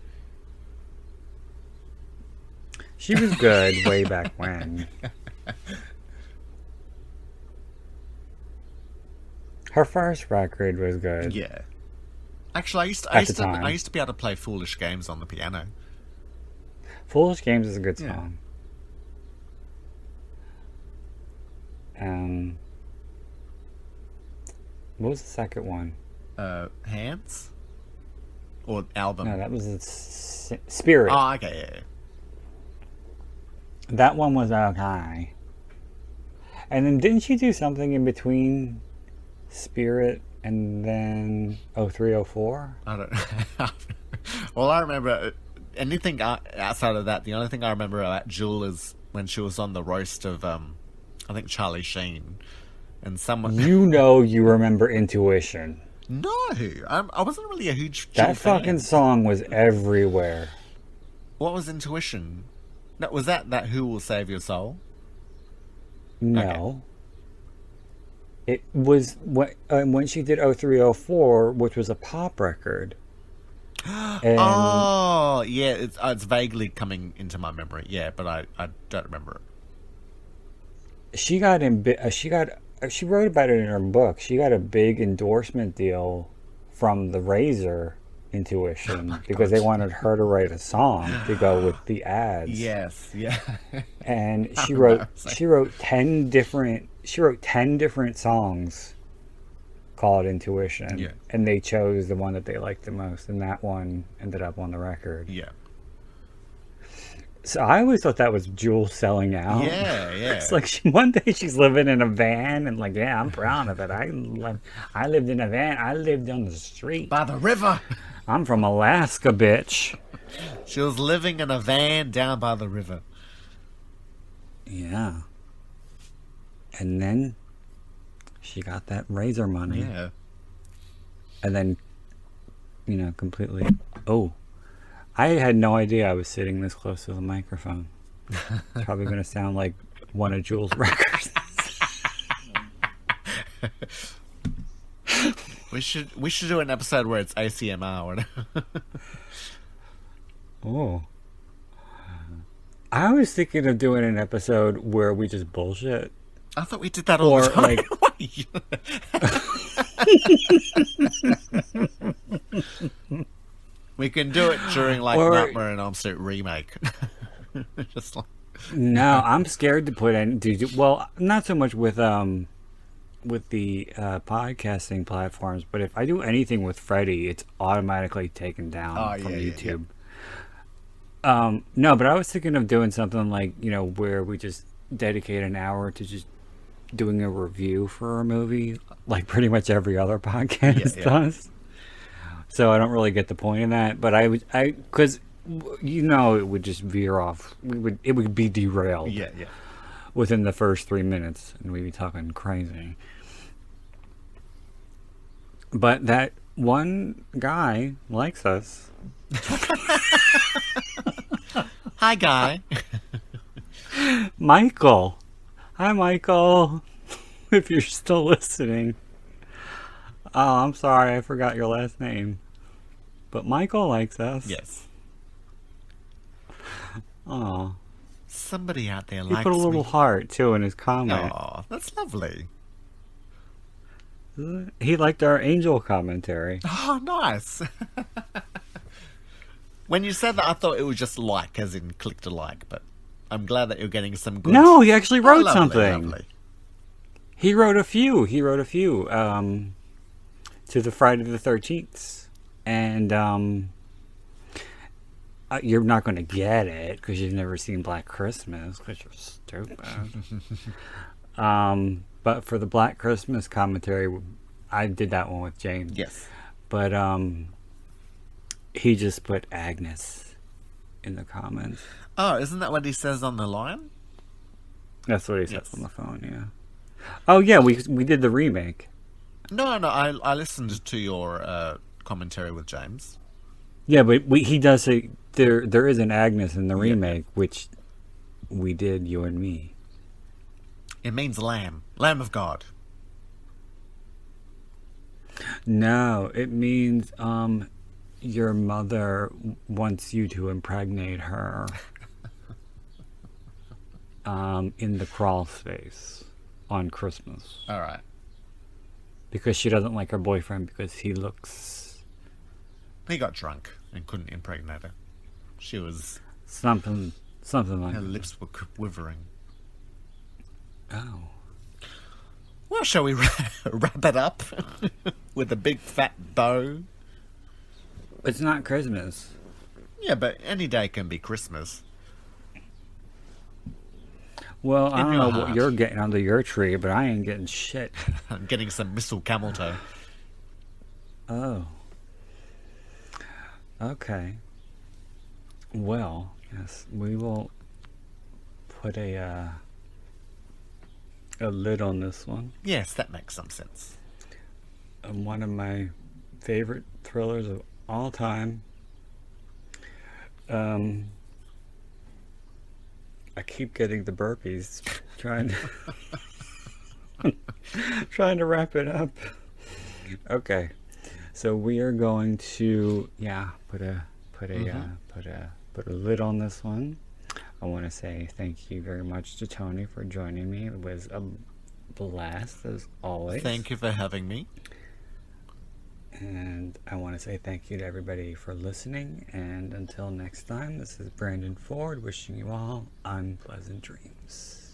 She was good way back when. Her first record was good. Yeah. Actually, At the time. I used to be able to play Foolish Games on the piano. Foolish Games is a good Yeah. song. What was the second one? Hands? Or album? No, that was Spirit. Oh, okay, yeah. That one was okay. And then didn't she do something in between Spirit and then 0304? I don't. Well, I remember anything outside of that. The only thing I remember about Jewel is when she was on the roast of, I think Charlie Sheen, and someone. You know you remember Intuition. No, I wasn't really a huge Jewel That fan. fucking song was everywhere. What was Intuition? No, was that Who Will Save Your Soul? No. It was when she did 0304, which was a pop record. And Oh, yeah, it's vaguely coming into my memory. Yeah, but I don't remember it. she got she wrote about it in her book. She got a big endorsement deal from the Razor Intuition because they wanted her to write a song to go with the ads. Yes, yeah. And she wrote 10 different songs called Intuition. Yeah. And they chose the one that they liked the most, and that one ended up on the record. Yeah. So I always thought that was Jewel selling out. Yeah. It's like one day she's living in a van and like, yeah, I'm proud of it. I lived in a van. I lived on the street. By the river. I'm from Alaska, bitch. She was living in a van down by the river. Yeah. And then she got that Razor money. Yeah. And then, completely. Oh. I had no idea I was sitting this close to the microphone. It's probably going to sound like one of Jewel's records. We should do an episode where it's ACMR or whatever. Oh. I was thinking of doing an episode where we just bullshit. I thought we did that all the time. We can do it during Nightmare on Elm Street remake. Just like No, I'm scared to put in. Well, not so much with the podcasting platforms, but if I do anything with Freddy, it's automatically taken down from YouTube. No, but I was thinking of doing something like where we just dedicate an hour to just doing a review for a movie, like pretty much every other podcast does. So I don't really get the point in that, but because it would just veer off. It would be derailed. Yeah. Within the first 3 minutes, and we'd be talking crazy. But that one guy likes us. Hi, guy. Michael. Hi, Michael. If you're still listening. Oh, I'm sorry, I forgot your last name. But Michael likes us. Yes. Oh. Somebody out there He likes put a little me. heart, too, in his comment. Oh, that's lovely. He liked our angel commentary. Oh, nice. When you said that, I thought it was just like, as in click to like, but I'm glad that you're getting some good... No, he actually wrote lovely, something. Lovely. He wrote a few. To the Friday the 13th. And you're not going to get it because you've never seen Black Christmas because you're stupid. But for the Black Christmas commentary, I did that one with James. Yes. But he just put Agnes in the comments. Oh, isn't that what he says on the line? That's what he says on the phone, yeah. Oh, yeah, we did the remake. No, I listened to your commentary with James. Yeah, but he does say there is an Agnes in the remake, which we did, you and me. It means lamb. Lamb of God. No, it means your mother wants you to impregnate her in the crawl space on Christmas. All right. Because she doesn't like her boyfriend because he looks... He got drunk and couldn't impregnate her. She was... Something like Her that. lips were quivering. Oh. Well, shall we wrap it up with a big fat bow? It's not Christmas. Yeah, but any day can be Christmas. Well, I In don't your know what heart. you're getting under your tree, but I ain't getting shit. I'm getting some missile camel toe. Oh. Okay. Well, yes, we will put a lid on this one. Yes, that makes some sense. One of my favorite thrillers of all time. I keep getting the burpees trying trying to wrap it up. Okay. So we are going to put a lid on this one. I want to say thank you very much to Tony for joining me. It was a blast as always. Thank you for having me. And I want to say thank you to everybody for listening. And until next time, this is Brandon Ford wishing you all unpleasant dreams.